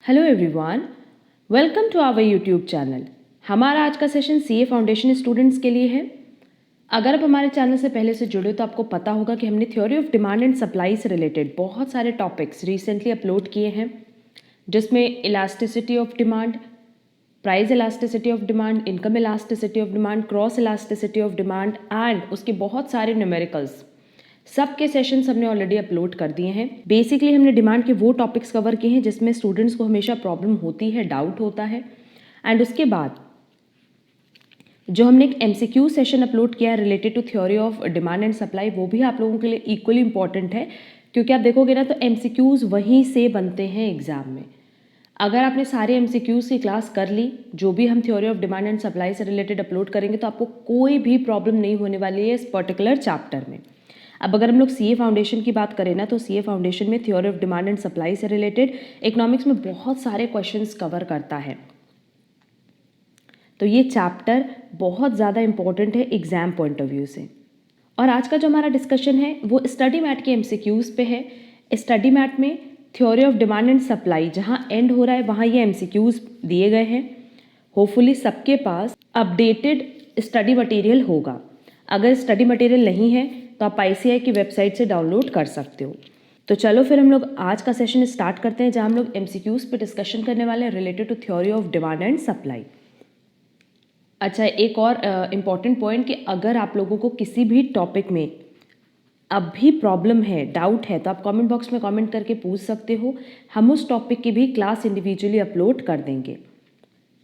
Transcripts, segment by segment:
Hello everyone, welcome to our YouTube channel. हमारा आज का सेशन सीए फाउंडेशन स्टूडेंट्स के लिए है। अगर आप हमारे चैनल से पहले से जुड़े तो आपको पता होगा कि हमने theory of demand and supply से रिलेटेड बहुत सारे टॉपिक्स रिसेंटली अपलोड किए हैं, जिसमें elasticity of demand, price elasticity of demand, income elasticity of demand, cross elasticity of demand and उसके बहुत सारे न्यूमेरिकल्स सबके सेशंस हमने ऑलरेडी अपलोड कर दिए हैं। बेसिकली हमने डिमांड के वो टॉपिक्स कवर किए हैं जिसमें स्टूडेंट्स को हमेशा प्रॉब्लम होती है, डाउट होता है। एंड उसके बाद जो हमने एक एमसीक्यू सेशन अपलोड किया है related to theory of demand and supply, वो भी आप लोगों के लिए इक्वली इंपॉर्टेंट है, क्योंकि आप देखोगे ना तो एमसीक्यूज़ वहीं से बनते हैं एग्जाम में। अगर आपने सारे एमसीक्यूज़ की क्लास कर ली, जो भी हम theory of demand and supply से रिलेटेड अपलोड करेंगे, तो आपको कोई भी प्रॉब्लम नहीं होने वाली है इस पर्टिकुलर चैप्टर में। अब अगर हम लोग सीए फाउंडेशन की बात करें ना, तो सीए फाउंडेशन में theory of demand and supply से रिलेटेड इकोनॉमिक्स में बहुत सारे क्वेश्चंस कवर करता है। तो ये चैप्टर बहुत ज़्यादा इंपॉर्टेंट है एग्जाम पॉइंट ऑफ व्यू से। और आज का जो हमारा डिस्कशन है वो स्टडी मैट के एमसीक्यूज़ पे है। स्टडी मैट में theory of demand and supply जहाँ एंड हो रहा है वहाँ ये एमसीक्यूज़ दिए गए हैं। होपफुली सबके पास अपडेटेड स्टडी मटेरियल होगा। अगर स्टडी मटेरियल नहीं है तो आप आईसीआई की वेबसाइट से डाउनलोड कर सकते हो। तो चलो फिर हम लोग आज का सेशन स्टार्ट करते हैं, जहाँ हम लोग एमसीक्यूज़ पे डिस्कशन करने वाले हैं related to theory of demand and supply. अच्छा, एक और इम्पॉर्टेंट पॉइंट कि अगर आप लोगों को किसी भी टॉपिक में अब भी प्रॉब्लम है, डाउट है, तो आप कमेंट बॉक्स में कमेंट करके पूछ सकते हो। हम उस टॉपिक की भी क्लास इंडिविजुअली अपलोड कर देंगे।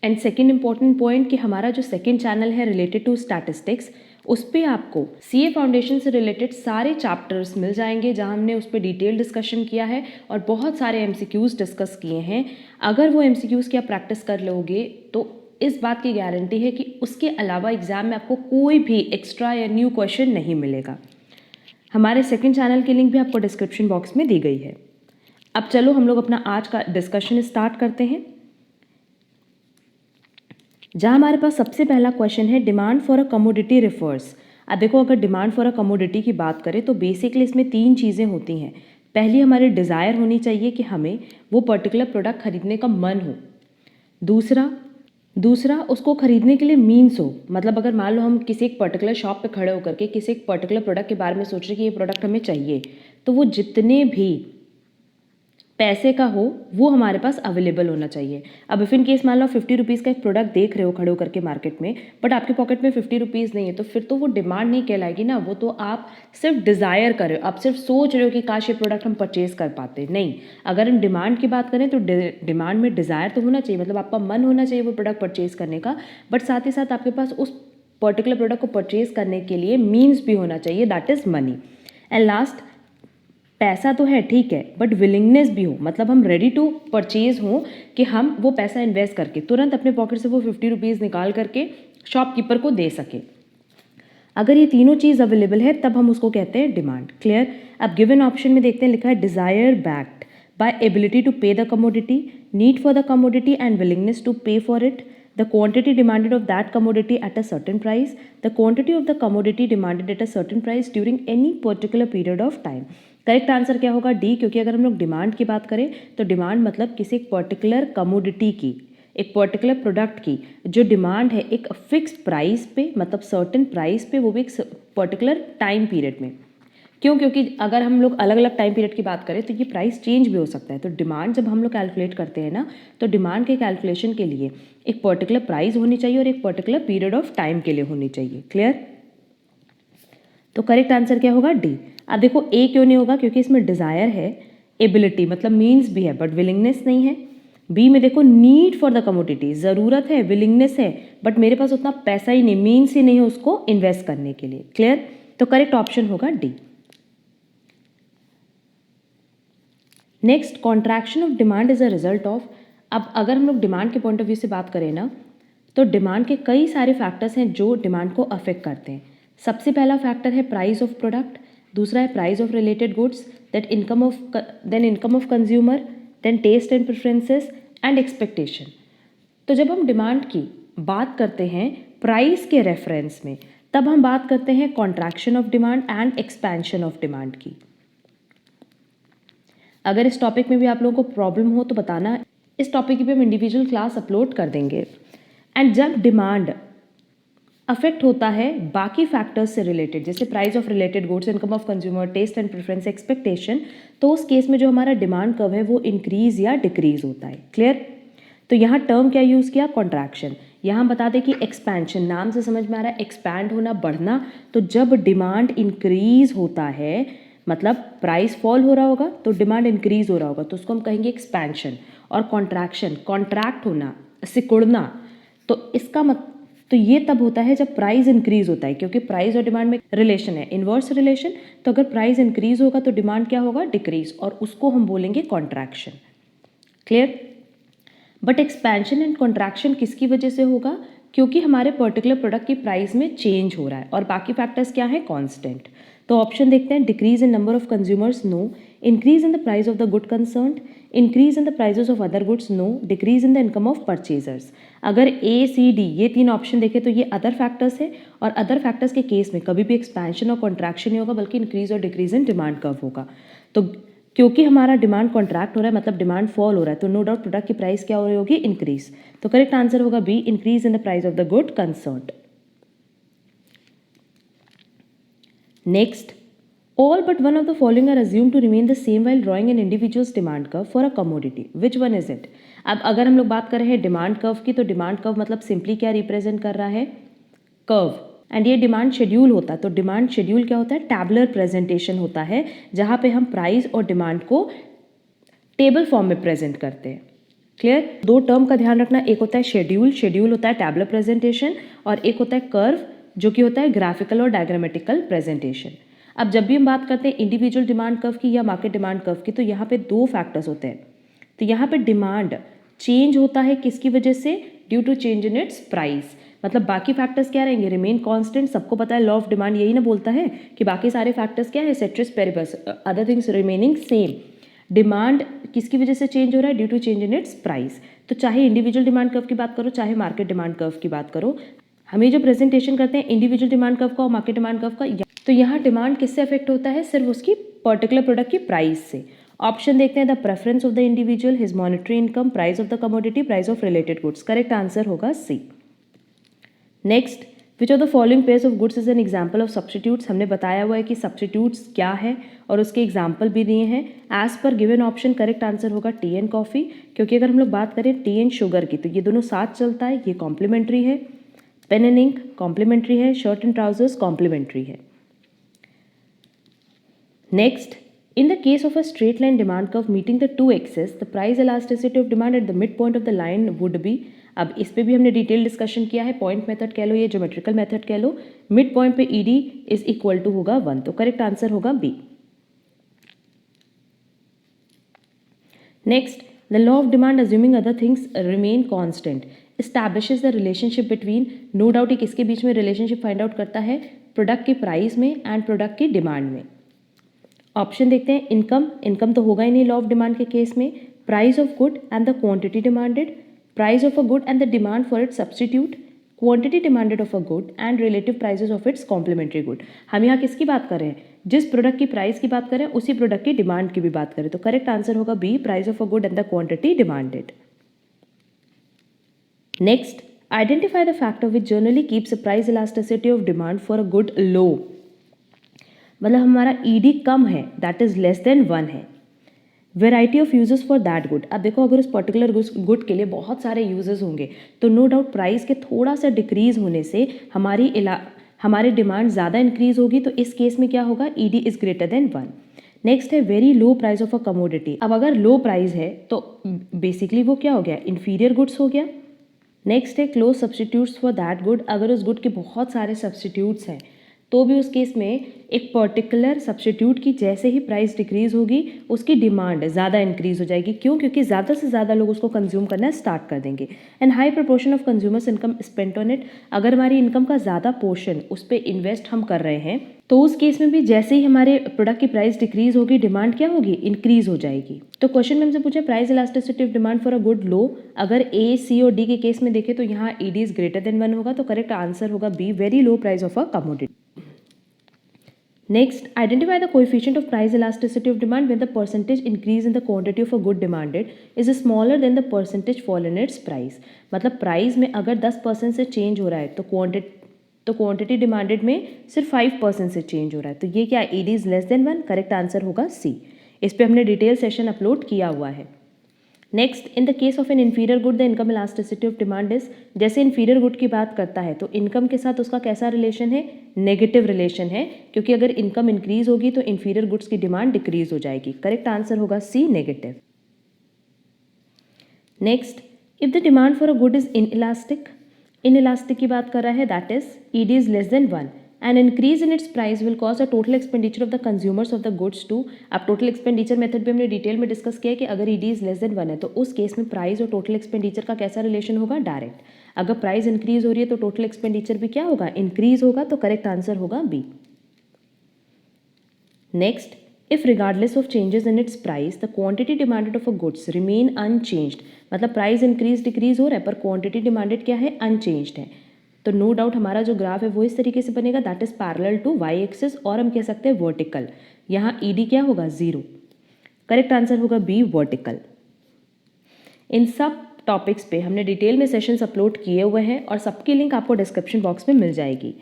एंड सेकेंड इंपॉर्टेंट पॉइंट कि हमारा जो सेकेंड चैनल है रिलेटेड टू स्टैटिस्टिक्स, उस पर आपको सीए फाउंडेशन से रिलेटेड सारे चैप्टर्स मिल जाएंगे, जहां हमने उस पर डिटेल डिस्कशन किया है और बहुत सारे एमसीक्यूज़ डिस्कस किए हैं। अगर वो एमसीक्यूज़ की आप प्रैक्टिस कर लोगे तो इस बात की गारंटी है कि उसके अलावा एग्जाम में आपको कोई भी एक्स्ट्रा या न्यू क्वेश्चन नहीं मिलेगा। हमारे सेकेंड चैनल की लिंक भी आपको डिस्क्रिप्शन बॉक्स में दी गई है। अब चलो हम लोग अपना आज का डिस्कशन स्टार्ट करते हैं, जहाँ हमारे पास सबसे पहला क्वेश्चन है demand for a commodity refers. अब देखो, अगर डिमांड फॉर अ कमोडिटी की बात करें तो बेसिकली इसमें तीन चीज़ें होती हैं। पहली हमारी डिज़ायर होनी चाहिए कि हमें वो पर्टिकुलर प्रोडक्ट खरीदने का मन हो। दूसरा उसको खरीदने के लिए मीन्स हो। मतलब अगर मान लो हम किसी एक पर्टिकुलर शॉप पे खड़े होकर के किसी एक पर्टिकुलर प्रोडक्ट के बारे में सोच रहे कि ये प्रोडक्ट हमें चाहिए, तो वो जितने भी पैसे का हो वो हमारे पास अवेलेबल होना चाहिए। अब इफ़ इन केस मान लो 50 रुपीज़ का एक प्रोडक्ट देख रहे हो खड़े होकर के मार्केट में, बट आपके पॉकेट में 50 रुपीज़ नहीं है, तो फिर तो वो डिमांड नहीं कहलाएगी ना, वो तो आप सिर्फ डिज़ायर कर रहे हो, आप सिर्फ सोच रहे हो कि काश ये प्रोडक्ट हम परचेज़ कर पाते। नहीं, अगर हम डिमांड की बात करें तो डिमांड में डिज़ायर तो होना चाहिए, मतलब आपका मन होना चाहिए वो प्रोडक्ट परचेज़ करने का, बट साथ ही साथ आपके पास उस पर्टिकुलर प्रोडक्ट को परचेज़ करने के लिए मीन्स भी होना चाहिए, that is money. And last, पैसा तो है ठीक है, बट विलिंगनेस भी हो, मतलब हम रेडी टू परचेज हों कि हम वो पैसा इन्वेस्ट करके तुरंत अपने पॉकेट से वो 50 रुपीज़ निकाल करके शॉपकीपर को दे सके। अगर ये तीनों चीज़ अवेलेबल है तब हम उसको कहते हैं डिमांड। क्लियर? अब गिवन ऑप्शन में देखते हैं, लिखा है desire backed by ability to pay the commodity, need for the commodity and willingness to pay for it, the quantity demanded of that commodity at a certain price, the quantity of the commodity demanded at a certain price during any particular period of time। Correct answer क्या होगा? D, क्योंकि अगर हम लोग demand की बात करें तो डिमांड मतलब किसी एक पर्टिकुलर कमोडिटी की, एक पर्टिकुलर प्रोडक्ट की जो डिमांड है एक फिक्स्ड प्राइस पे, मतलब सर्टेन प्राइस पे, वो भी एक पर्टिकुलर टाइम पीरियड में। क्यों? क्योंकि अगर हम लोग अलग अलग टाइम पीरियड की बात करें तो ये प्राइस चेंज भी हो सकता है। तो डिमांड जब हम लोग कैलकुलेट करते हैं ना, तो डिमांड के कैलकुलेशन के लिए एक पर्टिकुलर प्राइस होनी चाहिए और एक पर्टिकुलर पीरियड ऑफ टाइम के लिए होनी चाहिए। क्लियर? तो करेक्ट आंसर क्या होगा? डी। अब देखो, ए क्यों नहीं होगा? क्योंकि इसमें डिज़ायर है, एबिलिटी मतलब मीन्स भी है, बट विलिंगनेस नहीं है। बी में देखो, नीड फॉर द कमोडिटी, ज़रूरत है, विलिंगनेस है, बट मेरे पास उतना पैसा ही नहीं, मीन्स ही नहीं है उसको इन्वेस्ट करने के लिए। क्लियर? तो करेक्ट ऑप्शन होगा D. Next, contraction of demand is a result of. अब अगर हम लोग डिमांड के पॉइंट ऑफ व्यू से बात करें ना, तो डिमांड के कई सारे फैक्टर्स हैं जो डिमांड को अफेक्ट करते हैं। सबसे पहला फैक्टर है प्राइस ऑफ प्रोडक्ट, दूसरा है price of related goods, then income of consumer, then taste and preferences and expectation. तो जब हम डिमांड की बात करते हैं प्राइस के रेफरेंस में, तब हम बात करते हैं contraction of demand and expansion of demand की। अगर इस टॉपिक में भी आप लोगों को प्रॉब्लम हो तो बताना, इस टॉपिक की भी हम इंडिविजुअल क्लास अपलोड कर देंगे। एंड जब डिमांड अफेक्ट होता है बाकी फैक्टर्स से रिलेटेड, जैसे price of related goods, income of consumer, taste and preference, expectation, तो उस केस में जो हमारा डिमांड कर्व है वो इंक्रीज या डिक्रीज होता है। क्लियर? तो यहाँ टर्म क्या यूज़ किया? कॉन्ट्रैक्शन। यहाँ बता दें कि एक्सपेंशन, नाम से समझ में आ रहा है एक्सपैंड होना, बढ़ना। तो जब डिमांड इंक्रीज होता है, मतलब प्राइस फॉल हो रहा होगा तो डिमांड इंक्रीज हो रहा होगा, तो उसको हम कहेंगे एक्सपेंशन। और कॉन्ट्रैक्शन, कॉन्ट्रैक्ट होना, सिकुड़ना, तो इसका तो ये तब होता है जब प्राइस इंक्रीज होता है, क्योंकि प्राइस और डिमांड में रिलेशन है, इन्वर्स रिलेशन। तो अगर प्राइस इंक्रीज होगा तो डिमांड क्या होगा? डिक्रीज, और उसको हम बोलेंगे contraction. Clear? But expansion and contraction किसकी वजह से होगा? क्योंकि हमारे पर्टिकुलर प्रोडक्ट की प्राइस में चेंज हो रहा है और बाकी फैक्टर्स क्या है? कांस्टेंट। तो ऑप्शन देखते हैं, decrease in number of consumers, no. Increase in the price of the good concerned, increase in the prices of other goods, no. Decrease in the income of purchasers. अगर A C D ये तीन option देखें तो ये other factors है, और other factors के case में कभी भी एक्सपेंशन और कॉन्ट्रैक्शन नहीं होगा, बल्कि इंक्रीज और डिक्रीज इन डिमांड कर्व होगा। तो क्योंकि हमारा डिमांड कॉन्ट्रैक्ट हो रहा है, मतलब डिमांड फॉल हो रहा है, तो नो डाउट प्रोडक्ट की प्राइस क्या हो रही होगी? इंक्रीज। तो करेक्ट आंसर होगा B, increase in the price of the good concerned. Next, all but one of the following are assumed to remain the same while drawing an individual's demand curve for a commodity. Which one is it? अब अगर हम लोग बात कर रहे हैं demand curve की, तो डिमांड कर्व मतलब सिंपली क्या रिप्रेजेंट कर रहा है? कर्व। एंड ये डिमांड शेड्यूल होता है। तो डिमांड शेड्यूल क्या होता है? टैबुलर प्रेजेंटेशन होता है, जहाँ पे हम प्राइस और डिमांड को टेबल फॉर्म में प्रेजेंट करते हैं। क्लियर? दो टर्म का ध्यान रखना, एक होता है शेड्यूल, शेड्यूल होता है टैबुलर प्रेजेंटेशन, और एक होता है कर्व, जो कि होता है ग्राफिकल और डायग्रामेटिकल प्रेजेंटेशन। अब जब भी हम बात करते हैं इंडिविजुअल डिमांड कर्व की या मार्केट डिमांड कर्व की, तो यहाँ पे दो फैक्टर्स होते हैं। तो यहाँ पे डिमांड चेंज होता है किसकी वजह से? Due to change in its price. मतलब बाकी फैक्टर्स क्या रहेंगे? Remain constant. सबको पता है लॉ ऑफ डिमांड यही ना बोलता है कि बाकी सारे फैक्टर्स क्या है? Ceteris paribus, other things remaining same. Demand किसकी वजह से चेंज हो रहा है? Due to change in its price. तो चाहे इंडिविजुअल डिमांड कर्व की बात करो, चाहे मार्केट डिमांड कर्व की बात करो, हमें जो प्रेजेंटेशन करते हैं इंडिविजुअल डिमांड कर्व का और मार्केट डिमांड कर्व का, तो यहाँ डिमांड किससे अफेक्ट होता है? सिर्फ उसकी पर्टिकुलर प्रोडक्ट की प्राइस से। ऑप्शन देखते हैं, the preference of the individual, his monetary income, price of the commodity, price of related goods. Correct answer होगा C. Next, which of the following pairs of goods is an example of substitutes. हमने बताया हुआ है कि substitutes क्या है और उसके एग्जाम्पल भी दिए हैं। एज पर गिवन ऑप्शन करेक्ट आंसर होगा टी एंड कॉफ़ी, क्योंकि अगर हम लोग बात करें टी एंड शुगर की, तो ये दोनों साथ चलता है, ये कॉम्प्लीमेंट्री है। पेन एंड इंक कॉम्प्लीमेंट्री है, शर्ट एंड ट्राउजर्स कॉम्प्लीमेंट्री है। Next, in the case of a straight line demand curve meeting the two axes, the price elasticity of demand at the midpoint of the line would be। अब इस पे भी हमने detail discussion किया है, point method कह लो, ये geometrical method कह लो। मिड पॉइंट पे ED इज इक्वल टू होगा 1, तो करेक्ट आंसर होगा B. Next, the law of demand assuming other things remain constant establishes the relationship between. No doubt ये किसके बीच में रिलेशनशिप फाइंड आउट करता है? प्रोडक्ट की प्राइस में एंड प्रोडक्ट की डिमांड में। ऑप्शन देखते हैं, इनकम, इनकम तो होगा ही नहीं लॉ ऑफ डिमांड के केस में। Price of good and the quantity demanded, price of a good and the demand for its substitute, quantity demanded of a good and relative prices of its complementary good. हम यहाँ किसकी बात कर रहे हैं? जिस प्रोडक्ट की प्राइस की बात करें उसी प्रोडक्ट की डिमांड की भी बात करें, तो करेक्ट आंसर होगा B, price of a good and the quantity demanded. Next, identify the factor which generally keeps a price elasticity of demand for a good low. मतलब हमारा ED कम है, दैट इज लेस देन 1 है। Variety of uses for that good. अब देखो अगर उस particular good के लिए बहुत सारे यूजेस होंगे, तो नो डाउट प्राइस के थोड़ा सा डिक्रीज होने से हमारी डिमांड ज़्यादा इंक्रीज होगी, तो इस केस में क्या होगा? ED is greater than 1। Next है very low price of a commodity. अब अगर लो प्राइस है तो बेसिकली वो क्या हो गया? इन्फीरियर गुड्स हो गया। नेक्स्ट है close substitutes for that good. अगर उस गुड के बहुत सारे सब्सटीट्यूट्स हैं तो भी उस केस में एक पर्टिकुलर सब्सटीट्यूट की जैसे ही प्राइस डिक्रीज होगी उसकी डिमांड ज़्यादा इंक्रीज हो जाएगी। क्यों? क्योंकि ज़्यादा से ज़्यादा लोग उसको कंज्यूम करना स्टार्ट कर देंगे। And high proportion of consumers income spent on it. अगर हमारी इनकम का ज़्यादा पोर्शन उस पर इन्वेस्ट हम कर रहे हैं, तो उस केस में भी जैसे ही हमारे प्रोडक्ट की प्राइस डिक्रीज होगी, डिमांड क्या होगी? इंक्रीज हो जाएगी। तो क्वेश्चन में हमसे पूछा price elasticity of demand for a good low. अगर A, C और D के केस में देखें तो यहाँ ED इज ग्रेटर देन 1 होगा, तो करेक्ट आंसर होगा B, very low price of a commodity. Next, identify the coefficient of price elasticity of demand when the percentage increase in the quantity of a good demanded is smaller than the percentage fall in its price. मतलब price में अगर 10% से change हो रहा है तो quantity demanded में सिर्फ 5% से चेंज हो रहा है, तो ये क्या है, ED is less than 1. Correct answer होगा सी. इस पे हमने डिटेल सेशन अपलोड किया हुआ है. Next, in the case of N inferior good the income elasticity of demand is, जैसे इन्फीरियर गुड की बात करता है तो इनकम के साथ उसका कैसा रिलेशन है, नेगेटिव रिलेशन है, क्योंकि अगर इनकम इंक्रीज होगी तो इन्फीरियर गुड्स की डिमांड डिक्रीज हो जाएगी. करेक्ट आंसर होगा C, negative. Next, if the demand for a good is inelastic की बात कर रहा है, that is ED is less than 1. An increase in its price will cause a total expenditure of the consumers of the goods to. अब total expenditure method भी हमने detail में discuss किया है कि अगर ईडी इज लेस देन 1 है तो उस केस में प्राइस और टोटल एक्सपेंडिचर का कैसा रिलेशन होगा, डायरेक्ट. अगर प्राइस इंक्रीज हो रही है तो टोटल एक्सपेंडिचर भी क्या होगा, इंक्रीज होगा, तो करेक्ट आंसर होगा B. Next, if regardless of changes in its price the quantity demanded of a goods remain unchanged, मतलब प्राइस इंक्रीज डिक्रीज हो रहा है पर क्वांटिटी डिमांडेड क्या है, अनचेंज्ड है, तो नो डाउट हमारा जो ग्राफ है वो इस तरीके से बनेगा, that is parallel to Y axis, और हम कह सकते हैं वर्टिकल. यहाँ ईडी क्या होगा, 0. करेक्ट आंसर होगा बी, वर्टिकल. इन सब टॉपिक्स पे हमने डिटेल में सेशंस अपलोड किए हुए हैं और सबकी लिंक आपको डिस्क्रिप्शन बॉक्स में मिल जाएगी.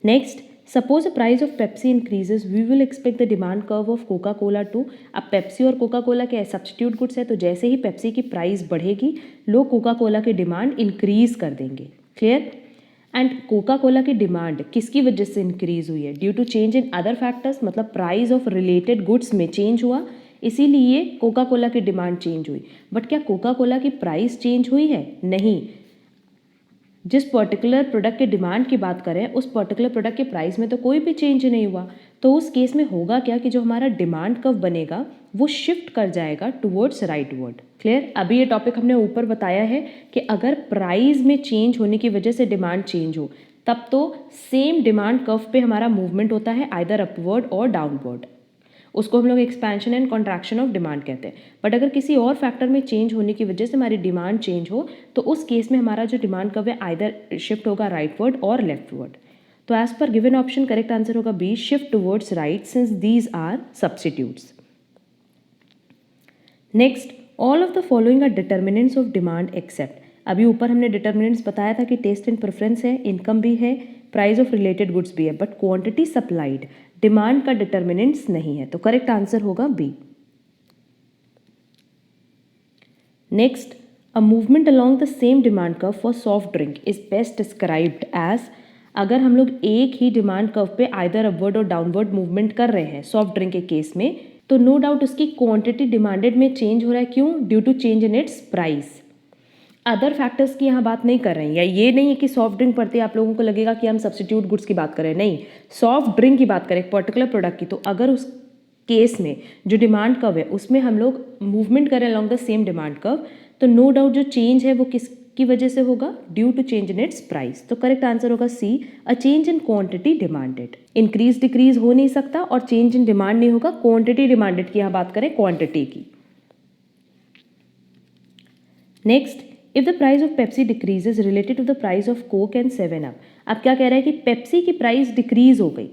Next, suppose the price of Pepsi increases we will expect the demand curve of Coca Cola too. अब पेप्सी और कोका कोला के सब्स्टिट्यूट गुड्स है, तो जैसे ही पेप्सी की प्राइस बढ़ेगी लोग कोका कोला की डिमांड इंक्रीज कर देंगे. क्लियर. एंड कोका कोला की डिमांड किसकी वजह से इंक्रीज हुई है, due to change in other factors, मतलब प्राइस ऑफ रिलेटेड गुड्स में चेंज हुआ, इसीलिए कोका कोला की डिमांड चेंज हुई. बट क्या कोका कोला की प्राइस चेंज हुई है, नहीं. जिस पर्टिकुलर प्रोडक्ट के डिमांड की बात करें उस पर्टिकुलर प्रोडक्ट के प्राइस में तो कोई भी चेंज नहीं हुआ, तो उस केस में होगा क्या कि जो हमारा डिमांड कर्व बनेगा वो शिफ्ट कर जाएगा टुवर्ड्स राइटवर्ड. क्लियर. अभी ये टॉपिक हमने ऊपर बताया है कि अगर प्राइस में चेंज होने की वजह से डिमांड चेंज हो तब तो सेम डिमांड कर्व पे हमारा मूवमेंट होता है, आइदर अपवर्ड और डाउनवर्ड. उसको हम लोग expansion and contraction of demand कहते हैं. बट अगर किसी और फैक्टर में चेंज होने की वजह से हमारी डिमांड चेंज हो तो उस केस में हमारा जो डिमांड कर्व है आइदर शिफ्ट होगा राइटवर्ड और लेफ्टवर्ड. तो एज पर गिवन ऑप्शन करेक्ट आंसर होगा B, shift towards right, since these are substitutes. Next, all of the following are determinants of demand except. अभी ऊपर हमने डिटर्मिनेंट्स बताया था कि टेस्ट एंड प्रेफरेंस है, इनकम भी है, प्राइस ऑफ रिलेटेड गुड्स भी है, बट क्वांटिटी सप्लाइड डिमांड का डिटर्मिनेंट्स नहीं है, तो करेक्ट आंसर होगा B. Next, a movement along the same demand curve for soft drink is best described as. अगर हम लोग एक ही डिमांड कर्व पे आइदर अपवर्ड और डाउनवर्ड मूवमेंट कर रहे हैं सॉफ्ट ड्रिंक के केस में, तो नो डाउट उसकी क्वांटिटी डिमांडेड में चेंज हो रहा है. क्यों? Due to change in its price. Other factors की यहाँ बात नहीं कर रहे हैं, या ये नहीं है कि सॉफ्ट ड्रिंक पढ़ते आप लोगों को लगेगा कि हम सब्स्टिट्यूट गुड्स की बात कर रहे हैं. नहीं, सॉफ्ट ड्रिंक की बात करें, एक पर्टिकुलर प्रोडक्ट की, तो अगर उस केस में जो डिमांड कर्व है उसमें हम लोग मूवमेंट करें along the same demand curve, तो नो डाउट जो चेंज है वो किसकी वजह से होगा, due to change in its price. तो करेक्ट आंसर होगा C, a change in quantity demanded. Increase decrease हो नहीं सकता और चेंज इन डिमांड नहीं होगा, क्वांटिटी डिमांडेड की यहाँ बात करें, क्वांटिटी की. Next, if the price of Pepsi decreases related to the price of Coke and 7 up. अब क्या कह रहा है कि पेप्सी की प्राइस डिक्रीज हो गई,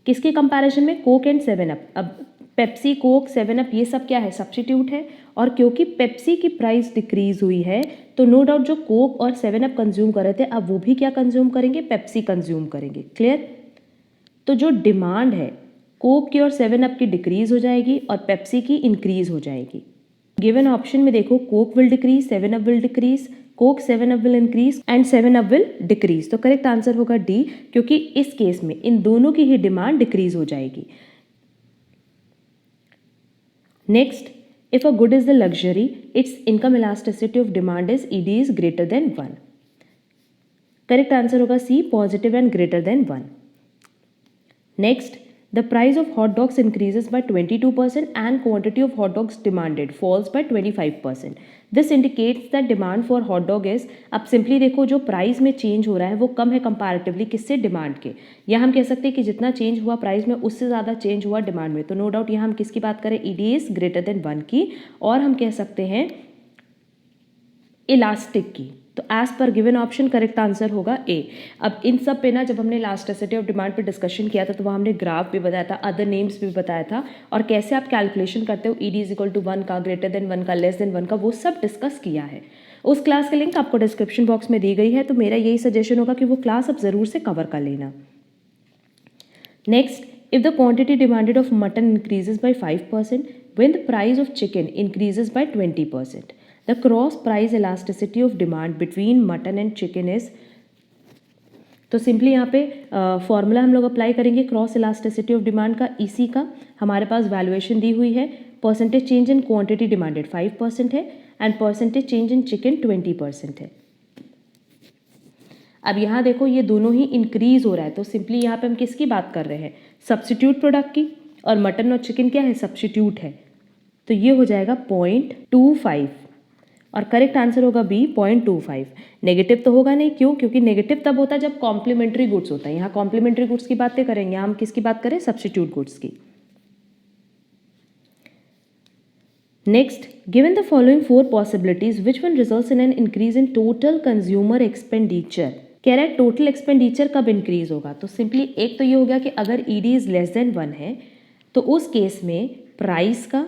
किसके कंपैरिजन में, कोक एंड 7 अप. अब पेप्सी, कोक, 7 अप ये सब क्या है, सब्स्टिट्यूट है, और क्योंकि पेप्सी की प्राइस डिक्रीज हुई है तो नो डाउट जो कोक और 7 अप कंज्यूम कर रहे थे अब वो भी क्या कंज्यूम करेंगे, पेप्सी कंज्यूम करेंगे. क्लियर. तो जो डिमांड है कोक की और 7 अप की डिक्रीज हो जाएगी और पेप्सी की इंक्रीज हो जाएगी. गिवन ऑप्शन में देखो, Coke will decrease, 7 up will decrease, Coke 7 up will increase and 7 up will decrease. तो करेक्ट आंसर होगा डी, क्योंकि इस केस में इन दोनों की ही डिमांड डिक्रीज हो जाएगी. Next, if a good is the luxury its income elasticity of demand is ED is greater than 1. Correct answer होगा C, positive and greater than 1. Next, the price of hot dogs increases by 22% and quantity of hot dogs demanded falls by 25%. This indicates that demand for hot dog is. अब simply देखो जो price में change हो रहा है वो कम है comparatively किससे, डिमांड के. या हम कह सकते हैं कि जितना चेंज हुआ प्राइस में उससे ज़्यादा चेंज हुआ डिमांड में. तो नो डाउट यहाँ हम किसकी बात करें, ईडी इज ग्रेटर देन 1 की, और हम कह सकते हैं इलास्टिक की. तो एज पर गिवन ऑप्शन करेक्ट आंसर होगा ए। अब इन सब पे ना जब हमने इलास्टिसिटी ऑफ डिमांड पे डिस्कशन किया था तो वहाँ हमने ग्राफ भी बताया था, अदर नेम्स भी बताया था, और कैसे आप कैलकुलेशन करते हो ईडी इज इक्वल टू 1 का, ग्रेटर देन 1 का, लेस देन 1 का, वो सब डिस्कस किया है। उस क्लास की लिंक आपको डिस्क्रिप्शन बॉक्स में दी गई है, तो मेरा यही सजेशन होगा कि वो क्लास आप ज़रूर से कवर कर लेना। Next, if the quantity demanded of mutton increases by 5% when the price of chicken increases by 20%, the cross price elasticity of demand between mutton and chicken is, तो सिंपली यहाँ पे फॉर्मूला हम लोग अप्लाई करेंगे cross elasticity of demand का, इसी का हमारे पास वैल्यूएशन दी हुई है। Percentage change in quantity demanded 5% है and percentage change in chicken 20% है। अब यहाँ देखो ये दोनों ही इंक्रीज हो रहा है, तो सिंपली यहाँ पे हम किसकी बात कर रहे हैं, सब्स्टिट्यूट प्रोडक्ट की, और मटन और चिकन क्या है, सब्स्टिट्यूट है, तो ये हो जाएगा 0.25 और करेक्ट आंसर होगा बी 0.25। नेगेटिव तो होगा नहीं, क्यों, क्योंकि नेगेटिव तब होता है जब कॉम्प्लीमेंट्री गुड्स होता है। यहाँ कॉम्प्लीमेंट्री गुड्स की बातें करेंगे, हम किसकी बात करें, सब्स्टिट्यूट गुड्स की। Next, given the following 4 possibilities which one results in an increase in total consumer expenditure. कह रहा है टोटल एक्सपेंडिचर कब इंक्रीज होगा, तो सिंपली एक तो ये हो गया कि अगर ईडी इज लेस देन 1 है तो उस केस में प्राइस का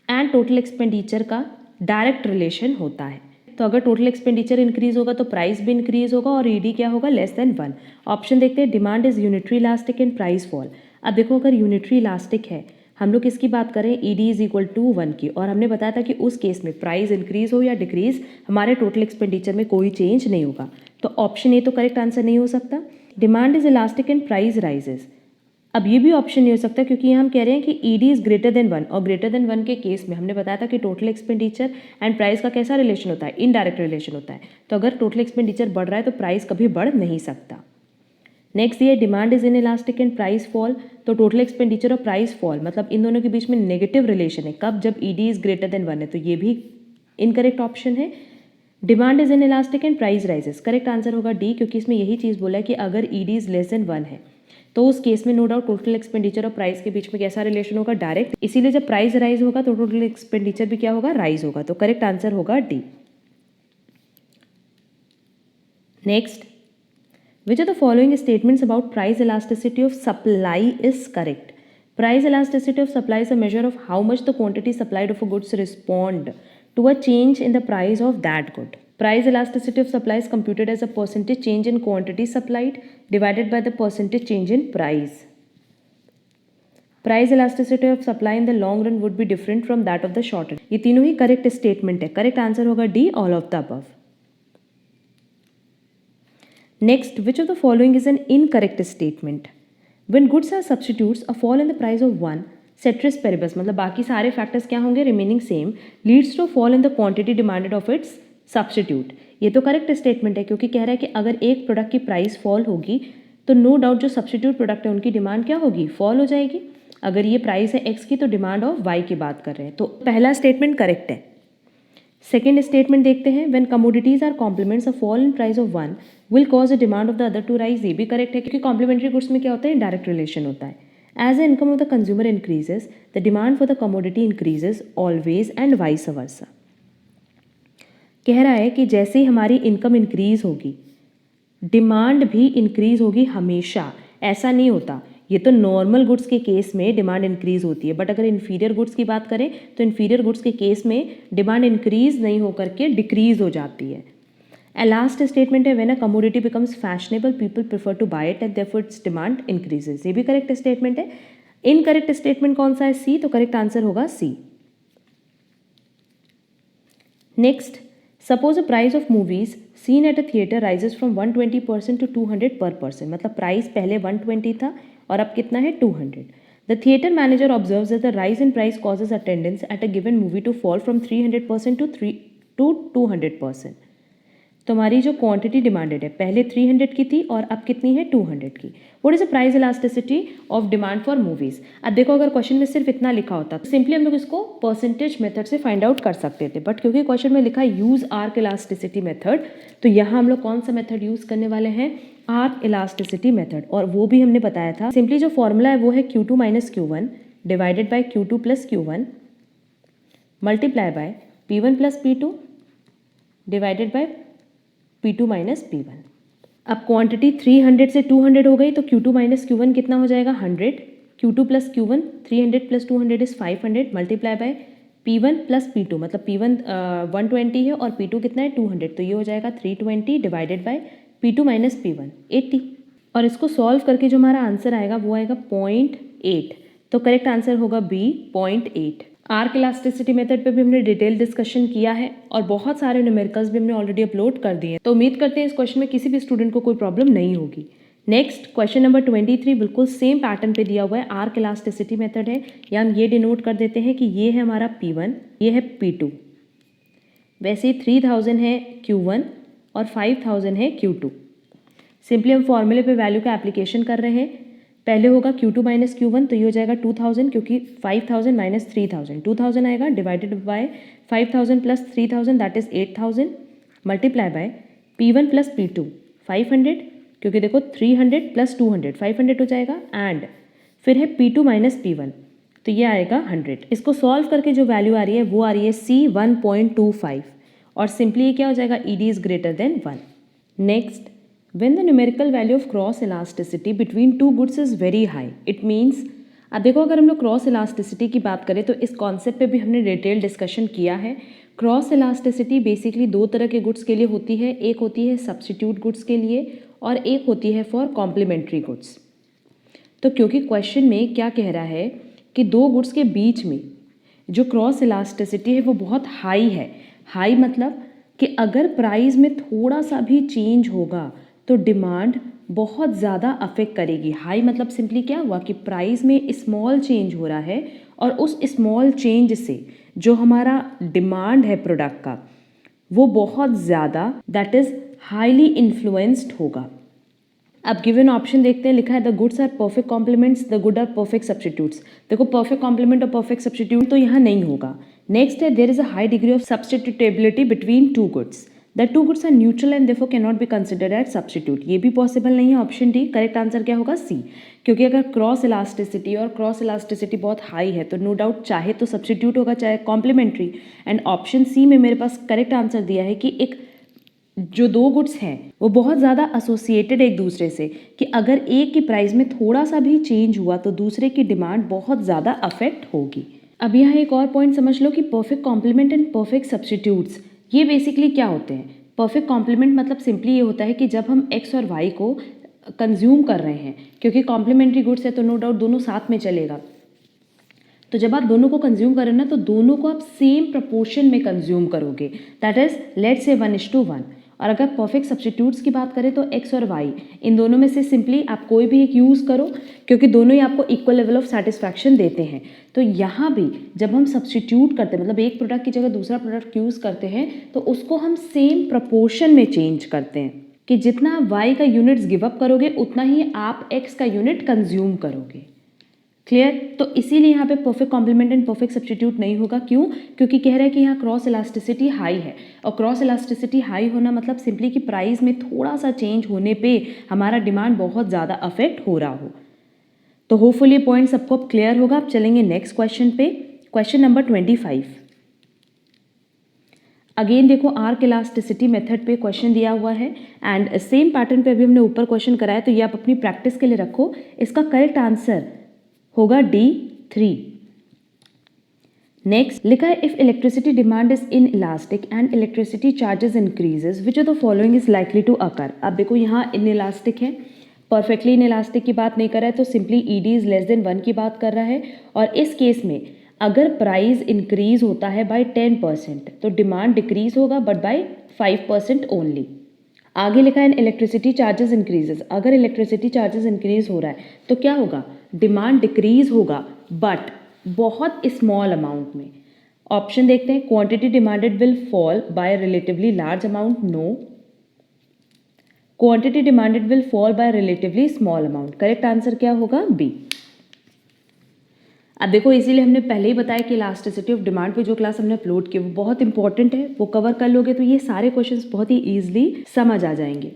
एंड टोटल एक्सपेंडिचर का डायरेक्ट रिलेशन होता है। तो अगर टोटल एक्सपेंडिचर इंक्रीज होगा तो प्राइस भी इंक्रीज होगा और ईडी क्या होगा, लेस देन 1। ऑप्शन देखते हैं, demand is unitary elastic and price fall. अब देखो अगर यूनिटरी इलास्टिक है, हम लोग किसकी बात करें, ईडी इज इक्वल टू 1 की, और हमने बताया था कि उस केस में प्राइस इंक्रीज हो या डिक्रीज हमारे टोटल एक्सपेंडिचर में कोई चेंज नहीं होगा, तो ऑप्शन ए तो करेक्ट आंसर नहीं हो सकता। Demand is elastic and price rises, अब ये भी ऑप्शन नहीं हो सकता क्योंकि यहाँ हम कह रहे हैं कि ईडी इज ग्रेटर देन 1, और ग्रेटर देन 1 के केस में हमने बताया था कि टोटल एक्सपेंडिचर एंड प्राइस का कैसा रिलेशन होता है, इनडायरेक्ट रिलेशन होता है। तो अगर टोटल एक्सपेंडिचर बढ़ रहा है तो प्राइस कभी बढ़ नहीं सकता। नेक्स्ट ये demand is inelastic and price fall, तो टोटल एक्सपेंडिचर और प्राइस फॉल मतलब इन दोनों के बीच में नेगेटिव रिलेशन है, कब, जब ईडी इज ग्रेटर देन 1 है, तो ये भी इनकरेक्ट ऑप्शन है। Demand is inelastic and price rises, correct answer होगा डी, क्योंकि इसमें यही चीज़ बोला है कि अगर ईडी इज लेस देन 1 है तो उस केस में नो डाउट टोटल एक्सपेंडिचर और प्राइस के बीच में कैसा रिलेशन होगा, डायरेक्ट, इसीलिए जब प्राइस राइज होगा तो टोटल एक्सपेंडिचर भी क्या होगा, राइज होगा, तो करेक्ट आंसर होगा D. Next, which of the following statements about price elasticity of supply is correct? Price elasticity of supply is a measure of how much the quantity supplied of a goods respond to a change in the price of that good. Price elasticity of supply is computed as a percentage change in quantity supplied divided by the percentage change in price. Price elasticity of supply in the long run would be different from that of the short run. ये तीनों ही correct statement है, correct answer होगा D, all of the above. Next, which of the following is an incorrect statement? When goods are substitutes, a fall in the price of one, ceteris paribus मतलब बाकी सारे factors क्या होंगे, remaining same, leads to fall in the quantity demanded of its substitute. ये तो correct statement है क्योंकि कह रहा है कि अगर एक प्रोडक्ट की प्राइस फॉल होगी तो नो डाउट जो सब्स्टिट्यूट प्रोडक्ट है उनकी डिमांड क्या होगी, फॉल हो जाएगी। अगर ये प्राइस है एक्स की तो डिमांड ऑफ वाई की बात कर रहे हैं, तो पहला स्टेटमेंट करेक्ट है। सेकेंड स्टेटमेंट देखते हैं, when commodities are complements, a fall in price of one will cause the demand of the other to rise, ये भी करेक्ट है क्योंकि कॉम्प्लीमेंट्री गुड्स में क्या होता है, डायरेक्ट रिलेशन होता है। As the income of the consumer increases the demand for the commodity increases always and vice versa. कह रहा है कि जैसे ही हमारी इनकम इंक्रीज होगी डिमांड भी इंक्रीज होगी हमेशा, ऐसा नहीं होता। ये तो नॉर्मल गुड्स के केस में डिमांड इंक्रीज होती है, बट अगर इन्फीरियर गुड्स की बात करें तो इन्फीरियर गुड्स के केस में डिमांड इंक्रीज नहीं होकर के डिक्रीज हो जाती है। लास्ट स्टेटमेंट है, when a commodity becomes fashionable people prefer to buy it and therefore its demand increases, ये भी करेक्ट स्टेटमेंट है। इनकरेक्ट स्टेटमेंट कौन सा है, सी, तो करेक्ट आंसर होगा C. Next, suppose a price of movies seen at a theatre rises from 120% to 200 per person, मतलब price पहले 120 था और अब कितना है 200। The theatre manager observes that the rise in price causes attendance at a given movie to fall from 300% to 200%। तो हमारी जो क्वांटिटी डिमांडेड है पहले 300 की थी और अब कितनी है 200 की। What is the price elasticity of demand for movies. अब देखो अगर क्वेश्चन में सिर्फ इतना लिखा होता तो सिंपली हम लोग इसको परसेंटेज मेथड से फाइंड आउट कर सकते थे, बट क्योंकि क्वेश्चन में लिखा है यूज आर्क इलास्टिसिटी मेथड, तो यहाँ हम लोग कौन सा मेथड यूज करने वाले हैं, आर्क इलास्टिसिटी मेथड, और वो भी हमने बताया था। सिंपली जो फॉर्मूला है वो है Q2 minus Q1 divided by Q2 plus Q1 multiply by P1 plus P2 divided by P2 minus P1। अब क्वांटिटी 300 से 200 हो गई तो Q2 माइनस Q1 कितना हो जाएगा 100। Q2 plus Q1 300 plus 200 is 500 multiply by P1 plus P2 मतलब P1 120 है और P2 कितना है 200 तो ये हो जाएगा 320 divided by P2 minus P1 80। और इसको सॉल्व करके जो हमारा आंसर आएगा वो आएगा 0.8। तो करेक्ट आंसर होगा B 0.8। आर्क इलास्टिसिटी मेथड पे भी हमने डिटेल डिस्कशन किया है और बहुत सारे न्यूमेरिकल्स भी हमने ऑलरेडी अपलोड कर दिए हैं, तो उम्मीद करते हैं इस क्वेश्चन में किसी भी स्टूडेंट को कोई प्रॉब्लम नहीं होगी। नेक्स्ट क्वेश्चन नंबर 23 बिल्कुल सेम पैटर्न पे दिया हुआ है, आर्क इलास्टिसिटी मेथड है, या हम ये डिनोट कर देते हैं कि ये है हमारा P1, ये है P2। वैसे 3000 है Q1 और 5000 है Q2। सिंपली हम फॉर्मूले पे वैल्यू का एप्लीकेशन कर रहे हैं। पहले होगा Q2 माइनस Q1 तो ये हो जाएगा 2000 क्योंकि 5000 माइनस 3000 2000 आएगा divided by 5000 plus 3000 that is 8000 multiply by P1 plus P2 500 क्योंकि देखो 300 प्लस 200 500 हो जाएगा एंड फिर है P2 माइनस P1 तो ये आएगा 100। इसको सॉल्व करके जो वैल्यू आ रही है वो आ रही है C 1.25 और सिंपली ये क्या हो जाएगा ED is greater than 1। Next when the numerical value of cross elasticity between two goods is very high it means, अब देखो अगर हम लोग क्रॉस इलास्टिसिटी की बात करें तो इस कॉन्सेप्ट पे भी हमने डिटेल डिस्कशन किया है। क्रॉस इलास्टिसिटी बेसिकली दो तरह के गुड्स के लिए होती है, एक होती है सब्स्टिट्यूट गुड्स के लिए और एक होती है फॉर कॉम्प्लीमेंट्री गुड्स। तो क्योंकि क्वेश्चन में क्या कह रहा है कि दो गुड्स के बीच में जो क्रॉस इलास्टिसिटी है वो बहुत हाई है। हाई मतलब कि अगर प्राइस में थोड़ा सा भी चेंज होगा तो डिमांड बहुत ज़्यादा अफेक्ट करेगी। हाई मतलब सिंपली क्या हुआ कि प्राइस में स्मॉल चेंज हो रहा है और उस स्मॉल चेंज से जो हमारा डिमांड है प्रोडक्ट का वो बहुत ज़्यादा दैट इज़ हाईली इन्फ्लुएंस्ड होगा। अब गिवन ऑप्शन देखते हैं, लिखा है the goods are perfect complements, the good are perfect substitutes. देखो परफेक्ट कॉम्प्लीमेंट और परफेक्ट सब्स्टिट्यूट तो यहाँ नहीं होगा। नेक्स्ट है there is a high degree of substitutability between two goods, the two goods are neutral and therefore can not be considered as substitute. ये भी possible नहीं है, ऑप्शन डी। करेक्ट आंसर क्या होगा सी, क्योंकि अगर क्रॉस इलास्टिसिटी और क्रॉस इलास्टिसिटी बहुत हाई है तो नो डाउट चाहे तो सब्स्टिट्यूट होगा चाहे कॉम्प्लीमेंट्री। एंड ऑप्शन सी में मेरे पास करेक्ट आंसर दिया है कि एक जो दो गुड्स हैं वो बहुत ज़्यादा एसोसिएटेड एक दूसरे से कि अगर एक की प्राइस में थोड़ा सा भी चेंज हुआ तो दूसरे की डिमांड बहुत ज़्यादा अफेक्ट होगी। अब यहाँ एक और पॉइंट समझ लो कि perfect complement and perfect substitutes ये बेसिकली क्या होते हैं। परफेक्ट कॉम्प्लीमेंट मतलब सिंपली ये होता है कि जब हम एक्स और वाई को कंज्यूम कर रहे हैं, क्योंकि कॉम्प्लीमेंट्री गुड्स है तो नो डाउट दोनों साथ में चलेगा, तो जब आप दोनों को कंज्यूम करें ना तो दोनों को आप सेम प्रपोर्शन में कंज्यूम करोगे, दैट इज लेट्स से 1:1। और अगर परफेक्ट सब्स्टिट्यूट्स की बात करें तो एक्स और वाई इन दोनों में से सिंपली आप कोई भी एक यूज़ करो क्योंकि दोनों ही आपको इक्वल लेवल ऑफ सेटिस्फैक्शन देते हैं। तो यहाँ भी जब हम सब्स्टिट्यूट करते हैं मतलब एक प्रोडक्ट की जगह दूसरा प्रोडक्ट यूज़ करते हैं तो उसको हम सेम प्रपोर्शन में चेंज करते हैं कि जितना वाई का यूनिट्स गिव अप करोगे उतना ही आप एक्स का यूनिट कंज्यूम करोगे। क्लियर। तो इसीलिए यहाँ पे perfect complement and perfect substitute नहीं होगा। क्यों? क्योंकि कह रहा है कि यहाँ क्रॉस इलास्टिसिटी हाई है और क्रॉस इलास्टिसिटी हाई होना मतलब सिंपली कि प्राइस में थोड़ा सा चेंज होने पे हमारा डिमांड बहुत ज़्यादा अफेक्ट हो रहा हो। तो होपफुली पॉइंट सबको अब क्लियर होगा। अब चलेंगे नेक्स्ट क्वेश्चन पे, क्वेश्चन नंबर 25। अगेन देखो आर्क इलास्टिसिटी मेथड पे क्वेश्चन दिया हुआ है एंड सेम पैटर्न पे अभी हमने ऊपर क्वेश्चन कराया तो ये आप अपनी प्रैक्टिस के लिए रखो। इसका करेक्ट आंसर होगा D3। नेक्स्ट लिखा है if electricity demand is inelastic and electricity charges increases which of the following is likely to occur. अब देखो यहाँ इन इलास्टिक है, परफेक्टली इन इलास्टिक की बात नहीं कर रहा है तो simply ED is less than 1 की बात कर रहा है। और इस केस में अगर प्राइस इंक्रीज होता है बाय 10% तो डिमांड डिक्रीज होगा बट बाय 5% ओनली। आगे लिखा है इलेक्ट्रिसिटी चार्जेस इंक्रीजेस, अगर इलेक्ट्रिसिटी चार्जेस इंक्रीज हो रहा है तो क्या होगा, डिमांड डिक्रीज होगा बट बहुत स्मॉल अमाउंट में। ऑप्शन देखते हैं, quantity demanded will fall by relatively large amount, no. Quantity demanded will fall by relatively small amount. Correct answer क्या होगा, बी। अब देखो इसीलिए हमने पहले ही बताया कि इलास्टिसिटी ऑफ डिमांड पे जो क्लास हमने अपलोड की वो बहुत इंपॉर्टेंट है, वो कवर कर लोगे तो ये सारे क्वेश्चंस बहुत ही ईजिली समझ आ जाएंगे।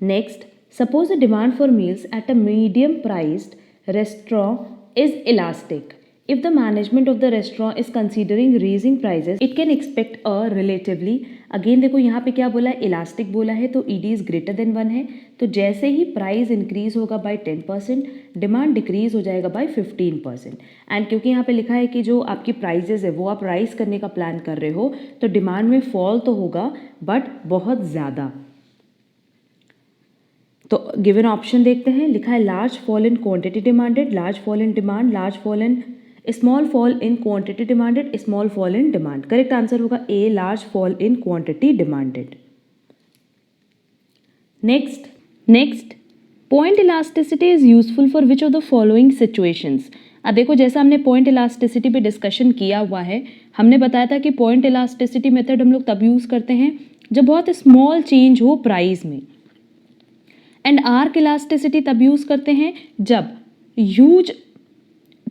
Next, suppose the demand for meals at a medium priced restaurant is elastic If the management of the restaurant is considering raising prices, it can expect a relatively, again देखो यहाँ पे क्या बोला है, elastic बोला है, तो ईडी इज ग्रेटर देन 1 है, तो जैसे ही प्राइस इंक्रीज होगा बाय 10%, डिमांड डिक्रीज हो जाएगा बाय 15%। एंड क्योंकि यहाँ पे लिखा है कि जो आपकी प्राइजेज है वो आप राइज करने का प्लान कर रहे हो, तो डिमांड में फॉल तो होगा बट बहुत ज़्यादा। तो गिवन ऑप्शन देखते हैं, लिखा है large fall in quantity demanded, large fall in demand, large fall in small fall in quantity demanded, small fall in demand. Correct answer होगा A, large fall in quantity demanded. Next point elasticity is useful for which of the following situations. अब देखो जैसा हमने point elasticity पे discussion किया हुआ है, हमने बताया था कि पॉइंट इलास्टिसिटी मेथड हम लोग तब यूज़ करते हैं जब बहुत स्मॉल चेंज हो प्राइस में, एंड आर्क इलास्टिसिटी तब यूज़ करते हैं जब ह्यूज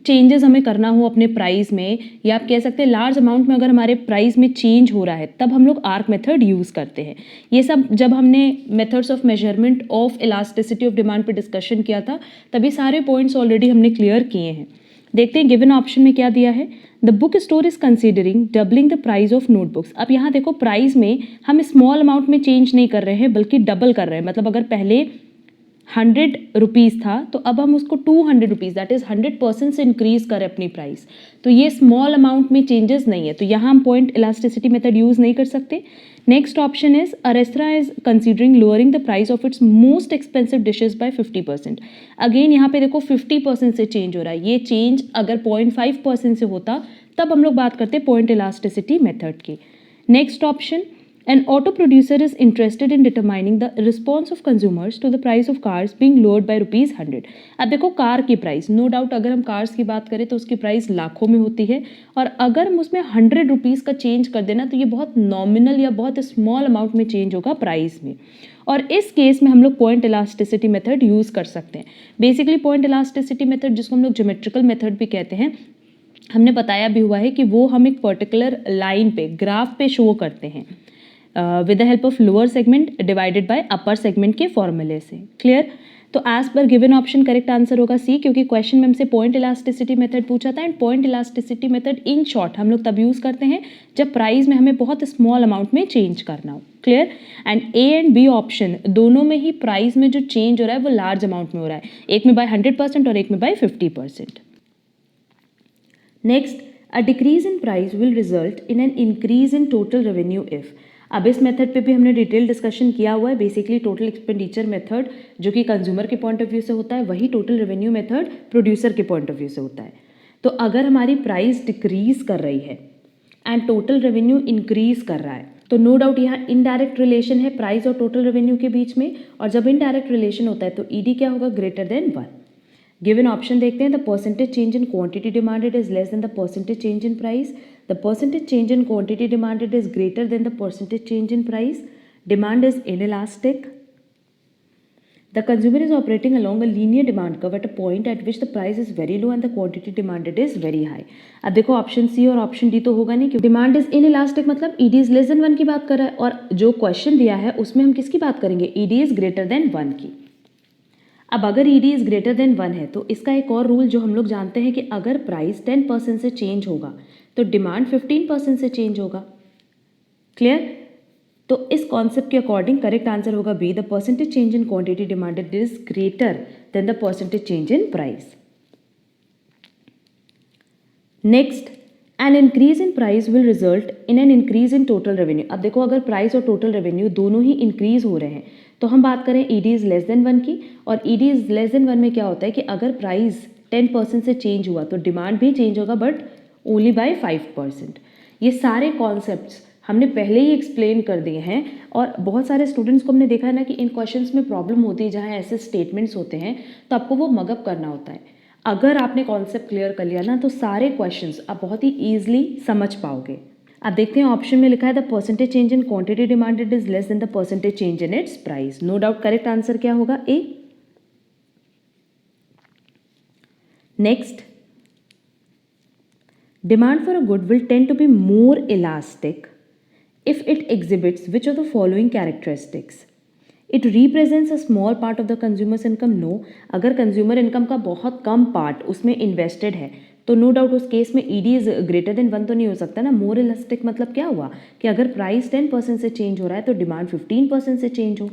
चेंजेस हमें करना हो अपने प्राइस में, या आप कह सकते हैं लार्ज अमाउंट में अगर हमारे प्राइस में चेंज हो रहा है तब हम लोग आर्क मेथड यूज़ करते हैं। ये सब जब हमने methods of measurement of elasticity of demand पे डिस्कशन किया था तभी सारे पॉइंट्स ऑलरेडी हमने क्लियर किए हैं। देखते हैं गिवन ऑप्शन में क्या दिया है, the book store is considering doubling the price of notebooks. अब यहाँ देखो प्राइस में हम स्मॉल अमाउंट में चेंज नहीं कर रहे हैं बल्कि डबल कर रहे हैं, मतलब अगर पहले 100 रुपीज़ था तो अब हम उसको 200 रुपीज़, दैट इज़ 100% से इंक्रीज़ करें अपनी प्राइस, तो ये स्मॉल अमाउंट में चेंजेस नहीं है, तो यहाँ हम पॉइंट इलास्टिसिटी मेथड यूज़ नहीं कर सकते। Next option is a restaurant is considering lowering the price of its most expensive dishes by 50%। Again यहाँ पे देखो 50% से चेंज हो रहा है, ये चेंज अगर 0.5% से होता तब हम लोग बात करते पॉइंट इलास्टिसिटी मेथड की। Next option, an auto producer is interested in determining the response of consumers to the price of cars being lowered by ₹100। अब देखो कार की प्राइस, नो डाउट अगर हम कार्स की बात करें तो उसकी प्राइस लाखों में होती है, और अगर हम उसमें 100 रुपीज़ का चेंज कर देना तो ये बहुत नॉमिनल या बहुत स्मॉल अमाउंट में चेंज होगा प्राइस में, और इस केस में हम लोग पॉइंट इलास्टिसिटी मेथड यूज़ कर सकते हैं। बेसिकली पॉइंट इलास्टिसिटी मेथड, जिसको हम लोग ज्योमेट्रिकल मेथड भी कहते हैं, हमने बताया भी हुआ है कि वो हम एक पर्टिकुलर लाइन पे, ग्राफ पे शो करते हैं with the help of lower segment divided by upper segment के फॉर्मूले से। क्लियर? तो एज पर गिवन ऑप्शन करेक्ट आंसर होगा सी, क्योंकि क्वेश्चन में हमसे पॉइंट इलास्टिसिटी मेथड पूछा था, and point elasticity method in short हम लोग तब यूज़ करते हैं जब प्राइस में हमें बहुत स्मॉल अमाउंट में चेंज करना हो। Clear? And A and B option दोनों में ही प्राइस में जो चेंज हो रहा है वो लार्ज अमाउंट में हो रहा है, एक में बाय 100% और एक में by 50%। Next, a decrease in price will result in an increase in total revenue if. अब इस मेथड पे भी हमने डिटेल डिस्कशन किया हुआ है। बेसिकली टोटल एक्सपेंडिचर मेथड जो कि कंज्यूमर के पॉइंट ऑफ व्यू से होता है, वही टोटल रेवेन्यू मेथड प्रोड्यूसर के पॉइंट ऑफ व्यू से होता है। तो अगर हमारी प्राइस डिक्रीज कर रही है एंड टोटल रेवेन्यू इंक्रीज कर रहा है, तो नो डाउट यहाँ इनडायरेक्ट रिलेशन है प्राइस और टोटल रेवेन्यू के बीच में, और जब इनडायरेक्ट रिलेशन होता है तो ईडी क्या होगा, ग्रेटर देन 1। गिवन ऑप्शन देखते हैं, the percentage change in quantity demanded is less than the percentage change in price, the percentage change in quantity demanded is greater than the percentage change in price, demand is inelastic, the consumer is operating along a linear demand curve at a point at which the price is very low and the quantity demanded is very high। अब देखो option C और option D तो होगा नहीं, क्योंकि demand is inelastic मतलब ED is less than 1 की बात कर रहा है, और जो क्वेश्चन दिया है उसमें हम किसकी बात करेंगे, ईडी इज ग्रेटर देन 1 की। अब अगर ईडी इज ग्रेटर देन 1 है तो इसका एक और रूल जो हम लोग जानते हैं कि अगर प्राइस 10% से चेंज होगा तो डिमांड 15% से चेंज होगा। क्लियर? तो इस कॉन्सेप्ट के अकॉर्डिंग करेक्ट आंसर होगा B, the percentage change in quantity demanded is greater than the percentage change in price. Next, an increase in price will result in an increase in total revenue. अब देखो अगर price और total revenue दोनों ही increase हो रहे हैं तो हम बात करें ईडी इज लेस देन 1 की, और ईडी इज लेस देन 1 में क्या होता है कि अगर प्राइस 10% से चेंज हुआ तो डिमांड भी चेंज होगा बट ओनली बाय 5%। ये सारे कॉन्सेप्ट्स हमने पहले ही एक्सप्लेन कर दिए हैं, और बहुत सारे स्टूडेंट्स को हमने देखा है ना कि इन क्वेश्चंस में प्रॉब्लम होती है जहाँ ऐसे स्टेटमेंट्स होते हैं तो आपको वो मगअप करना होता है। अगर आपने कॉन्सेप्ट क्लियर कर लिया ना तो सारे क्वेश्चंस आप बहुत ही ईजिली समझ पाओगे। अब देखते हैं ऑप्शन में लिखा है the percentage change in quantity demanded is less than the percentage change in its price. No doubt correct answer क्या होगा, A. Next, demand for a good will tend to be more elastic if it exhibits which of the following characteristics? It represents a small part of the consumer's income. No, अगर consumer income का बहुत कम part उसमें invested है तो no doubt उस case में ED is greater than 1 तो नहीं हो सकता ना। मोर इलास्टिक मतलब क्या हुआ कि अगर प्राइस 10% से चेंज हो रहा है तो डिमांड 15% से चेंज हो।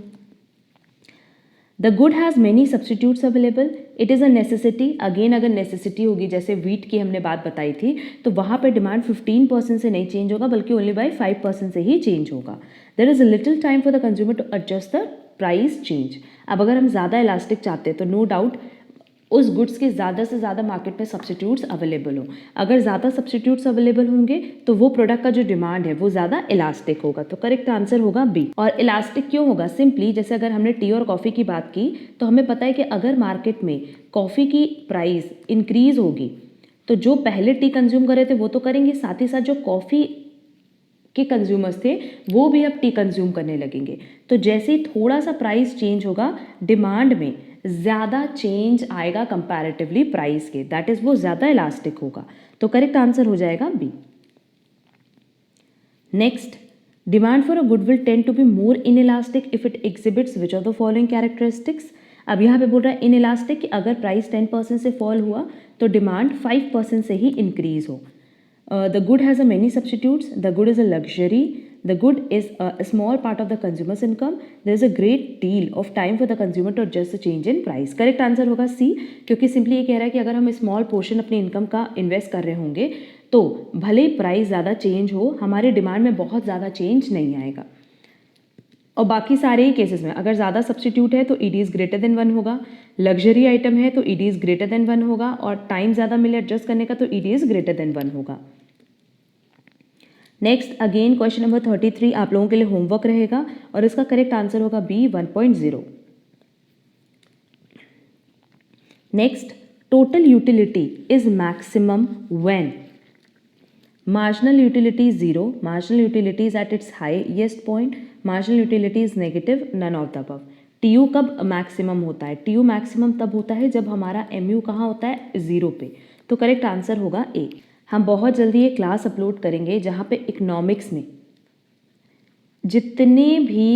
The good has many substitutes available, it is a necessity. Again अगर नेसेसिटी होगी, जैसे वीट की हमने बात बताई थी, तो वहाँ पे डिमांड 15% से नहीं चेंज होगा बल्कि ओनली बाय 5% से ही चेंज होगा। There is a little time for the consumer to adjust the price change. अब अगर हम ज़्यादा इलास्टिक चाहते हैं तो नो डाउट उस गुड्स के ज़्यादा से ज़्यादा मार्केट में सब्सटीट्यूट्स अवेलेबल हो। अगर ज़्यादा सब्सटीट्यूट्स अवेलेबल होंगे तो वो प्रोडक्ट का जो डिमांड है वो ज़्यादा इलास्टिक होगा। तो करेक्ट आंसर होगा बी। और इलास्टिक क्यों होगा? सिंपली जैसे अगर हमने टी और कॉफ़ी की बात की तो हमें पता है कि अगर मार्केट में कॉफ़ी की प्राइस इंक्रीज होगी तो जो पहले टी कंज्यूम कर रहे थे वो तो करेंगे, साथ ही साथ जो कॉफ़ी के कंज्यूमर्स थे वो भी अब टी कंज्यूम करने लगेंगे। तो जैसे ही थोड़ा सा प्राइस चेंज होगा डिमांड में ज़्यादा चेंज आएगा कंपैरेटिवली प्राइस के, दैट इज़ वो ज़्यादा इलास्टिक होगा। तो करेक्ट आंसर हो जाएगा B. Next, demand for a goodwill tend to be more inelastic if it exhibits which of the following characteristics. अब यहाँ पे बोल रहा है इनइलास्टिक कि अगर प्राइस 10% से फॉल हुआ तो डिमांड 5% से ही इंक्रीज हो। The good has a many substitutes. The good is a luxury. The good is a small part of the consumer's income. There is a great deal of time for the consumer to adjust the change in price. Correct answer होगा सी, क्योंकि simply ये कह रहा है कि अगर हम small portion अपनी इनकम का इन्वेस्ट कर रहे होंगे तो भले ही प्राइस ज़्यादा चेंज हो हमारे डिमांड में बहुत ज़्यादा चेंज नहीं आएगा। और बाकी सारे ही केसेस में अगर ज़्यादा सब्सटीट्यूट है तो ईडी इज़ ग्रेटर देन 1 होगा, लग्जरी आइटम है तो ईडी इज़ ग्रेटर देन 1 होगा, और टाइम ज़्यादा मिले एडजस्ट करने का तो ईडी इज़ ग्रेटर देन 1 होगा। नेक्स्ट अगेन क्वेश्चन नंबर 33 आप लोगों के लिए होमवर्क रहेगा और इसका करेक्ट आंसर होगा B 1.0। Next, total utility is maximum when marginal utility is 0, marginal utility is at its highest point, marginal utility is negative, none of the above. TU कब maximum होता है? टीयू मैक्सिमम तब होता है जब हमारा MU कहाँ होता है? 0 पे। तो करेक्ट आंसर होगा ए। हम बहुत जल्दी ये क्लास अपलोड करेंगे जहाँ पे इकोनॉमिक्स में जितने भी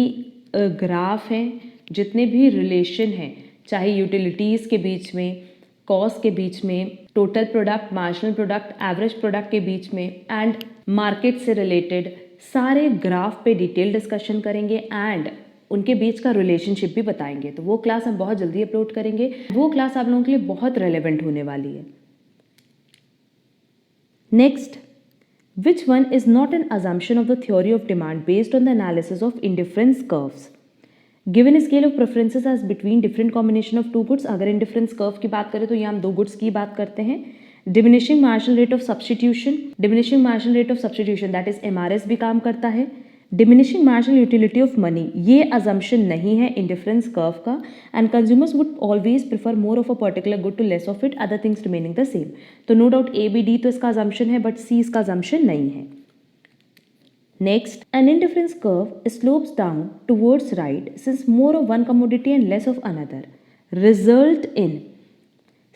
ग्राफ हैं, जितने भी रिलेशन हैं, चाहे यूटिलिटीज़ के बीच में, कॉस्ट के बीच में, total product, marginal product, average product के बीच में एंड मार्केट से रिलेटेड सारे ग्राफ पे डिटेल डिस्कशन करेंगे एंड उनके बीच का रिलेशनशिप भी बताएंगे। तो वो क्लास हम बहुत जल्दी अपलोड करेंगे। वो क्लास आप लोगों के लिए बहुत रेलेवेंट होने वाली है। Next, which one is not an assumption of the theory of demand based on the analysis of indifference curves? Given a scale of preferences as between different combination of two goods, अगर indifference curve की बात करें तो ये हम दो goods की बात करते हैं। Diminishing marginal rate of substitution, diminishing marginal rate of substitution that is MRS भी काम करता है। Diminishing marginal utility of money, ये अजम्पशन नहीं है इंडिफरेंस कर्व का, and consumers would always prefer more of a particular good to less of it, other things remaining the same. तो no doubt A B D तो इसका assumption है but सी इसका assumption नहीं है। Next, an indifference curve slopes down towards right since more of one commodity and less of another result in.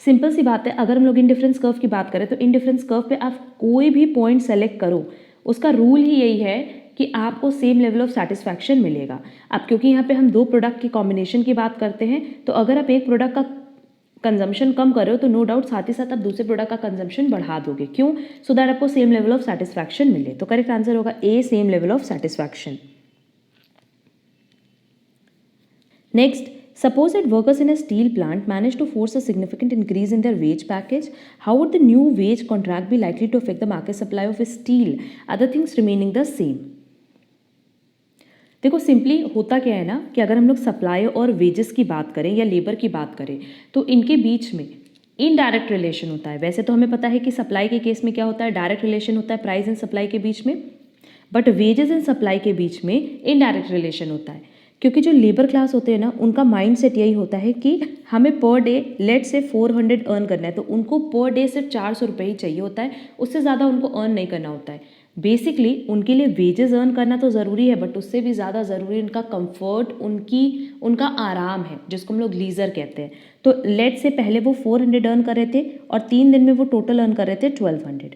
Simple सी बात है, अगर हम लोग इंडिफरेंस कर्व की बात करें तो इंडिफरेंस कर्व पे आप कोई भी पॉइंट सेलेक्ट करो, उसका रूल ही यही है कि आपको सेम लेवल ऑफ सेटिस्फैक्शन मिलेगा। अब क्योंकि यहाँ पे हम दो प्रोडक्ट की कॉम्बिनेशन की बात करते हैं तो अगर आप एक प्रोडक्ट का कंजम्पशन कम कर रहे हो तो नो डाउट साथ ही साथ आप दूसरे प्रोडक्ट का कंजम्पशन बढ़ा दोगे। क्यों? सो दैट आपको सेम लेवल ऑफ सेटिस्फैक्शन मिले। तो करेक्ट आंसर होगा A, same level of satisfaction. Next, suppose that workers in a steel plant manage to force a significant increase in their wage package. How would the new wage contract be likely to affect the market supply of steel, other things remaining the same? देखो simply होता क्या है ना कि अगर हम लोग supply और वेजेस की बात करें या लेबर की बात करें तो इनके बीच में इनडायरेक्ट रिलेशन होता है। वैसे तो हमें पता है कि सप्लाई के केस में क्या होता है, डायरेक्ट रिलेशन होता है प्राइस एंड सप्लाई के बीच में, बट वेजेस एंड सप्लाई के बीच में इनडायरेक्ट रिलेशन होता है। क्योंकि जो लेबर क्लास होते हैं ना उनका माइंड सेट यही होता है कि हमें पर डे लेट से 400 अर्न करना है, तो उनको पर डे सिर्फ 400 रुपये ही चाहिए होता है, उससे ज़्यादा उनको अर्न नहीं करना होता है। बेसिकली उनके लिए वेजेस अर्न करना तो ज़रूरी है बट उससे भी ज़्यादा ज़रूरी उनका कंफर्ट, उनका आराम है जिसको हम लोग लीजर कहते हैं। तो लेट से पहले वो 400 अर्न कर रहे थे और 3 दिन में वो टोटल अर्न कर रहे थे 1200।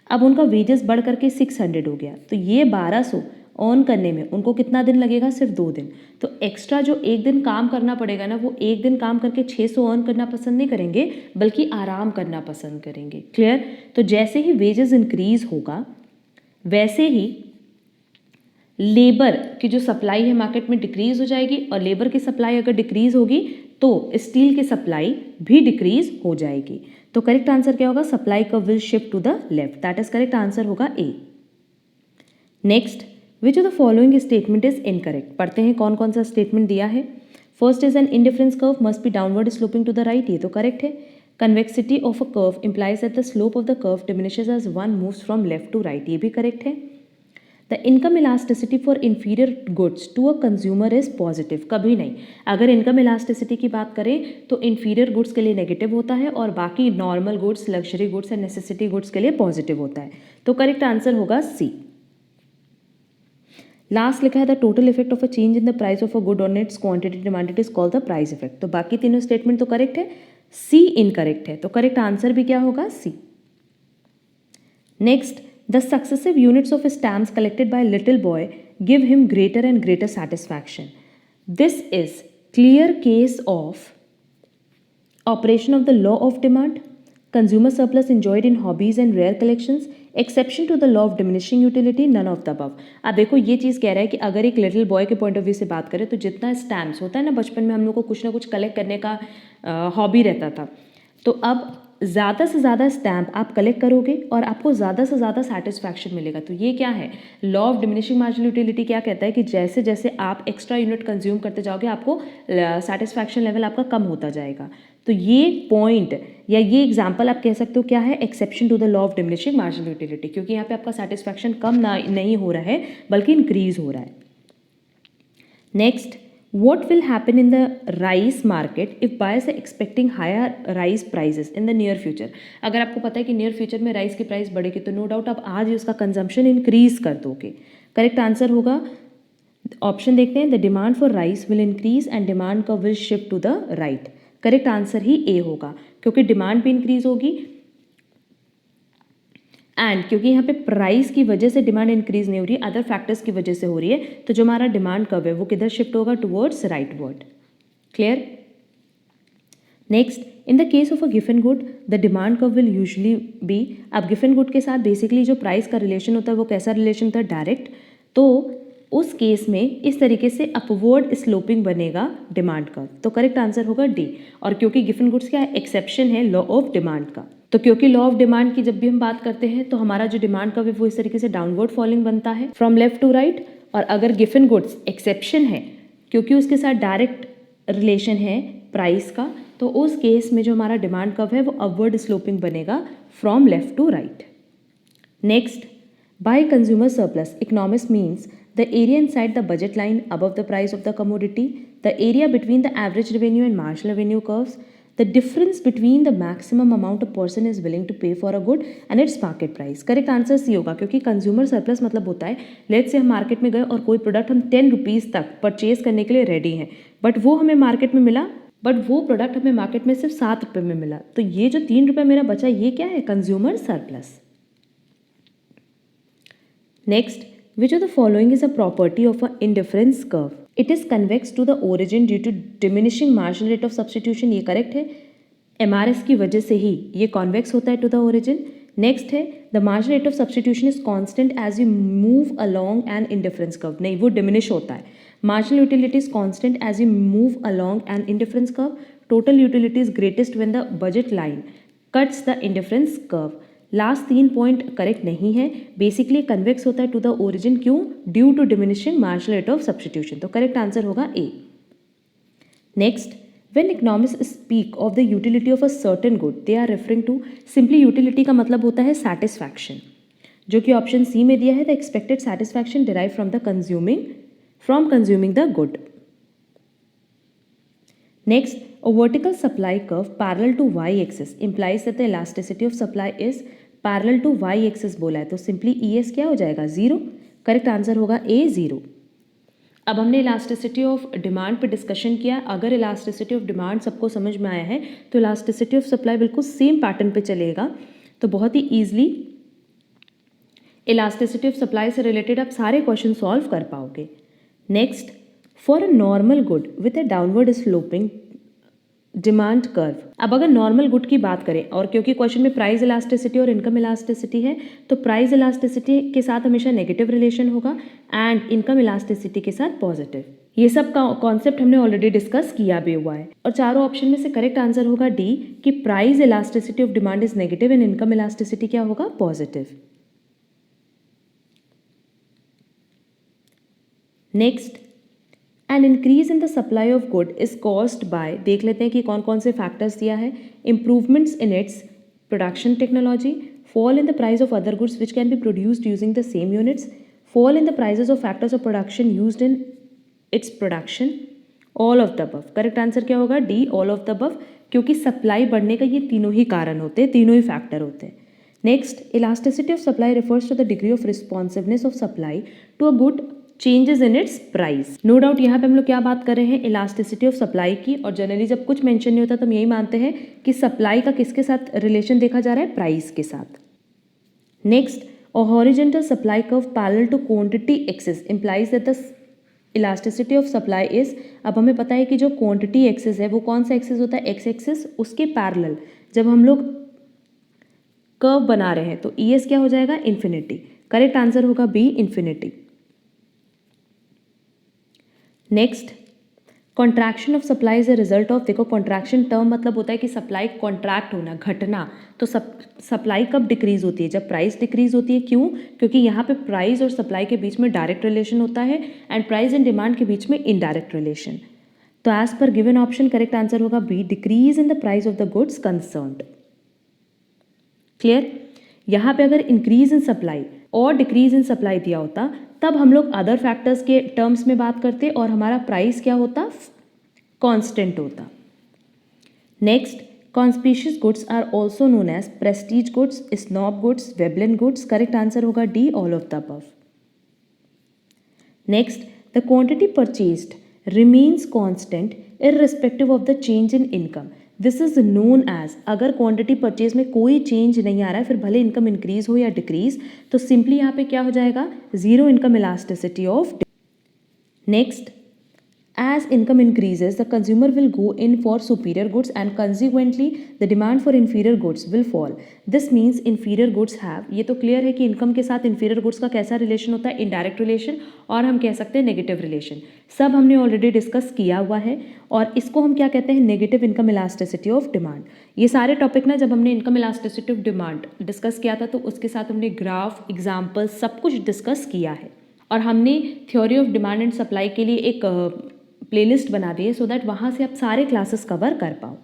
अब उनका वेजेस बढ़ करके 600 हो गया, तो ये 1200 अर्न करने में उनको कितना दिन लगेगा, सिर्फ 2 दिन। तो एक्स्ट्रा जो 1 दिन काम करना पड़ेगा ना, वो 1 दिन काम करके 600 अर्न करना पसंद नहीं करेंगे, बल्कि आराम करना पसंद करेंगे। क्लियर? तो जैसे ही वेजेस इंक्रीज होगा वैसे ही लेबर की जो सप्लाई है मार्केट में डिक्रीज हो जाएगी, और लेबर की सप्लाई अगर डिक्रीज होगी तो स्टील की सप्लाई भी डिक्रीज हो जाएगी। तो करेक्ट आंसर क्या होगा, supply curve will shift to the left, that is correct answer होगा A. Next, which of the following statement is incorrect. पढ़ते हैं कौन कौन सा स्टेटमेंट दिया है। First is an indifference curve must be downward sloping to the right, ये तो करेक्ट है। Convexity of a curve implies that the slope of the curve diminishes as one moves from left to right, ये भी correct है। The income elasticity for inferior goods to a consumer is positive, कभी नहीं। अगर income elasticity की बात करें तो इन्फीरियर गुड्स के लिए नेगेटिव होता है और बाकी normal goods, luxury goods and necessity goods के लिए पॉजिटिव होता है। तो करेक्ट आंसर होगा सी। लास्ट लिखा है the total effect of a change in the price of a good on it's quantity demanded is called the price effect. तो बाकी तीनों स्टेटमेंट तो करेक्ट है, सी इनकरेक्ट है। तो करेक्ट आंसर भी क्या होगा, C. Next, the successive units of stamps collected by a little boy give him greater and greater satisfaction. This is clear case of operation of the law of demand, consumer surplus enjoyed in hobbies and rare collections, exception to the law of diminishing utility, none of the above. अब देखो ये चीज़ कह रहा है कि अगर एक little boy के पॉइंट ऑफ व्यू से बात करें तो जितना स्टैम्प्स होता है ना, बचपन में हम लोग को कुछ ना कुछ कलेक्ट करने का हॉबी रहता था, तो अब ज़्यादा से ज़्यादा स्टैम्प आप कलेक्ट करोगे और आपको ज़्यादा से ज़्यादा सेटिस्फैक्शन मिलेगा। तो ये क्या है, law of diminishing marginal utility क्या कहता है कि जैसे जैसे आप एक्स्ट्रा यूनिट कंज्यूम करते जाओगे आपको सेटिस्फैक्शन लेवल आपका कम होता जाएगा। तो ये पॉइंट या ये एग्जांपल आप कह सकते हो क्या है, exception to the law of diminishing marginal utility, क्योंकि यहाँ पे आपका सेटिस्फैक्शन कम नहीं हो रहा है बल्कि इंक्रीज हो रहा है। Next, what will happen in the rice market if buyers are expecting higher rice prices in the near future? अगर आपको पता है कि नियर फ्यूचर में राइस की प्राइस बढ़ेगी तो नो डाउट आप आज ही उसका कंजम्पशन इंक्रीज कर दोगे। करेक्ट आंसर होगा ऑप्शन देखते हैं, the demand for rice will increase and demand का will shift to the right. Correct answer ही ए होगा, क्योंकि डिमांड भी इंक्रीज होगी एंड क्योंकि यहाँ पे प्राइस की वजह से डिमांड इंक्रीज नहीं हो रही है, अदर फैक्टर्स की वजह से हो रही है, तो जो हमारा डिमांड कर्व है वो किधर शिफ्ट होगा, towards rightward. Clear? Next, in the case of a given good the demand curve will usually be, अब गिवन गुड के साथ बेसिकली जो प्राइस का रिलेशन होता है वो कैसा रिलेशन होता है, डायरेक्ट। तो उस केस में इस तरीके से अपवर्ड स्लोपिंग बनेगा डिमांड कर्व। तो करेक्ट आंसर होगा डी। और क्योंकि गिवन गुड्स क्या है, एक्सेप्शन है लॉ ऑफ डिमांड का, तो क्योंकि लॉ ऑफ डिमांड की जब भी हम बात करते हैं तो हमारा जो डिमांड कर्व है वो इस तरीके से डाउनवर्ड फॉलिंग बनता है फ्रॉम लेफ्ट टू राइट। और अगर गिवन गुड्स एक्सेप्शन है क्योंकि उसके साथ डायरेक्ट रिलेशन है प्राइस का, तो उस केस में जो हमारा डिमांड कर्व है वो अपवर्ड स्लोपिंग बनेगा from left to right. Next, by consumer surplus economics means the area inside the budget line above the price of the commodity, the area between the average revenue and marginal revenue curves, the difference between the maximum amount a person is willing to pay for a good and its market price. Correct answer C होगा, क्योंकि consumer surplus मतलब होता है, let's say हम market में गए और कोई प्रोडक्ट हम 10 रुपीज़ तक परचेज करने के लिए रेडी हैं, बट वो हमें मार्केट में मिला, बट वो प्रोडक्ट हमें मार्केट में सिर्फ 7 रुपये में मिला, तो ये जो 3 रुपये मेरा बचा ये क्या है, consumer surplus. Next, which of the following is a property of an indifference curve? It is convex to the origin due to diminishing marginal rate of substitution, ये करेक्ट है। MRS की वजह से ही ये कॉन्वेक्स होता है टू द ओरिजिन। नेक्स्ट है the marginal rate of substitution is constant as you move along an indifference curve, नहीं वो डिमिनिश होता है। Marginal utility is constant as you move along an indifference curve. Total utility is greatest when the budget line cuts the indifference curve. Last 3 point correct नहीं है, basically convex होता है to the origin, क्यों, due to diminishing marginal rate of substitution. तो correct answer होगा A. Next, when economist speak of the utility of a certain good they are referring to, simply utility का मतलब होता है satisfaction, जो कि option C में दिया है, the expected satisfaction derive from consuming the good. Next, a vertical supply curve parallel to y-axis implies that the elasticity of supply is parallel to y-axis बोला है, तो सिंपली ES क्या हो जाएगा, 0। करेक्ट आंसर होगा ए, 0। अब हमने इलास्टिसिटी ऑफ डिमांड पे डिस्कशन किया, अगर इलास्टिसिटी ऑफ डिमांड सबको समझ में आया है तो इलास्टिसिटी ऑफ सप्लाई बिल्कुल सेम पैटर्न पे चलेगा। तो बहुत ही ईजिली इलास्टिसिटी ऑफ सप्लाई से रिलेटेड आप सारे क्वेश्चन सॉल्व कर पाओगे। Next, for a normal good with a downward sloping demand curve. अब अगर नॉर्मल गुड की बात करें, और क्योंकि क्वेश्चन में प्राइस इलास्टिसिटी और इनकम इलास्टिसिटी है, तो प्राइस इलास्टिसिटी के साथ हमेशा नेगेटिव रिलेशन होगा एंड इनकम इलास्टिसिटी के साथ पॉजिटिव। ये सब का कॉन्सेप्ट हमने ऑलरेडी डिस्कस किया भी हुआ है। और चारों ऑप्शन में से करेक्ट आंसर होगा डी कि price elasticity of demand is negative and income elasticity क्या होगा, positive. Next, an increase in the supply of good is caused by, देख लेते हैं कि कौन कौन से फैक्टर्स दिया है। Improvements in its production technology, fall in the price of other goods which can be produced using the same units, fall in the prices of factors of production used in its production, all of the above. Correct answer क्या होगा, D, all of the above, क्योंकि supply बढ़ने का ये तीनों ही कारण होते हैं, तीनों ही फैक्टर होते हैं। Next, elasticity of supply refers to the degree of responsiveness of supply to a good changes in its price. No doubt यहाँ पे हम लोग क्या बात कर रहे हैं, इलास्टिसिटी ऑफ सप्लाई की, और जनरली जब कुछ मेंशन नहीं होता तो हम यही मानते हैं कि सप्लाई का किसके साथ रिलेशन देखा जा रहा है, प्राइस के साथ। Next, a horizontal supply curve parallel to quantity axis implies that the elasticity of supply is, अब हमें पता है कि जो क्वांटिटी एक्सिस है वो कौन सा एक्सिस होता है, एक्स एक्सिस, उसके पैरेलल जब हम लोग कर्व बना रहे हैं तो ई एस क्या हो जाएगा, इन्फिनिटी। करेक्ट आंसर होगा B, infinity. Next, contraction of supply is a result of, देखो कॉन्ट्रैक्शन टर्म मतलब होता है कि सप्लाई कॉन्ट्रैक्ट होना, घटना। तो सप्लाई कब डिक्रीज होती है, जब प्राइस डिक्रीज होती है। क्यों, क्योंकि यहाँ पे प्राइस और सप्लाई के बीच में डायरेक्ट रिलेशन होता है एंड प्राइस एंड डिमांड के बीच में इनडायरेक्ट रिलेशन। तो एज पर गिवन ऑप्शन करेक्ट आंसर होगा B, decrease in the price of the goods concerned. Clear. यहाँ पे अगर इंक्रीज इन सप्लाई और डिक्रीज इन सप्लाई दिया होता तब हम लोग अदर फैक्टर्स के टर्म्स में बात करते और हमारा प्राइस क्या होता, कांस्टेंट होता। Next, conspicuous goods are also known as prestige goods, snob goods, Veblen goods. Correct answer होगा D, all of the above. Next, the quantity purchased remains constant irrespective of the change in income. This is known as, अगर quantity purchase में कोई change नहीं आ रहा है, फिर भले income increase हो या डिक्रीज, तो सिंपली यहाँ पे क्या हो जाएगा, zero income elasticity of. Next, as income increases the consumer will go in for superior goods and consequently the demand for inferior goods will fall. This means inferior goods have, ये तो clear है कि income के साथ inferior goods का कैसा relation होता है, इनडायरेक्ट रिलेशन, और हम कह सकते हैं नेगेटिव रिलेशन। सब हमने ऑलरेडी डिस्कस किया हुआ है और इसको हम क्या कहते हैं, negative income elasticity of demand. ये सारे टॉपिक ना जब हमने income elasticity of demand discuss किया था तो उसके साथ हमने ग्राफ, एग्जाम्पल सब कुछ डिस्कस किया है और हमने theory of demand and supply के लिए एक प्लेलिस्ट बना दी है सो दैट वहाँ से आप सारे क्लासेस कवर कर पाओ।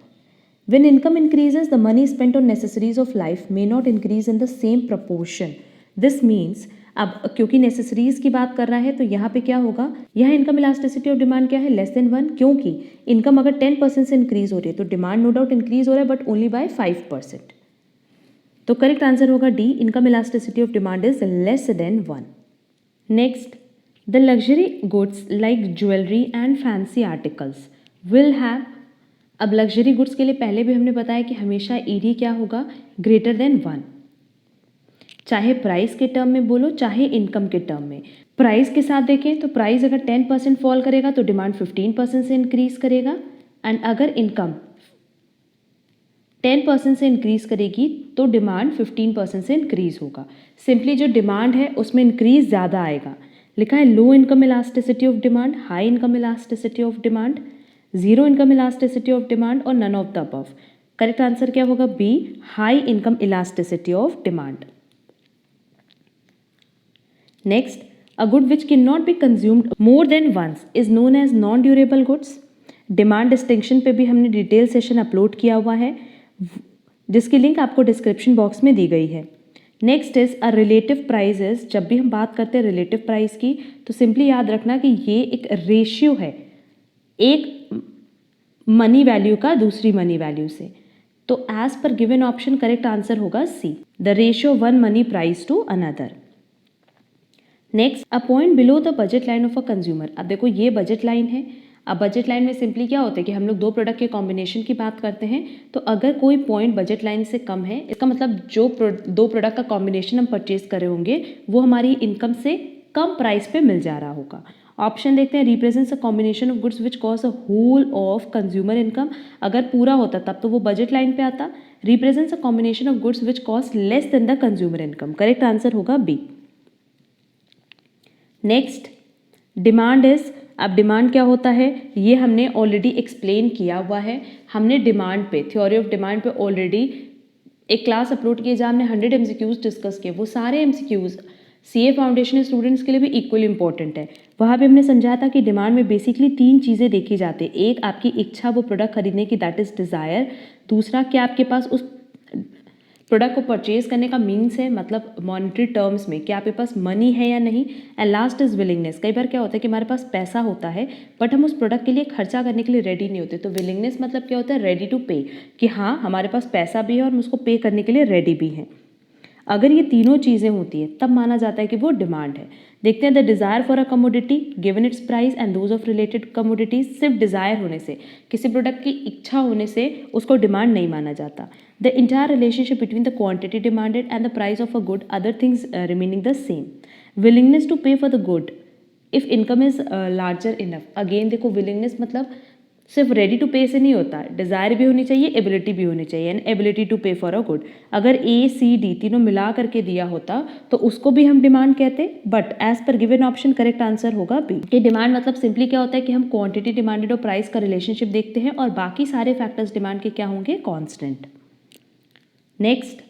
When income increases, the money spent on necessaries of life may not increase in the same proportion. This means, अब क्योंकि नेसेसरीज की बात कर रहा है तो यहाँ पे क्या होगा, यहाँ इनकम इलास्टिसिटी ऑफ डिमांड क्या है, लेस देन 1, क्योंकि इनकम अगर 10% से इंक्रीज हो रही है तो डिमांड नो डाउट इंक्रीज हो रहा है बट ओनली बाय 5%। तो करेक्ट आंसर होगा D, income elasticity of demand is less than 1। Next, the luxury goods like jewelry and fancy articles will have, अब लग्जरी गुड्स के लिए पहले भी हमने बताया कि हमेशा ईडी क्या होगा, ग्रेटर देन 1, चाहे प्राइस के टर्म में बोलो चाहे इनकम के टर्म में। प्राइस के साथ देखें तो प्राइस अगर 10% फॉल करेगा तो डिमांड 15% से इंक्रीज करेगा एंड अगर इनकम 10% से इंक्रीज करेगी तो डिमांड 15% से इंक्रीज होगा। सिंपली जो डिमांड है उसमें इंक्रीज ज़्यादा आएगा। लिखा है low income elasticity of demand, high income elasticity of demand, zero income elasticity of demand और none of the above. Correct answer क्या होगा, B, high income elasticity of demand. Next, a good which can not be consumed more than once is known as non durable goods. Demand distinction पे भी हमने detail session upload किया हुआ है जिसकी link आपको डिस्क्रिप्शन बॉक्स में दी गई है। Next is a relative prices. जब भी हम बात करते हैं रिलेटिव प्राइस की तो सिंपली याद रखना कि ये एक रेशियो है एक मनी वैल्यू का दूसरी मनी वैल्यू से। तो एज पर गिवन ऑप्शन करेक्ट आंसर होगा C, the ratio one money price to another. Next, a point below the budget line of a consumer. अब देखो ये बजट लाइन है, अब बजट लाइन में सिंपली क्या होता है कि हम लोग दो प्रोडक्ट के कॉम्बिनेशन की बात करते हैं, तो अगर कोई पॉइंट बजट लाइन से कम है, इसका मतलब जो दो प्रोडक्ट का कॉम्बिनेशन हम परचेज करे होंगे वो हमारी इनकम से कम प्राइस पे मिल जा रहा होगा। ऑप्शन देखते हैं, represents a combination of goods which cause a whole of consumer income. अगर पूरा होता तब तो वो बजट लाइन पे आता। Represents a combination of goods which cost less than the consumer income. Correct answer होगा बी। नेक्स्ट, डिमांड इज, अब डिमांड क्या होता है ये हमने ऑलरेडी एक्सप्लेन किया हुआ है। हमने डिमांड पे, थ्योरी ऑफ डिमांड पे ऑलरेडी एक क्लास अपलोड किए जहाँ हमने 100 MCQs डिस्कस किए। वो सारे MCQs CA फाउंडेशन स्टूडेंट्स के लिए भी इक्वली इंपॉर्टेंट है। वहाँ पे हमने समझाया था कि डिमांड में बेसिकली 3 चीज़ें देखी जाती है। एक, आपकी इच्छा वो प्रोडक्ट खरीदने की, दैट इज़ डिज़ायर। दूसरा, क्या आपके पास उस प्रोडक्ट को परचेज करने का मीन्स है, मतलब मॉनेटरी टर्म्स में क्या आपके पास मनी है या नहीं। And last is willingness. कई बार क्या होता है कि हमारे पास पैसा होता है बट हम उस प्रोडक्ट के लिए खर्चा करने के लिए रेडी नहीं होते। तो विलिंगनेस मतलब क्या होता है, रेडी टू पे, कि हाँ हमारे पास पैसा भी है और हम उसको पे करने के लिए रेडी भी हैं। अगर ये तीनों चीज़ें होती है तब माना जाता है कि वो डिमांड है। देखते हैं, the desire for a commodity given it's price and those of related commodities. सिर्फ डिज़ायर होने से, किसी प्रोडक्ट की इच्छा होने से उसको डिमांड नहीं माना जाता। The entire relationship between the quantity demanded and the price of a good, other things remaining the same. Willingness to pay for the good if income is larger enough. Again देखो, willingness मतलब सिर्फ ready to पे से नहीं होता, desire भी होनी चाहिए, एबिलिटी भी होनी चाहिए, and ability to pay for a good. अगर A C D तीनों मिला करके दिया होता तो उसको भी हम डिमांड कहते, बट एज पर गिवन ऑप्शन करेक्ट आंसर होगा बी। कि डिमांड मतलब सिंपली क्या होता है कि हम क्वांटिटी डिमांडेड और प्राइस का रिलेशनशिप देखते हैं और बाकी सारे फैक्टर्स डिमांड के क्या होंगे, constant. Next,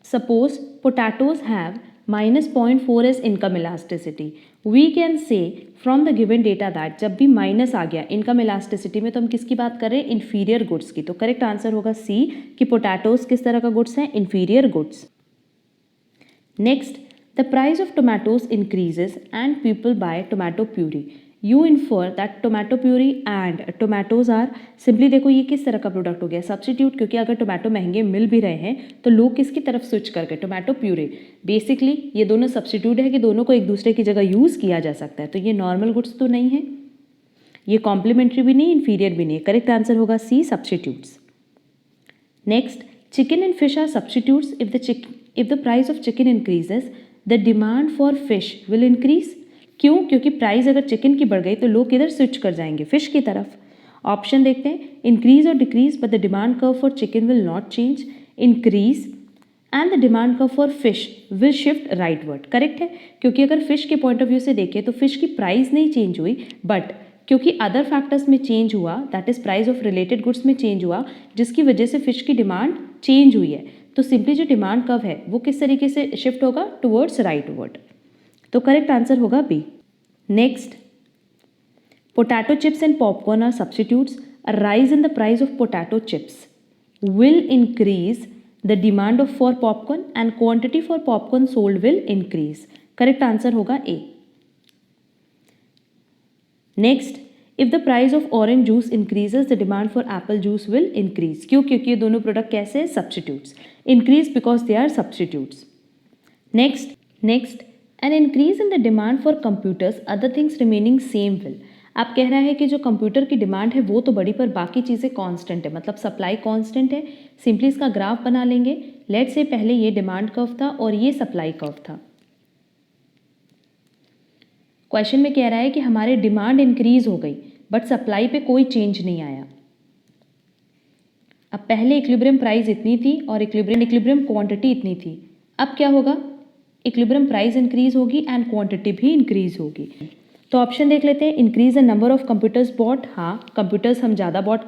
suppose potatoes have -0.4 as income elasticity. We can say from the given data that जब भी माइनस आ गया इनकम इलास्टिसिटी में तो हम किसकी बात कर रहे हैं, इन्फीरियर गुड्स की। तो करेक्ट आंसर होगा सी, कि पोटैटोज किस तरह का गुड्स हैं, inferior goods. Next, the price of tomatoes increases and people buy tomato puree. You infer that tomato puree and tomatoes are, simply देखो ये किस तरह का प्रोडक्ट हो गया, सब्स्टिट्यूट। क्योंकि अगर टोमेटो महंगे मिल भी रहे हैं तो लोग किसकी तरफ स्विच कर गए, टोमेटो प्यूरी। बेसिकली ये दोनों सब्स्टिट्यूट है कि दोनों को एक दूसरे की जगह यूज़ किया जा सकता है। तो ये नॉर्मल गुड्स तो नहीं है, ये कॉम्प्लीमेंट्री भी नहीं, इन्फीरियर भी नहीं। करेक्ट आंसर होगा C, substitutes. Next, chicken and fish are substitutes. If the price of chicken increases the demand for fish will increase. क्यों? क्योंकि प्राइस अगर चिकन की बढ़ गई तो लोग किधर स्विच कर जाएंगे, फिश की तरफ। ऑप्शन देखते हैं, इंक्रीज और decrease but the demand curve for chicken will not change. Increase and the demand curve for fish will shift rightward. Correct है, क्योंकि अगर फिश के पॉइंट ऑफ व्यू से देखें तो फिश की प्राइस नहीं चेंज हुई, बट क्योंकि अदर फैक्टर्स में चेंज हुआ, that is price of related goods में चेंज हुआ, जिसकी वजह से फिश की डिमांड चेंज हुई है। तो सिंपली जो डिमांड कर्व है वो किस तरीके से शिफ्ट होगा, टुवर्ड्स राइटवर्ड। तो करेक्ट आंसर होगा B. Next, potato chips and popcorn are substitutes. A rise in the price of potato chips will increase the demand of for popcorn and quantity for popcorn sold will increase. Correct answer होगा A. Next, if the price of orange juice increases the demand for apple juice will increase. क्यों? क्योंकि ये दोनों product कैसे हैं, substitutes. Increase because they are substitutes. Next, an increase in the demand for computers, other things remaining same will. आप कह रहा है कि जो कंप्यूटर की डिमांड है वो तो बड़ी पर बाकी चीज़ें कांस्टेंट है, मतलब सप्लाई कांस्टेंट है। सिंपली इसका ग्राफ बना लेंगे। लेट्स से पहले ये डिमांड कर्व था और ये सप्लाई कर्व था। क्वेश्चन में कह रहा है कि हमारे डिमांड इंक्रीज हो गई बट सप्लाई पे कोई चेंज नहीं आया। अब पहले इक्विलिब्रियम प्राइस इतनी थी और इक्विलिब्रियम क्वांटिटी इतनी थी। अब क्या होगा, इक्विलिब्रियम प्राइस इंक्रीज होगी एंड क्वांटिटी भी इंक्रीज होगी। तो ऑप्शन देख लेते हैं, increase the number of computers bought. हाँ, कंप्यूटर्स हम ज़्यादा बॉट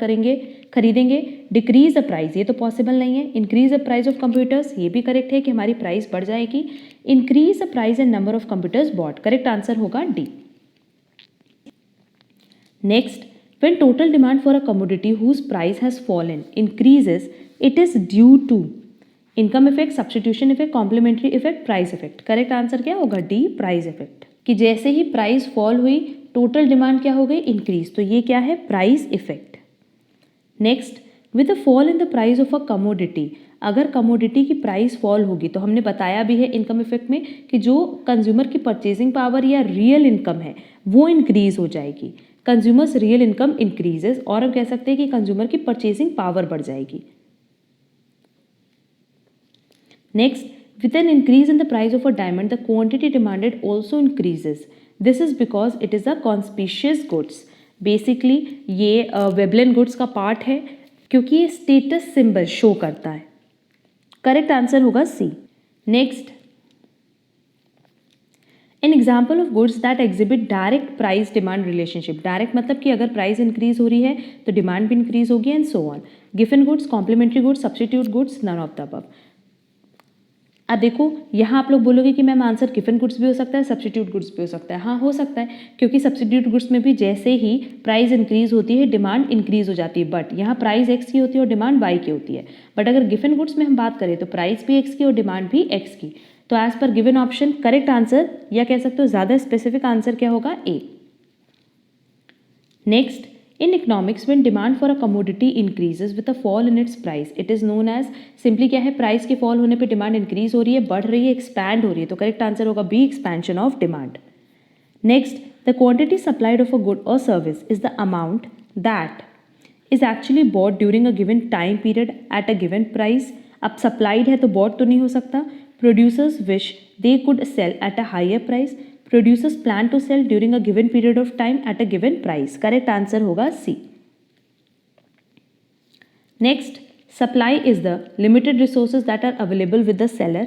खरीदेंगे। डिक्रीज द प्राइस, ये तो पॉसिबल नहीं है। Increase the price of computers, ये भी करेक्ट है कि हमारी प्राइस बढ़ जाएगी। Increase the price and number of computers bought, correct answer होगा D. Next, when total demand for a commodity whose price has fallen increases, it is due to income effect, substitution effect, complementary effect, price effect. Correct answer क्या होगा, D, price effect. कि जैसे ही price fall हुई total demand क्या हो गई, increase. तो ये क्या है, price effect. Next, with the fall in the price of a commodity, अगर कमोडिटी की प्राइस फॉल होगी तो हमने बताया भी है इनकम इफेक्ट में कि जो कंज्यूमर की परचेजिंग पावर या रियल इनकम है वो इंक्रीज हो जाएगी। कंज्यूमर्स रियल इनकम इंक्रीजेस, और हम कह सकते हैं कि कंज्यूमर की परचेसिंग पावर बढ़ जाएगी। Next, with an increase in the price of a diamond, the quantity demanded also increases. This is because it is a conspicuous goods. Basically ये वेबलन गुड्स का पार्ट है क्योंकि ये स्टेटस सिंबल शो करता है। Correct answer होगा C. Next, an example of goods that exhibit direct price demand relationship. Direct मतलब कि अगर प्राइस इंक्रीज हो रही है तो डिमांड भी इंक्रीज होगी and so on. Given goods, complementary goods, substitute goods, none of the above. अब देखो यहाँ आप लोग बोलोगे कि मैम आंसर गिवन गुड्स भी हो सकता है, सब्स्टिट्यूट गुड्स भी हो सकता है। हाँ हो सकता है, क्योंकि सब्स्टिट्यूट गुड्स में भी जैसे ही प्राइस इंक्रीज होती है डिमांड इंक्रीज हो जाती है, बट यहाँ प्राइस एक्स की होती है और डिमांड वाई की होती है। बट अगर गिवन गुड्स में हम बात करें तो प्राइस भी एक्स की और डिमांड भी एक्स की। तो एज पर गिवन ऑप्शन करेक्ट आंसर, या कह सकते हो ज़्यादा स्पेसिफिक आंसर क्या होगा, A. Next, in economics when demand for a commodity increases with a fall in its price it is known as, simply क्या है, प्राइस के फॉल होने पे डिमांड इंक्रीज हो रही है, बढ़ रही है, एक्सपैंड हो रही है, तो करेक्ट आंसर होगा B, expansion of demand. Next, the quantity supplied of a good और service is the amount that is actually bought during a given time period at a given price. अब supplied है तो bought तो नहीं हो सकता। Producers wish they could sell at a higher price. Producers plan to sell during a given period of time at a given price. Correct answer होगा C. Next, supply is the limited resources that are available with the seller.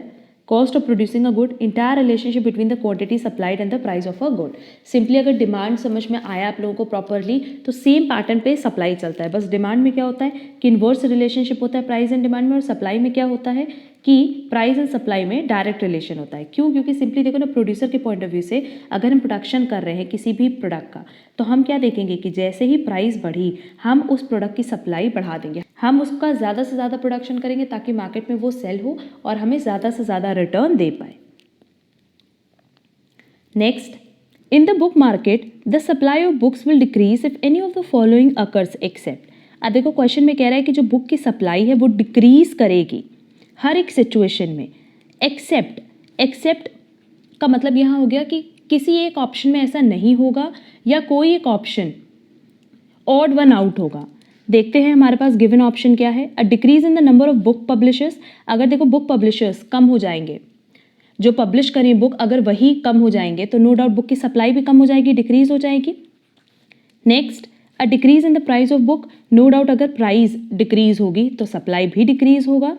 Cost of producing a good, entire relationship between the quantity supplied and the price of a good. Simply अगर demand समझ में आया आप लोगों को properly तो same pattern पे supply चलता है। बस डिमांड में क्या होता है कि इन्वर्स रिलेशनशिप होता है प्राइस एंड डिमांड में, और सप्लाई में क्या होता है कि प्राइस एंड सप्लाई में डायरेक्ट रिलेशन होता है। क्यों? क्योंकि सिंपली देखो ना, प्रोड्यूसर के पॉइंट ऑफ व्यू से अगर हम प्रोडक्शन कर रहे हैं किसी भी प्रोडक्ट का, तो हम क्या देखेंगे कि जैसे ही प्राइस बढ़ी हम उस प्रोडक्ट की सप्लाई बढ़ा देंगे, हम उसका ज़्यादा से ज़्यादा प्रोडक्शन करेंगे ताकि मार्केट में वो सेल हो और हमें ज़्यादा से ज़्यादा रिटर्न दे पाए। Next, in the book market the supply of books will decrease if any of the following occurs except. अब देखो क्वेश्चन में कह रहा है कि जो बुक की सप्लाई है वो डिक्रीज करेगी हर एक सिचुएशन में, एक्सेप्ट का मतलब यहाँ हो गया कि किसी एक ऑप्शन में ऐसा नहीं होगा या कोई एक ऑप्शन ऑड वन आउट होगा। देखते हैं हमारे पास गिवन ऑप्शन क्या है। अ decrease in the number of book publishers. अगर देखो बुक पब्लिशर्स कम हो जाएंगे, जो पब्लिश करें बुक अगर वही कम हो जाएंगे तो नो डाउट बुक की सप्लाई भी कम हो जाएगी, डिक्रीज हो जाएगी। Next, a decrease in the price of book. No doubt अगर प्राइस डिक्रीज होगी तो सप्लाई भी डिक्रीज होगा।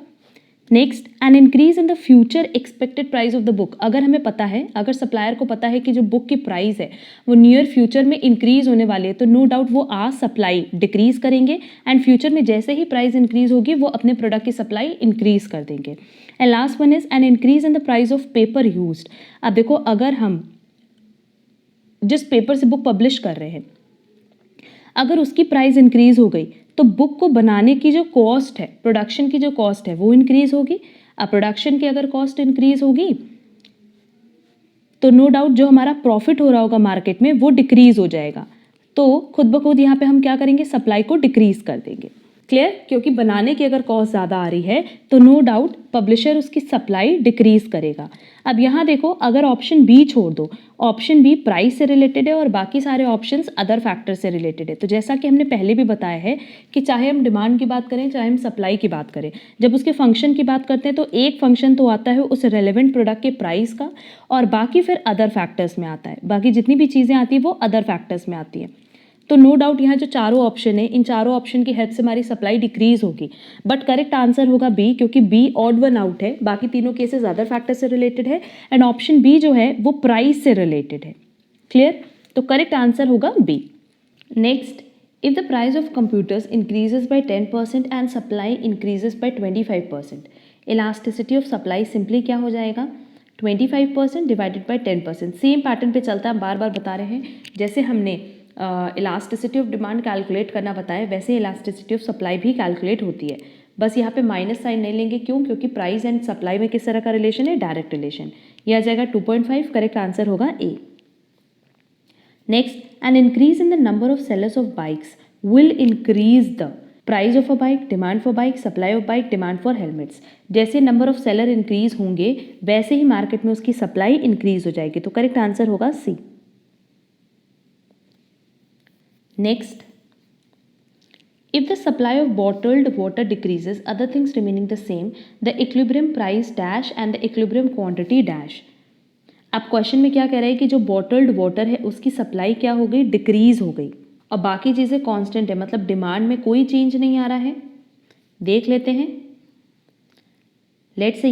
Next, an increase in the future expected price of the book. अगर हमें पता है, अगर सप्लायर को पता है कि जो बुक की प्राइस है वो नियर फ्यूचर में इंक्रीज होने वाली है, तो नो डाउट वो आज सप्लाई डिक्रीज करेंगे एंड फ्यूचर में जैसे ही प्राइस इंक्रीज होगी वो अपने प्रोडक्ट की सप्लाई इंक्रीज कर देंगे। And last one is an increase in the price of paper used. अब देखो अगर हम जिस पेपर से बुक पब्लिश कर रहे हैं अगर उसकी प्राइस इंक्रीज हो गई तो बुक को बनाने की जो कॉस्ट है, प्रोडक्शन की जो कॉस्ट है वो इंक्रीज होगी। अब प्रोडक्शन की अगर कॉस्ट इंक्रीज होगी तो नो डाउट जो हमारा प्रॉफिट हो रहा होगा मार्केट में वो डिक्रीज हो जाएगा। तो खुद ब खुद यहाँ पे हम क्या करेंगे, सप्लाई को डिक्रीज कर देंगे। क्लियर? क्योंकि बनाने की अगर कॉस्ट ज़्यादा आ रही है तो नो डाउट पब्लिशर उसकी सप्लाई डिक्रीज करेगा। अब यहाँ देखो अगर ऑप्शन बी छोड़ दो, ऑप्शन बी प्राइस से रिलेटेड है और बाकी सारे ऑप्शंस अदर फैक्टर से रिलेटेड है। तो जैसा कि हमने पहले भी बताया है कि चाहे हम डिमांड की बात करें चाहे हम सप्लाई की बात करें, जब उसके फंक्शन की बात करते हैं तो एक फंक्शन तो आता है उस रेलेवेंट प्रोडक्ट के प्राइस का और बाकी फिर अदर फैक्टर्स में आता है। बाकी जितनी भी चीज़ें आती हैं वो अदर फैक्टर्स में आती हैं। तो नो डाउट यहाँ जो चारों ऑप्शन है इन चारों ऑप्शन की हेल्प से हमारी सप्लाई डिक्रीज होगी, बट करेक्ट आंसर होगा बी, क्योंकि बी ऑड वन आउट है, बाकी तीनों केसेस अदर फैक्टर से रिलेटेड है एंड ऑप्शन बी जो है वो प्राइस से रिलेटेड है। क्लियर? तो करेक्ट आंसर होगा B. Next, if the price of computers increases by 10% and supply increases by 25%, elasticity of supply simply क्या हो जाएगा, 25% डिवाइडेड बाय 10%। सेम पैटर्न पे चलता है, हम बार बार बता रहे हैं। जैसे हमने इलास्टिसिटी ऑफ डिमांड कैलकुलेट करना बताया वैसे इलास्टिसिटी ऑफ सप्लाई भी कैलकुलेट होती है। बस यहाँ पे माइनस साइन नहीं लेंगे, क्यों? क्योंकि प्राइस एंड सप्लाई में किस तरह का रिलेशन है, डायरेक्ट रिलेशन। यह आ जाएगा 2.5, करेक्ट आंसर होगा A. Next, an increase in the number of sellers of bikes will increase the price of a bike, demand for bike, supply of bike, demand for helmets. जैसे number of seller increase होंगे वैसे ही market में उसकी supply increase हो जाएगी। तो correct answer होगा C. Next, if the supply of bottled water decreases, other things remaining the same, the equilibrium price dash and the equilibrium quantity dash. अब question में क्या कह रहा है कि जो बॉटल्ड वाटर है उसकी सप्लाई क्या हो गई, डिक्रीज हो गई, और बाकी चीज़ें कांस्टेंट है, मतलब डिमांड में कोई चेंज नहीं आ रहा है। देख लेते हैं, लेट से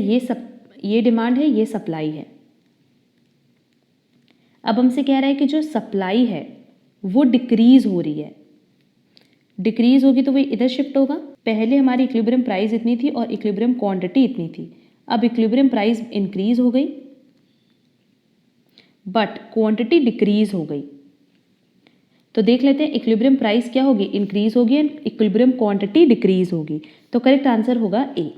ये डिमांड है, ये सप्लाई है। अब हमसे कह रहा है कि जो सप्लाई है वो डिक्रीज हो रही है, डिक्रीज होगी तो वही इधर शिफ्ट होगा। पहले हमारी इक्विलिब्रियम प्राइस इतनी थी और इक्विलिब्रियम क्वांटिटी इतनी थी, अब इक्विलिब्रियम प्राइस इंक्रीज हो गई बट क्वांटिटी डिक्रीज हो गई। तो देख लेते हैं इक्विलिब्रियम प्राइस क्या होगी, इंक्रीज होगी एंड इक्विलिब्रियम क्वांटिटी डिक्रीज होगी। तो करेक्ट आंसर होगा ए।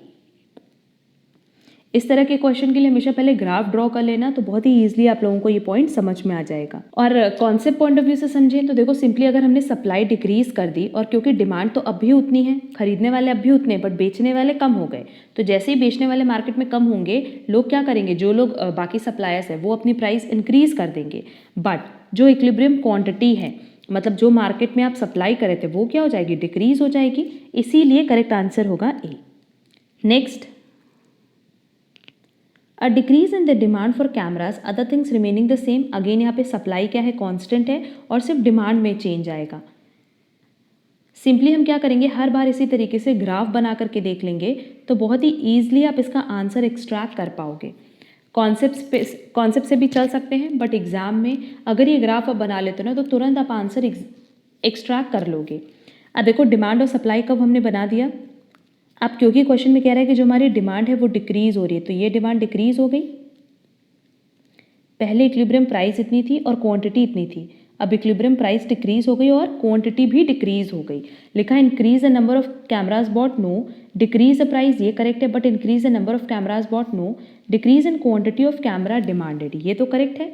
इस तरह के क्वेश्चन के लिए हमेशा पहले ग्राफ ड्रॉ कर लेना, तो बहुत ही ईजिली आप लोगों को ये पॉइंट समझ में आ जाएगा। और कॉन्सेप्ट पॉइंट ऑफ व्यू से समझें तो देखो, सिंपली अगर हमने सप्लाई डिक्रीज कर दी और क्योंकि डिमांड तो अब भी उतनी है, खरीदने वाले अब भी उतने हैं बट बेचने वाले कम हो गए, तो जैसे ही बेचने वाले मार्केट में कम होंगे, लोग क्या करेंगे, जो लोग बाकी सप्लायर्स है वो अपनी प्राइस इंक्रीज कर देंगे, बट जो इक्विलिब्रियम क्वांटिटी है, मतलब जो मार्केट में आप सप्लाई करे थे, वो क्या हो जाएगी, डिक्रीज हो जाएगी। इसीलिए करेक्ट आंसर होगा A. Next, a decrease in the demand for cameras, other things remaining the same. Again यहाँ पे सप्लाई क्या है, कांस्टेंट है, और सिर्फ डिमांड में चेंज आएगा। सिंपली हम क्या करेंगे, हर बार इसी तरीके से ग्राफ बना करके देख लेंगे तो बहुत ही ईजिली आप इसका आंसर एक्सट्रैक्ट कर पाओगे। कॉन्सेप्ट से भी चल सकते हैं, बट एग्जाम में अगर ये ग्राफ आप बना लेते हो ना तो तुरंत आप आंसर एक्सट्रैक्ट कर लोगे। अब देखो, डिमांड और सप्लाई कब हमने बना दिया, अब क्योंकि क्वेश्चन में कह रहा है कि जो हमारी डिमांड है वो डिक्रीज हो रही है, तो ये डिमांड डिक्रीज हो गई। पहले इक्विलिब्रियम प्राइस इतनी थी और क्वांटिटी इतनी थी, अब इक्विलिब्रियम प्राइस डिक्रीज हो गई और क्वांटिटी भी डिक्रीज हो गई। लिखा है increase the number of cameras bought, no. Decrease the price, ये करेक्ट है, but increase the number of cameras bought, no. Decrease in quantity of camera demanded, ये तो करेक्ट है।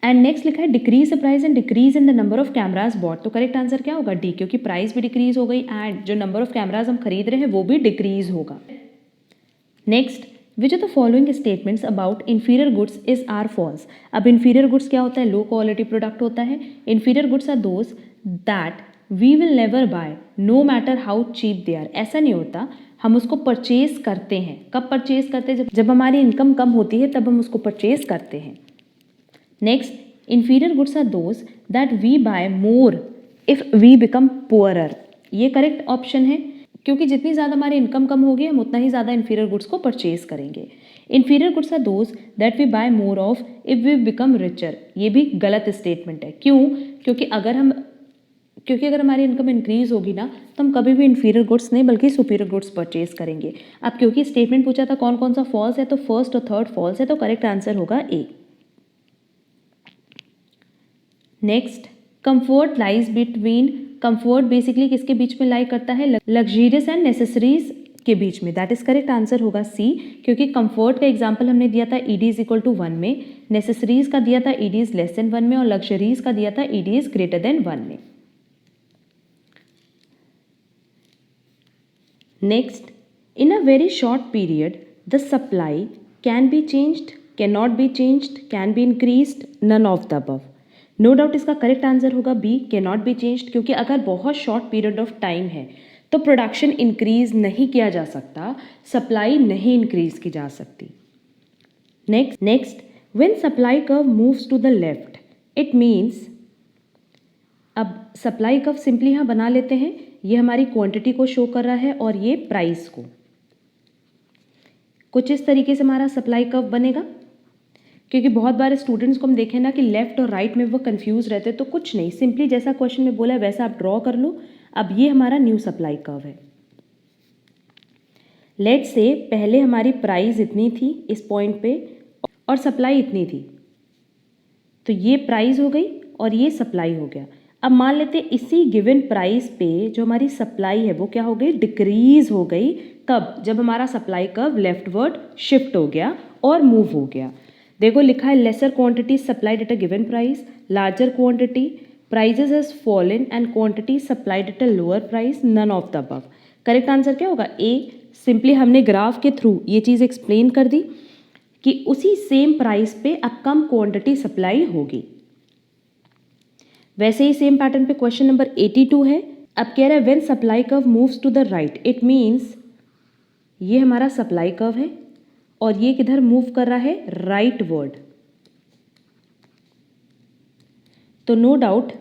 एंड नेक्स्ट लिखा है decrease the price and decrease in the number of cameras bought, तो correct answer क्या होगा, D, क्योंकि price भी डिक्रीज हो गई एंड जो नंबर ऑफ कैमराज हम खरीद रहे हैं वो भी डिक्रीज होगा। Next, which of the following statements about inferior goods is are false. अब इन्फीरियर गुड्स क्या होता है, लो क्वालिटी प्रोडक्ट होता है। Inferior goods are those that we will never buy no matter how cheap they are. ऐसा नहीं होता, हम उसको परचेज करते हैं। कब परचेज करते हैं, जब हमारी इनकम कम होती है तब हम उसको परचेज करते हैं। Next, inferior goods are those that we buy more if we become poorer। ये करेक्ट ऑप्शन है, क्योंकि जितनी ज़्यादा हमारी इनकम कम होगी हम उतना ही ज़्यादा inferior goods को परचेज करेंगे। inferior goods are those that we buy more of if we become richer। ये भी गलत स्टेटमेंट है। क्यों, क्योंकि अगर हमारी इनकम इंक्रीज होगी ना तो हम कभी भी इन्फीरियर गुड्स नहीं बल्कि सुपीरियर गुड्स परचेज करेंगे। अब क्योंकि स्टेटमेंट पूछा था कौन कौन सा फॉल्स है, तो फर्स्ट और थर्ड फॉल्स है, तो करेक्ट आंसर होगा A. Next, comfort lies between, comfort basically किसके बीच में लाई करता है, लग्जरियस एंड नेसेसरीज के बीच में, दैट इज करेक्ट आंसर होगा सी। क्योंकि कंफर्ट का एग्जांपल हमने दिया था ईडी इज इक्वल टू 1 में, नेसेसरीज का दिया था ईडी इज लेस देन 1 में, और लग्जरीज का दिया था ईडी इज ग्रेटर देन 1 में। Next, in a very short period the supply can be changed, can not be changed, can be increased, none of the above. No doubt इसका correct answer होगा B, can not be changed, क्योंकि अगर बहुत short period of time है तो production increase नहीं किया जा सकता, सप्लाई नहीं इंक्रीज की जा सकती। Next, when supply curve moves to the left it means, अब सप्लाई कर्व सिंपली यहाँ बना लेते हैं, ये हमारी क्वांटिटी को शो कर रहा है और ये प्राइस को। कुछ इस तरीके से हमारा सप्लाई कर्व बनेगा, क्योंकि बहुत बार स्टूडेंट्स को हम देखें ना कि लेफ्ट और राइट में वो कंफ्यूज रहते हैं, तो कुछ नहीं, सिंपली जैसा क्वेश्चन में बोला है वैसा आप ड्रॉ कर लो। अब ये हमारा न्यू सप्लाई कर्व है। लेट से पहले हमारी प्राइस इतनी थी इस पॉइंट पे और सप्लाई इतनी थी, तो ये प्राइस हो गई और ये सप्लाई हो गया। अब मान लेते इसी गिवन प्राइस पे जो हमारी सप्लाई है वो क्या हो गई, डिक्रीज हो गई। कब, जब हमारा सप्लाई कर्व लेफ्टवर्ड शिफ्ट हो गया और मूव हो गया। देखो लिखा है lesser quantity supplied at a given price, larger quantity prices has fallen and quantity supplied at a lower price, none of the above. Correct answer क्या होगा, ए। सिंपली हमने ग्राफ के थ्रू ये चीज़ एक्सप्लेन कर दी कि उसी सेम प्राइस पे अब कम क्वांटिटी सप्लाई होगी। वैसे ही सेम पैटर्न पे क्वेश्चन नंबर 82 है। अब कह रहा है when supply curve moves to the right, it means ये हमारा सप्लाई कर्व है और ये किधर मूव कर रहा है, राइट वर्ड। तो नो डाउट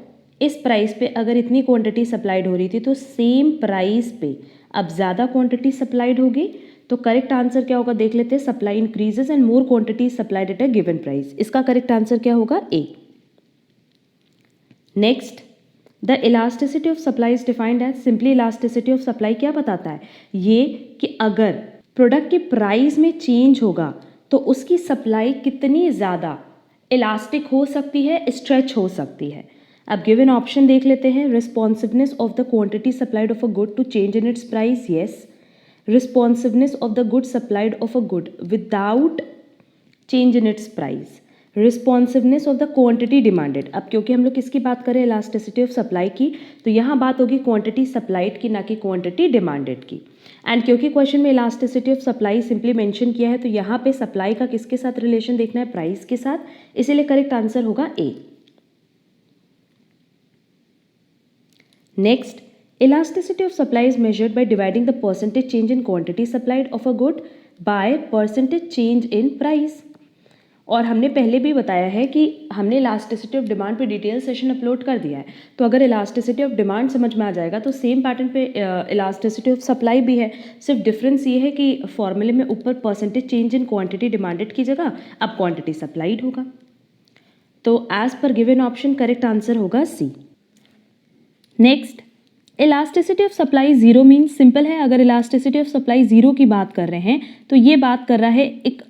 इस प्राइस पे अगर इतनी क्वांटिटी सप्लाइड हो रही थी तो सेम प्राइस पे अब ज़्यादा क्वांटिटी सप्लाइड होगी। तो करेक्ट आंसर क्या होगा देख लेते हैं, supply increases and more quantity supplied at a given price. इसका करेक्ट आंसर क्या होगा, A. Next, the elasticity of supply is defined as, simply elasticity of supply क्या बताता है, ये कि अगर प्रोडक्ट के प्राइस में चेंज होगा तो उसकी सप्लाई कितनी ज़्यादा इलास्टिक हो सकती है, स्ट्रेच हो सकती है। अब गिवन ऑप्शन देख लेते हैं, responsiveness of the quantity supplied of a good to change in its price, yes. Responsiveness of the good supplied of a good without change in its price. Responsiveness of the quantity demanded, अब क्योंकि हम लोग किसकी बात करें, elasticity of supply की, तो यहाँ बात होगी क्वांटिटी सप्लाइड की, ना कि क्वांटिटी डिमांडेड की। एंड क्योंकि क्वेश्चन में elasticity of supply simply mention किया है तो यहाँ पे सप्लाई का किसके साथ रिलेशन देखना है, प्राइस के साथ, इसीलिए करेक्ट आंसर होगा A. Next, elasticity of supply is measured by dividing the percentage change in quantity supplied of a good by percentage change in price। और हमने पहले भी बताया है कि हमने इलास्टिसिटी ऑफ डिमांड पे डिटेल सेशन अपलोड कर दिया है, तो अगर इलास्टिसिटी ऑफ डिमांड समझ में आ जाएगा तो सेम पैटर्न पे इलास्टिसिटी ऑफ सप्लाई भी है। सिर्फ डिफरेंस ये है कि फॉर्मूले में ऊपर percentage change in quantity demanded की जगह अब क्वांटिटी सप्लाइड होगा। तो एज पर गिवन ऑप्शन करेक्ट आंसर होगा C. Next, elasticity of supply zero means, simple है, अगर इलास्टिसिटी ऑफ सप्लाई जीरो की बात कर रहे हैं तो ये बात कर रहा है एक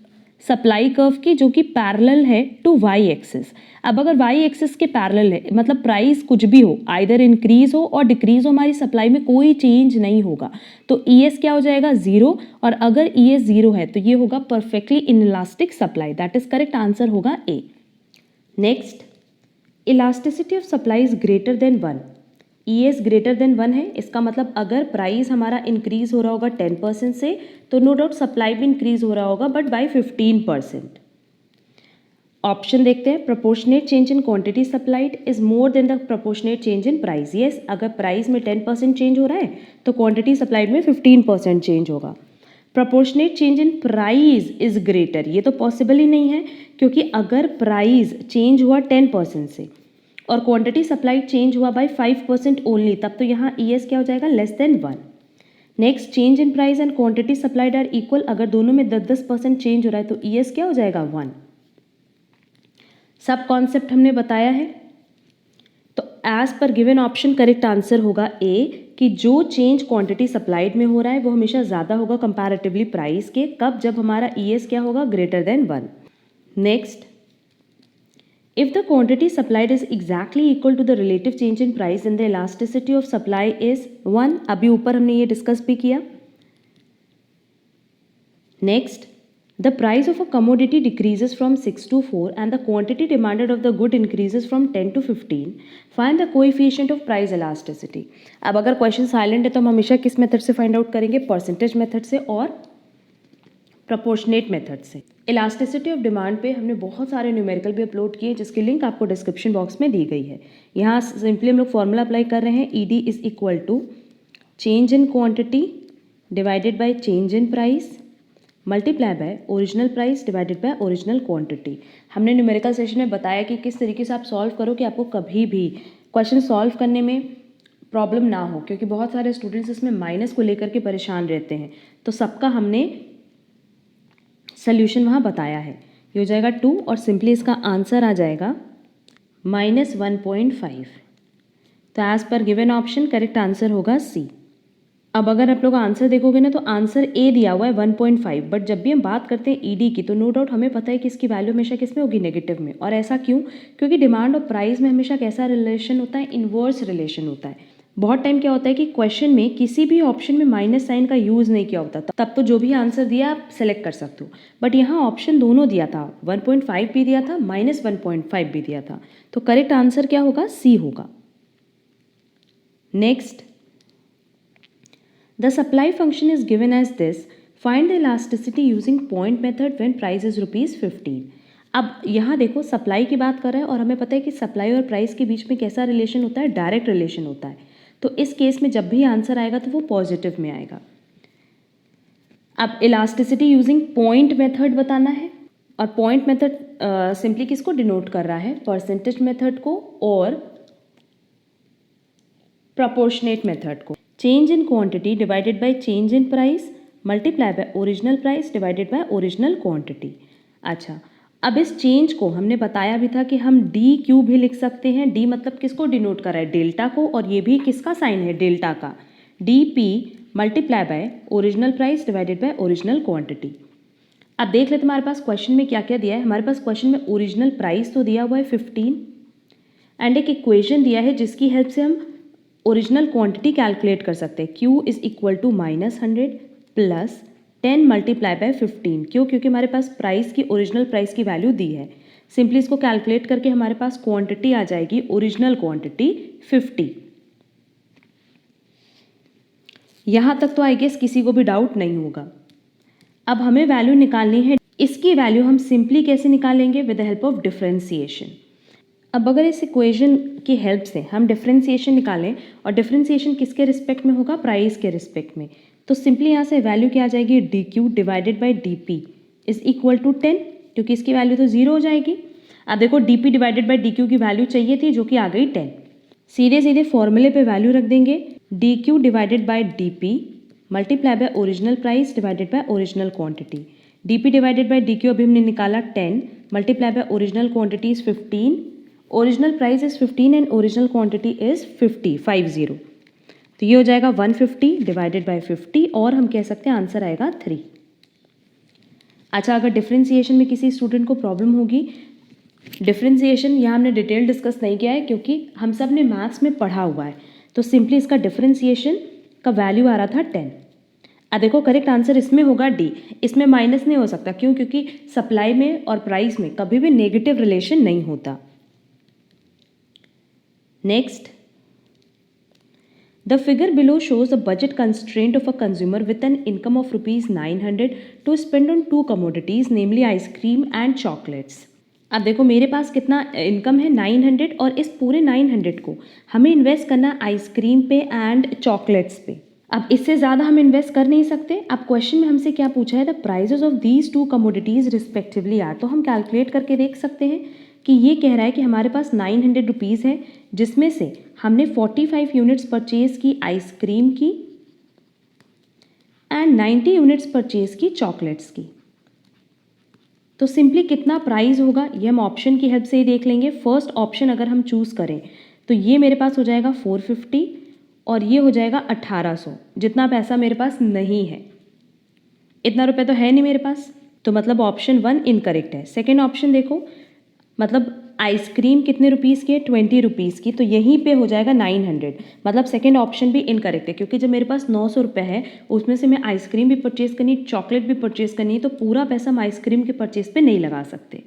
सप्लाई कर्व की जो कि पैरेलल है टू वाई एक्सिस। अब अगर वाई एक्सिस के पैरेलल है मतलब प्राइस कुछ भी हो, आइदर इंक्रीज हो और डिक्रीज हो, हमारी सप्लाई में कोई चेंज नहीं होगा, तो ई एस क्या हो जाएगा, जीरो। और अगर ई एस जीरो है तो ये होगा perfectly inelastic supply, that is correct answer होगा A. Next, elasticity of supply is greater than 1, E S greater than 1 है, इसका मतलब अगर प्राइस हमारा इंक्रीज हो रहा होगा 10% से तो नो डाउट सप्लाई भी इंक्रीज हो रहा होगा बट बाय 15%। ऑप्शन देखते हैं, proportionate change in quantity supplied is more than the proportionate change in price, yes. अगर प्राइस में 10% चेंज हो रहा है तो क्वांटिटी सप्लाइड में 15% चेंज होगा। Proportionate change in price is greater, ये तो पॉसिबल ही नहीं है क्योंकि अगर प्राइस चेंज हुआ 10% से और क्वांटिटी सप्लाइड चेंज हुआ बाय 5% ओनली, तब तो यहाँ ई एस क्या हो जाएगा, less than 1। Next, change in price and quantity supplied are equal, अगर दोनों में 10-10% चेंज हो रहा है तो ई एस क्या हो जाएगा, 1। सब कॉन्सेप्ट हमने बताया है, तो एज पर गिवन ऑप्शन करेक्ट आंसर होगा ए, कि जो चेंज क्वांटिटी सप्लाइड में हो रहा है वो हमेशा ज़्यादा होगा कंपैरेटिवली प्राइस के, कब, जब हमारा ई एस क्या होगा, greater than 1। Next, if the quantity supplied is exactly equal to the relative change in price then the elasticity of supply is 1, अभी ऊपर हमने ये डिस्कस भी किया। Next, the price of a commodity decreases from 6 to 4 and the quantity demanded of the good increases from 10 to 15, find the coefficient of price elasticity। अब अगर question silent है तो हम हमेशा किस मेथड से फाइंड आउट करेंगे, परसेंटेज मेथड से और प्रोपोर्शनेट मेथड से। इलास्टिसिटी ऑफ डिमांड पे हमने बहुत सारे न्यूमेरिकल भी अपलोड किए जिसकी लिंक आपको डिस्क्रिप्शन बॉक्स में दी गई है। यहाँ सिंपली हम लोग फॉर्मूला अप्लाई कर रहे हैं, E D is equal to change in quantity divided by change in price multiply by original price divided by original quantity. हमने न्यूमेरिकल सेशन में बताया कि किस तरीके से आप सॉल्व करो कि आपको कभी भी क्वेश्चन सॉल्व करने में प्रॉब्लम ना हो, क्योंकि बहुत सारे स्टूडेंट्स इसमें माइनस को लेकर के परेशान रहते हैं, तो सबका हमने सोल्यूशन वहाँ बताया है। ये हो जाएगा 2 और सिंपली इसका आंसर आ जाएगा -1.5। तो एज पर गिवन ऑप्शन करेक्ट आंसर होगा सी। अब अगर आप लोग आंसर देखोगे ना तो आंसर ए दिया हुआ है 1.5, बट जब भी हम बात करते हैं ईडी की तो नो डाउट हमें पता है कि इसकी वैल्यू हमेशा किस में होगी, नेगेटिव में। और ऐसा क्यों, क्योंकि डिमांड और प्राइस में हमेशा कैसा रिलेशन होता है, इन्वर्स रिलेशन होता है। बहुत टाइम क्या होता है कि क्वेश्चन में किसी भी ऑप्शन में माइनस साइन का यूज़ नहीं किया होता, तब तो जो भी आंसर दिया आप सेलेक्ट कर सकते हो, बट यहाँ ऑप्शन दोनों दिया था, 1.5 भी दिया था, -1.5 भी दिया था, तो करेक्ट आंसर क्या होगा, सी होगा। Next, the supply function is given as this, find the elasticity using point method when price is ₹15। अब यहाँ देखो सप्लाई की बात कर रहा है और हमें पता है कि सप्लाई और प्राइस के बीच में कैसा रिलेशन होता है, डायरेक्ट रिलेशन होता है। तो इस केस में जब भी आंसर आएगा तो वो पॉजिटिव में आएगा। अब इलास्टिसिटी यूजिंग पॉइंट मेथड बताना है और पॉइंट मेथड सिंपली किसको डिनोट कर रहा है, परसेंटेज मेथड को और प्रोपोर्शनेट मेथड को। Change in quantity divided by change in price multiply by original price divided by original quantity. अच्छा, अब इस चेंज को हमने बताया भी था कि हम डी क्यू भी लिख सकते हैं। डी मतलब किसको डिनोट कर रहा है, डेल्टा को, और ये भी किसका साइन है, डेल्टा का। D P multiply by original price divided by original quantity. अब देख लेते हमारे पास क्वेश्चन में क्या क्या दिया है। हमारे पास क्वेश्चन में ओरिजिनल प्राइस तो दिया हुआ है 15 एंड एक इक्वेशन दिया है जिसकी हेल्प से हम ओरिजिनल क्वांटिटी कैलकुलेट कर सकते हैं। Q is equal to -100 plus 10 multiply by 15। क्यों? क्योंकि हमारे पास प्राइस की, ओरिजिनल प्राइस की वैल्यू दी है। सिंपली इसको कैलकुलेट करके हमारे पास क्वांटिटी आ जाएगी, ओरिजिनल क्वांटिटी 50। यहाँ तक तो आई गेस किसी को भी डाउट नहीं होगा। अब हमें वैल्यू निकालनी है। इसकी वैल्यू हम सिंपली कैसे निकालेंगे, with the help of differentiation. अब अगर इस इक्वेशन की हेल्प से हम डिफरेंशिएशन निकालें, और डिफरेंशिएशन किसके रिस्पेक्ट में होगा, प्राइस के रिस्पेक्ट में, तो सिंपली यहाँ से वैल्यू क्या आ जाएगी, D Q divided by D P is equal to 10, क्योंकि इसकी वैल्यू तो 0 हो जाएगी। अब देखो D P divided by D Q की वैल्यू चाहिए थी, जो कि आ गई 10। सीधे सीधे फॉर्मूले पे वैल्यू रख देंगे, D Q divided by D P multiply by original price divided by original quantity. D P divided by D Q अभी हमने निकाला 10 multiply by original quantity is 15, original price is 15 and original quantity is 50। तो ये हो जाएगा 150 divided by 50 और हम कह सकते हैं आंसर आएगा 3। अच्छा, अगर डिफरेंशिएशन में किसी स्टूडेंट को प्रॉब्लम होगी, डिफरेंशिएशन यहाँ हमने डिटेल डिस्कस नहीं किया है क्योंकि हम सब ने मैथ्स में पढ़ा हुआ है। तो सिंपली इसका डिफरेंशिएशन का वैल्यू आ रहा था 10। अब देखो करेक्ट आंसर इसमें होगा डी। इसमें माइनस नहीं हो सकता, क्यों? क्योंकि सप्लाई में और प्राइस में कभी भी नेगेटिव रिलेशन नहीं होता। Next, the figure below shows the budget constraint of a consumer with an income of ₹900 to spend on 2 commodities namely ice cream and chocolates. अब देखो मेरे पास कितना इनकम है, 900, और इस पूरे 900 को हमें इन्वेस्ट करना है आइसक्रीम पे एंड चॉकलेट्स पे। अब इससे ज़्यादा हम इन्वेस्ट कर नहीं सकते। अब क्वेश्चन में हमसे क्या पूछा है, the prices of these 2 commodities respectively are. तो हम कैलकुलेट करके देख सकते हैं कि ये कह रहा है कि हमारे पास 900 रुपीज़ है, जिसमें से हमने 45 यूनिट्स परचेज़ की आइसक्रीम की एंड 90 यूनिट्स परचेज़ की चॉकलेट्स की। तो सिंपली कितना प्राइस होगा ये हम ऑप्शन की हेल्प से ही देख लेंगे। फर्स्ट ऑप्शन अगर हम चूज़ करें तो ये मेरे पास हो जाएगा 450 और ये हो जाएगा 1800। जितना पैसा मेरे पास नहीं है, इतना रुपए तो है नहीं मेरे पास, तो मतलब ऑप्शन 1 इनकरेक्ट है। सेकेंड ऑप्शन देखो, मतलब आइसक्रीम कितने रुपीज़ की है, 20 रुपीज़ की, तो यहीं पे हो जाएगा 900। मतलब सेकेंड ऑप्शन भी इनकरेक्ट है, क्योंकि जब मेरे पास 900 रुपये है, उसमें से मैं आइसक्रीम भी परचेज़ करनी, चॉकलेट भी परचेज़ करनी है, तो पूरा पैसा हम आइसक्रीम के परचेज़ पे नहीं लगा सकते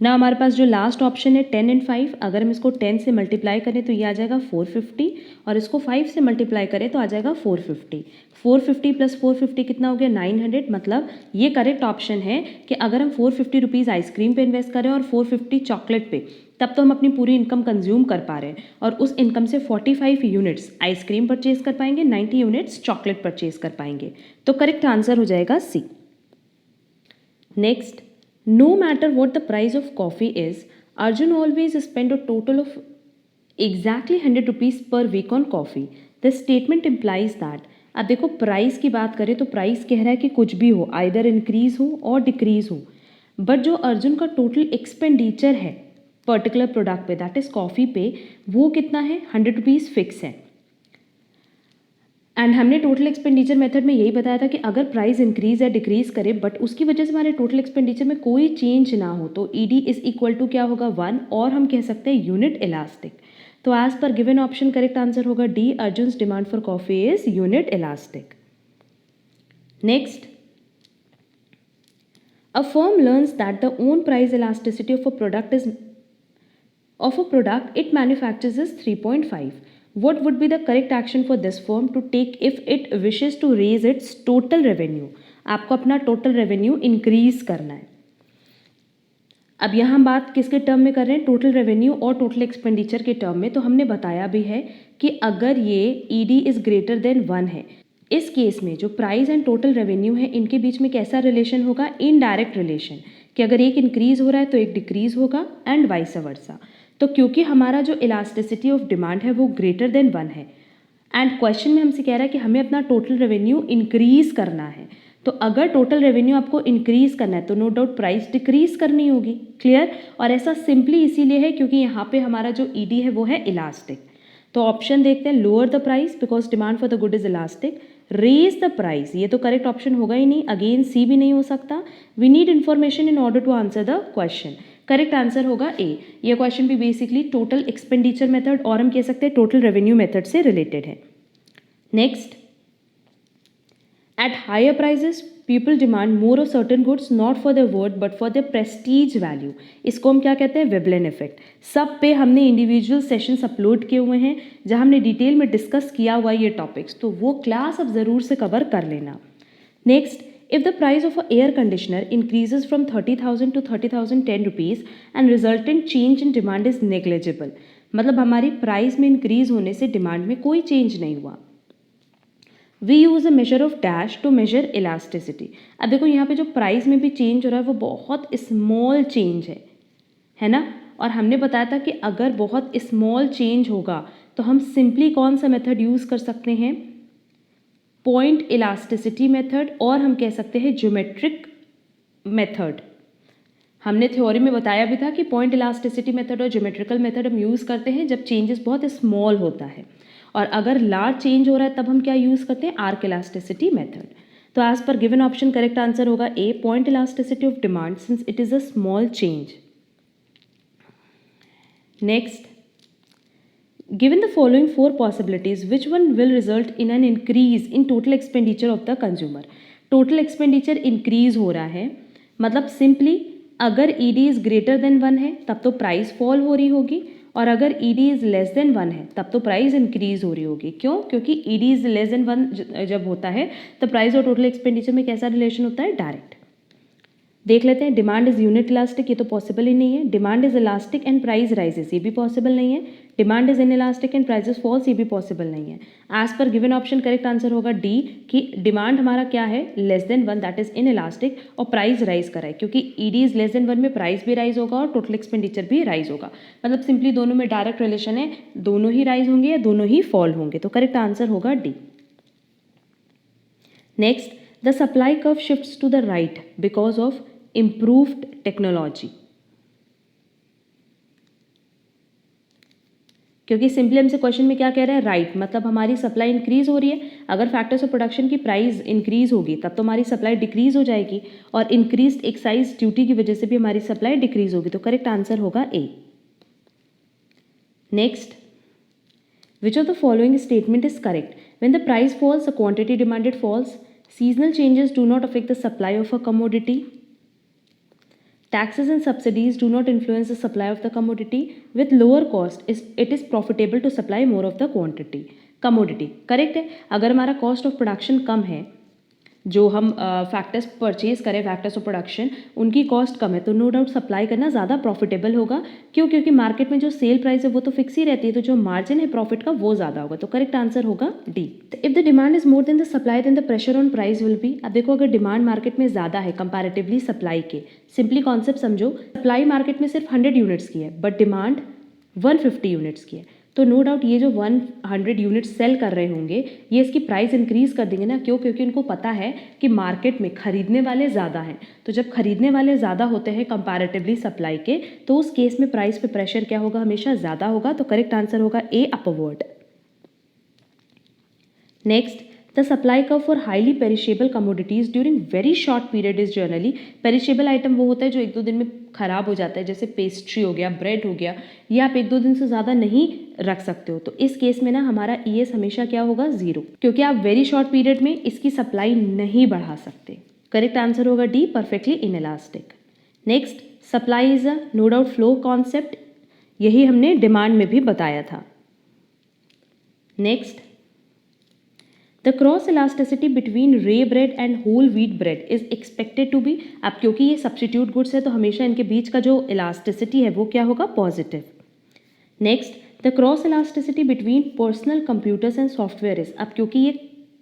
ना। हमारे पास जो लास्ट ऑप्शन है 10 एंड 5, अगर हम इसको 10 से मल्टीप्लाई करें तो ये आ जाएगा 450, और इसको 5 से मल्टीप्लाई करें तो आ जाएगा 450। 450 प्लस 450 कितना हो गया, 900। मतलब ये करेक्ट ऑप्शन है कि अगर हम 450 रुपीज़ आइसक्रीम पे इन्वेस्ट करें और 450 चॉकलेट पे, तब तो हम अपनी पूरी इनकम कंज्यूम कर पा रहे हैं, और उस इनकम से 45 यूनिट्स आइसक्रीम परचेज कर पाएंगे, 90 यूनिट्स चॉकलेट परचेज कर पाएंगे। तो करेक्ट आंसर हो जाएगा C. Next, no matter what the price of coffee is, Arjun always spend a total of exactly 100 rupees per week on coffee. This statement implies that, अब देखो price की बात करें तो प्राइस कह रहा है कि कुछ भी हो, आइदर इंक्रीज हो और डिक्रीज हो, बट जो अर्जुन का टोटल एक्सपेंडिचर है पर्टिकुलर प्रोडक्ट पे, दैट इज कॉफ़ी पे, वो कितना है, 100 रुपीज़ फिक्स है। एंड हमने टोटल एक्सपेंडिचर मेथड में यही बताया था कि अगर प्राइस इंक्रीज या डिक्रीज करे बट उसकी वजह से हमारे टोटल एक्सपेंडिचर में कोई चेंज ना हो, तो ईडी इज इक्वल टू क्या होगा, 1, और हम कह सकते हैं यूनिट इलास्टिक। तो एज पर गिवन ऑप्शन करेक्ट आंसर होगा D, Arjun's demand for coffee is unit elastic. Next, a firm learns that the own price elasticity of a product it manufactures is 3.5. What would be the correct action for this firm to take if it wishes to raise its total revenue? आपको अपना total revenue increase करना है। अब यहाँ हम बात किसके term में कर रहे हैं, टोटल रेवेन्यू और टोटल एक्सपेंडिचर के टर्म में। तो हमने बताया भी है कि अगर ये ईडी इज़ ग्रेटर देन 1 है, इस केस में जो प्राइस एंड टोटल रेवेन्यू है इनके बीच में कैसा रिलेशन होगा, इनडायरेक्ट रिलेशन, कि अगर एक इंक्रीज हो रहा है तो एक डिक्रीज होगा एंड वाइस वर्सा। तो क्योंकि हमारा जो इलास्टिसिटी ऑफ डिमांड है वो ग्रेटर देन 1 है एंड क्वेश्चन में हमसे कह रहा है कि हमें अपना टोटल रेवेन्यू इंक्रीज करना है, तो अगर टोटल रेवेन्यू आपको इंक्रीज करना है तो नो डाउट प्राइस डिक्रीज करनी होगी। क्लियर। और ऐसा सिंपली इसीलिए है क्योंकि यहाँ पे हमारा जो ईडी है वो है इलास्टिक। तो ऑप्शन देखते हैं, lower the price because demand for the good is elastic, raise the price, ये तो करेक्ट ऑप्शन होगा ही नहीं, अगेन सी भी नहीं हो सकता। We need information in order to answer the question. Correct answer होगा ए। ये क्वेश्चन भी बेसिकली टोटल एक्सपेंडिचर मेथड और हम कह सकते हैं टोटल रेवेन्यू मेथड से रिलेटेड है। Next, at higher prices people demand more of certain goods not for their worth but for their prestige value। इसको हम क्या कहते हैं, वेबलेन इफेक्ट। सब पे हमने इंडिविजुअल सेशंस अपलोड किए हुए हैं जहां हमने डिटेल में डिस्कस किया हुआ ये टॉपिक्स, तो वो क्लास अब ज़रूर से कवर कर लेना। Next, if the price of an air conditioner increases from 30,000 to 30,010 rupees and resultant change in demand is negligible, मतलब हमारी प्राइस में इंक्रीज होने से डिमांड में कोई चेंज नहीं हुआ। We use a measure of dash to measure elasticity. अब देखो यहाँ पे जो प्राइस में भी चेंज हो रहा है वो बहुत स्मॉल चेंज है ना। और हमने बताया था कि अगर बहुत स्मॉल चेंज होगा तो हम सिंपली कौन सा मेथड यूज़ कर सकते हैं, पॉइंट इलास्टिसिटी मेथड, और हम कह सकते हैं ज्योमेट्रिक मेथड। हमने थ्योरी में बताया भी था कि पॉइंट इलास्टिसिटी मेथड और ज्योमेट्रिकल मेथड हम यूज़ करते हैं जब चेंजेस बहुत स्मॉल होता है, और अगर लार्ज चेंज हो रहा है तब हम क्या यूज़ करते हैं, आर्क इलास्टिसिटी मेथड। तो एज पर गिवन ऑप्शन करेक्ट आंसर होगा A, point elasticity of demand since it is a small change. Next, given the following 4 possibilities which one will result in an increase in total expenditure of the consumer। total expenditure increase हो रहा है, मतलब simply अगर ED is greater than 1 है तब तो price fall हो रही होगी, और अगर ED is less than 1 है तब तो प्राइस इंक्रीज हो रही होगी। क्यों? क्योंकि ED is less than 1 जब होता है तो प्राइस और टोटल एक्सपेंडिचर में कैसा रिलेशन होता है, डायरेक्ट। देख लेते हैं, डिमांड इज यूनिट इलास्टिक, ये तो पॉसिबल ही नहीं है। Demand is elastic and price rises, ये भी पॉसिबल नहीं है। Demand is inelastic and prices falls, ये भी पॉसिबल नहीं है। एज पर गिवन ऑप्शन करेक्ट आंसर होगा डी, कि डिमांड हमारा क्या है, less than 1, that is inelastic, और प्राइस राइज करा है क्योंकि ईडी इज लेस देन 1 में प्राइस भी राइज होगा और टोटल एक्सपेंडिचर भी राइज होगा। मतलब सिंपली दोनों में डायरेक्ट रिलेशन है, दोनों ही राइज होंगे या दोनों ही फॉल होंगे, तो करेक्ट आंसर होगा D. Next, the supply curve shifts to the right because of improved technology. क्योंकि सिंपली हमसे क्वेश्चन में क्या कह रहा है, राइट, मतलब हमारी सप्लाई इंक्रीज हो रही है। अगर फैक्टर्स ऑफ प्रोडक्शन की प्राइस इंक्रीज होगी तब तो हमारी सप्लाई डिक्रीज हो जाएगी, और इंक्रीज एक्साइज ड्यूटी की वजह से भी हमारी सप्लाई डिक्रीज होगी, तो करेक्ट आंसर होगा A. Next, which of the following statement is correct, when the price falls the quantity demanded falls, seasonal changes do not affect the supply of a commodity, taxes and subsidies do not influence the supply of the commodity, with lower cost it is profitable to supply more of the quantity commodity। Correct है। अगर हमारा cost of production कम है, जो हम factors purchase करें, factors of production, उनकी cost कम है, तो नो डाउट सप्लाई करना ज़्यादा प्रॉफिटेबल होगा। क्यों? क्योंकि मार्केट में जो सेल प्राइस है वो तो फिक्स ही रहती है, तो जो मार्जिन है प्रॉफिट का वो ज़्यादा होगा, तो करेक्ट आंसर होगा D. If the demand is more than the supply then the pressure on price will be. अब देखो, अगर डिमांड मार्केट में ज़्यादा है कंपैरेटिवली सप्लाई के, सिंपली कॉन्सेप्ट समझो, सप्लाई मार्केट में सिर्फ 100 यूनिट्स की है बट डिमांड 150 यूनिट्स की है, तो नो डाउट ये जो 100 यूनिट सेल कर रहे होंगे ये इसकी प्राइस इंक्रीज कर देंगे ना। क्यों? क्योंकि उनको पता है कि मार्केट में खरीदने वाले ज़्यादा हैं, तो जब खरीदने वाले ज़्यादा होते हैं कंपैरेटिवली सप्लाई के, तो उस केस में प्राइस पे प्रेशर क्या होगा, हमेशा ज़्यादा होगा, तो करेक्ट आंसर होगा A, upward. Next, the supply curve for highly perishable commodities during very short period is generally. Perishable item वो होता है जो 1-2 दिन में खराब हो जाता है, जैसे पेस्ट्री हो गया, ब्रेड हो गया, ये आप 1-2 दिन से ज़्यादा नहीं रख सकते हो, तो इस केस में ना हमारा ईएस हमेशा क्या होगा, 0, क्योंकि आप वेरी शॉर्ट पीरियड में इसकी सप्लाई नहीं बढ़ा सकते। करेक्ट आंसर होगा D, perfectly inelastic. Next, supply is a no doubt flow concept, यही हमने डिमांड में भी बताया था। Next, the cross elasticity between rye bread and whole wheat bread is expected to be, अब क्योंकि ये सब्स्टिट्यूट गुड्स है तो हमेशा इनके बीच का जो इलास्टिसिटी है वो क्या होगा, positive. Next, the cross elasticity between personal computers and software is, अब क्योंकि ये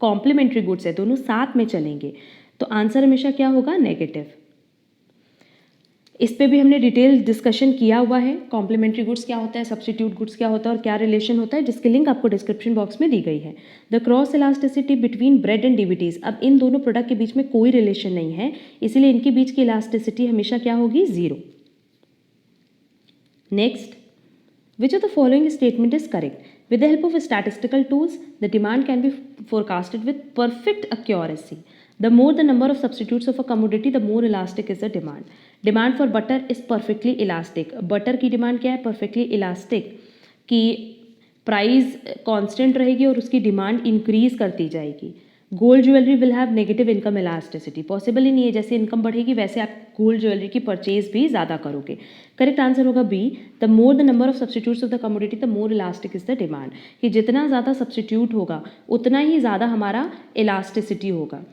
कॉम्प्लीमेंट्री गुड्स है, दोनों साथ में चलेंगे, तो आंसर हमेशा क्या होगा, नेगेटिव। इस पे भी हमने डिटेल डिस्कशन किया हुआ है, कॉम्प्लीमेंट्री गुड्स क्या होता है, सब्स्टिट्यूट गुड्स क्या होता है और क्या रिलेशन होता है, जिसकी लिंक आपको डिस्क्रिप्शन बॉक्स में दी गई है। The cross elasticity between bread and DVDs, अब इन दोनों प्रोडक्ट के बीच में कोई रिलेशन नहीं है, इसीलिए इनके बीच की इलास्टिसिटी हमेशा क्या होगी, 0। Next, which of the following statement is correct? With the help of statistical tools, the demand can be forecasted with perfect accuracy. The more the number of substitutes of a commodity, the more elastic is the demand. Demand for butter is perfectly elastic. Butter की demand क्या है, perfectly elastic, कि price constant रहेगी और उसकी demand increase करती जाएगी। Gold jewellery will have negative income elasticity, possible ही नहीं है, जैसे इनकम बढ़ेगी वैसे आप गोल्ड ज्वेलरी की परचेज भी ज़्यादा करोगे। करेक्ट आंसर होगा B, the more the number of substitutes of the commodity the more elastic is the demand, कि जितना ज़्यादा सब्स्टिट्यूट होगा उतना ही ज़्यादा हमारा इलास्टिसिटी होगा।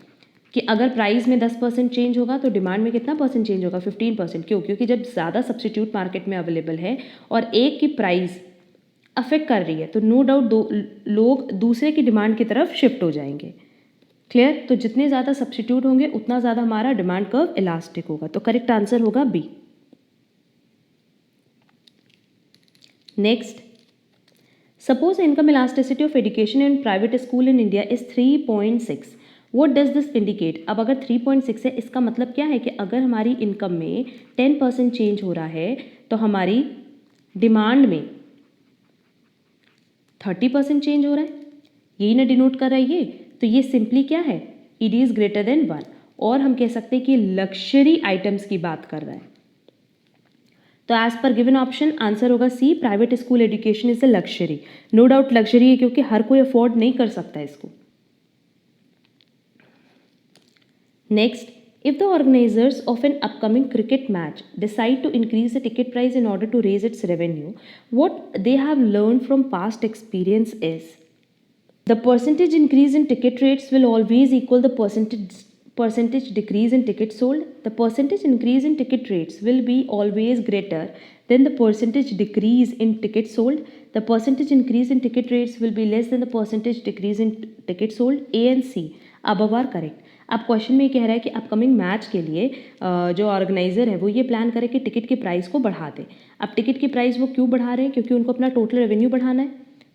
कि अगर प्राइस में 10% चेंज होगा तो डिमांड में कितना परसेंट चेंज होगा, 15%। क्यों, क्योंकि जब ज़्यादा सब्स्टिट्यूट मार्केट में अवेलेबल है और एक की प्राइस अफेक्ट कर रही है तो नो डाउट लोग दूसरे की डिमांड की तरफ शिफ्ट हो जाएंगे। क्लियर, तो जितने ज़्यादा सब्स्टिट्यूट होंगे उतना ज़्यादा हमारा डिमांड कर्व इलास्टिक होगा, तो करेक्ट आंसर होगा B. Next, suppose income elasticity of education in private school in India is 3.6, what does this indicate. अब अगर 3.6 है इसका मतलब क्या है कि अगर हमारी इनकम में 10% चेंज हो रहा है तो हमारी डिमांड में 30% चेंज हो रहा है, यही ना डिनोट कर रहा है ये, तो ये सिंपली क्या है, ईड इज ग्रेटर देन 1, और हम कह सकते हैं कि लग्जरी आइटम्स की बात कर रहा है। तो एज पर गिवन ऑप्शन आंसर होगा C, private school education is a luxury. No doubt luxury है क्योंकि हर कोई अफोर्ड नहीं कर सकता इसको। Next, if the organizers of an upcoming cricket match decide to increase the ticket price in order to raise its revenue, what they have learned from past experience is, the percentage increase in ticket rates will always equal the percentage decrease in tickets sold. The percentage increase in ticket rates will be always greater than the percentage decrease in tickets sold. The percentage increase in ticket rates will be less than the percentage decrease in tickets sold. A and C above are correct. अब question में ये कह रहा है कि upcoming match के लिए जो ऑर्गेनाइजर है वो ये प्लान करे कि टिकट की प्राइस को बढ़ा दे। अब टिकट की प्राइस वो क्यों बढ़ा रहे हैं, क्योंकि उनको अपना टोटल रेवेन्यू बढ़ाना है।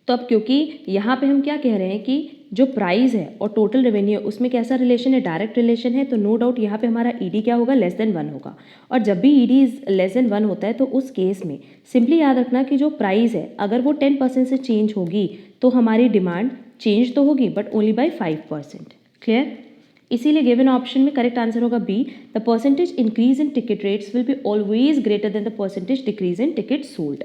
तो अब क्योंकि यहाँ पे हम क्या कह रहे हैं कि जो प्राइस है और टोटल रेवेन्यू उसमें कैसा रिलेशन है, डायरेक्ट रिलेशन है, तो नो डाउट यहाँ पे हमारा ईडी क्या होगा, लेस देन 1 होगा। और जब भी ईडी लेस देन 1 होता है तो उस केस में सिंपली याद रखना कि जो प्राइस है अगर वो 10% से चेंज होगी तो हमारी डिमांड चेंज तो होगी बट ओनली बाई 5%। क्लियर, इसीलिए गिवन ऑप्शन में करेक्ट आंसर होगा B, the percentage increase in ticket rates will be always greater than the percentage decrease in ticket sold.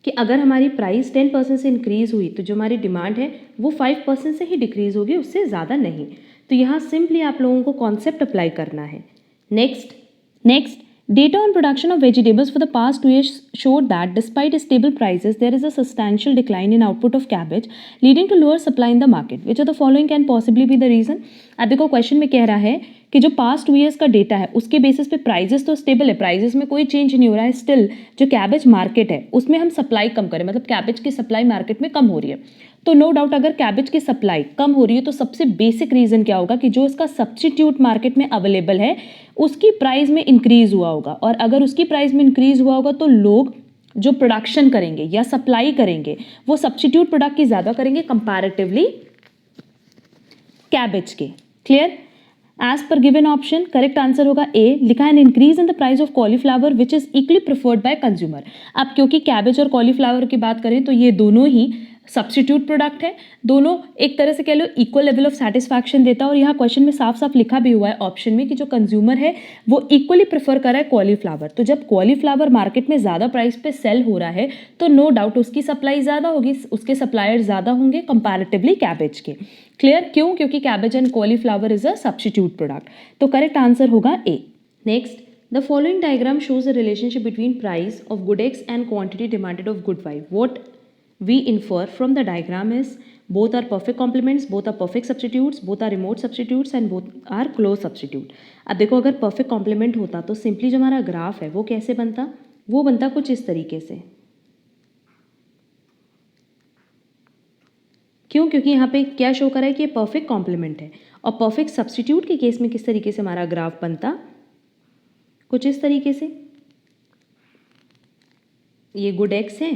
कि अगर हमारी प्राइस 10% से इंक्रीज हुई तो जो हमारी डिमांड है वो 5% से ही डिक्रीज होगी, उससे ज़्यादा नहीं। तो यहाँ सिंपली आप लोगों को कॉन्सेप्ट अप्लाई करना है। Next, data on production of vegetables for the past 2 years showed that despite stable prices, there is a substantial decline in output of cabbage, leading to lower supply in the market. Which of the following can possibly be the reason? अब देखो question में कह रहा है कि जो past 2 years का data है उसके बेसिस पे प्राइजेस तो स्टेबल है, प्राइजेस में कोई चेंज नहीं हो रहा है, स्टिल जो कैबेज मार्केट है उसमें हम सप्लाई कम करें, मतलब कैबेज की सप्लाई मार्केट में कम हो रही है। तो नो डाउट अगर कैबेज की सप्लाई कम हो रही है तो सबसे बेसिक रीज़न क्या होगा कि जो इसका सब्स्टिट्यूट मार्केट में अवेलेबल है उसकी प्राइस में इंक्रीज हुआ होगा, और अगर उसकी प्राइस में इंक्रीज हुआ होगा तो लोग जो प्रोडक्शन करेंगे या सप्लाई करेंगे वो सब्स्टिट्यूट प्रोडक्ट की ज़्यादा करेंगे कंपैरेटिवली कैबेज के। क्लियर, एज पर गिवन ऑप्शन करेक्ट आंसर होगा ए, लिखा है an increase in the price of cauliflower which is equally preferred by consumer. अब क्योंकि कैबेज और कॉलीफ्लावर की बात करें तो ये दोनों ही सब्स्टिट्यूट प्रोडक्ट है, दोनों एक तरह से कह लो इक्वल लेवल ऑफ सेटिस्फैक्शन देता है, और यहाँ क्वेश्चन में साफ साफ लिखा भी हुआ है ऑप्शन में कि जो कंज्यूमर है वो इक्वली प्रेफर कर रहा है कॉलीफ्लावर। तो जब कॉलीफ्लावर मार्केट में ज़्यादा प्राइस पे सेल हो रहा है तो नो डाउट उसकी सप्लाई ज़्यादा होगी, उसके सप्लायर ज़्यादा होंगे कंपैरेटिवली कैबेज के। क्लियर, क्यों, क्योंकि cabbage and cauliflower is a substitute product. तो करेक्ट आंसर होगा A. Next, the following diagram shows the relationship between price of good X and quantity demanded of good Y. What we infer from the diagram is both are perfect complements, both are perfect substitutes, both are remote substitutes and both are close substitute. अब देखो अगर perfect complement होता तो simply जो हमारा graph है वो कैसे बनता, वो बनता कुछ इस तरीके से। क्यों? क्योंकि यहाँ पे क्या शो करा है कि ये परफेक्ट कॉम्प्लीमेंट है। और परफेक्ट सब्स्टिट्यूट के केस में किस तरीके से हमारा ग्राफ बनता, कुछ इस तरीके से। ये गुड एक्स है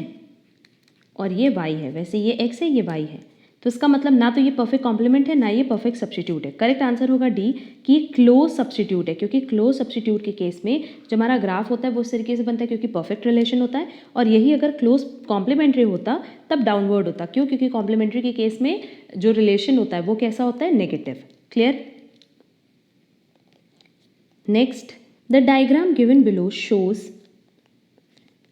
और ये वाई है, वैसे ये एक्स है ये वाई है, तो इसका मतलब ना तो ये परफेक्ट कॉम्प्लीमेंट है ना ये परफेक्ट सब्स्टिट्यूट है। करेक्ट आंसर होगा डी कि ये क्लोज सब्स्टिट्यूट है, क्योंकि क्लोज सब्स्टिट्यूट के केस में जो हमारा ग्राफ होता है वो इस तरीके से बनता है क्योंकि परफेक्ट रिलेशन होता है। और यही अगर क्लोज कॉम्प्लीमेंट्री होता तब डाउनवर्ड होता। क्यों? क्योंकि कॉम्प्लीमेंट्री के केस में जो रिलेशन होता है वो कैसा होता है, negative. Clear? Next, the diagram given below shows,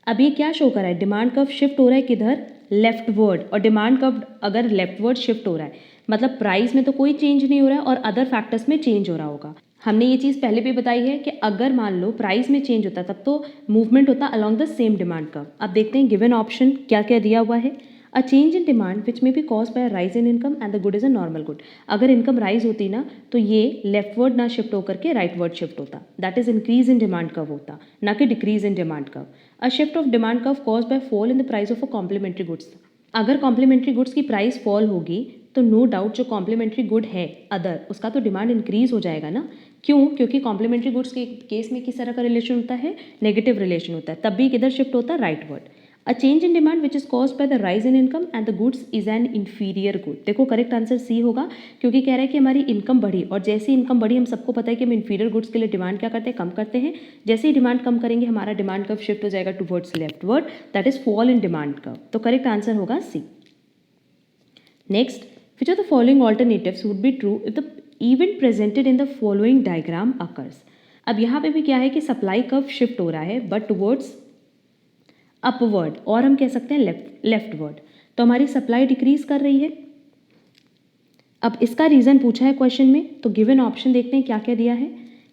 अब ये क्या शो कर रहा है, डिमांड कर्व शिफ्ट हो रहा है किधर, लेफ्टवर्ड। और डिमांड कर्व अगर लेफ्टवर्ड शिफ्ट हो रहा है मतलब प्राइस में तो कोई चेंज नहीं हो रहा है और अदर फैक्टर्स में चेंज हो रहा होगा। हमने ये चीज़ पहले भी बताई है कि अगर मान लो प्राइस में चेंज होता तब तो मूवमेंट होता along the same demand curve. अब देखते हैं गिवन ऑप्शन क्या क्या दिया हुआ है। अ चेंज इन डिमांड विच में be cause by rise in income and the good is a normal good. अगर इनकम राइज होती ना तो ये लेफ्टवर्ड ना शिफ्ट होकर के राइटवर्ड शिफ्ट होता, that is increase in demand curve होता, ना कि decrease in demand curve. A shift of demand curve cause by fall in the price of a complementary goods. अगर कॉम्प्लीमेंट्री गुड्स की price fall होगी तो no doubt जो complementary good है other, उसका तो डिमांड इंक्रीज हो जाएगा ना। क्यों? क्योंकि कॉम्प्लीमेंट्री गुड्स के केस में किस तरह का रिलेशन होता है, नेगेटिव रिलेशन होता है, तब भी किधर शिफ्ट होता है, rightward. A change in demand which is caused by the rise in income and the goods is N inferior good. देखो करेक्ट आंसर सी होगा, क्योंकि कह रहा है कि हमारी इनकम बढ़ी और जैसे ही इनकम बढ़ी हम सबको पता है कि हम इंफीरियर गुड्स के लिए डिमांड क्या करते हैं, कम करते हैं। जैसे ही डिमांड कम करेंगे हमारा डिमांड कर्व शिफ्ट हो जाएगा towards leftward, that is fall in demand curve. तो करेक्ट आंसर होगा C. Next, which of the following alternatives would be true if the event presented in the following diagram occurs। अब यहाँ पे भी क्या है कि सप्लाई कर्व शिफ्ट हो रहा है बट टुवर्ड्स अपवर्ड, और हम कह सकते हैं लेफ्टवर्ड। तो हमारी सप्लाई डिक्रीज कर रही है। अब इसका रीज़न पूछा है क्वेश्चन में, तो गिवन ऑप्शन देखते हैं क्या क्या दिया है।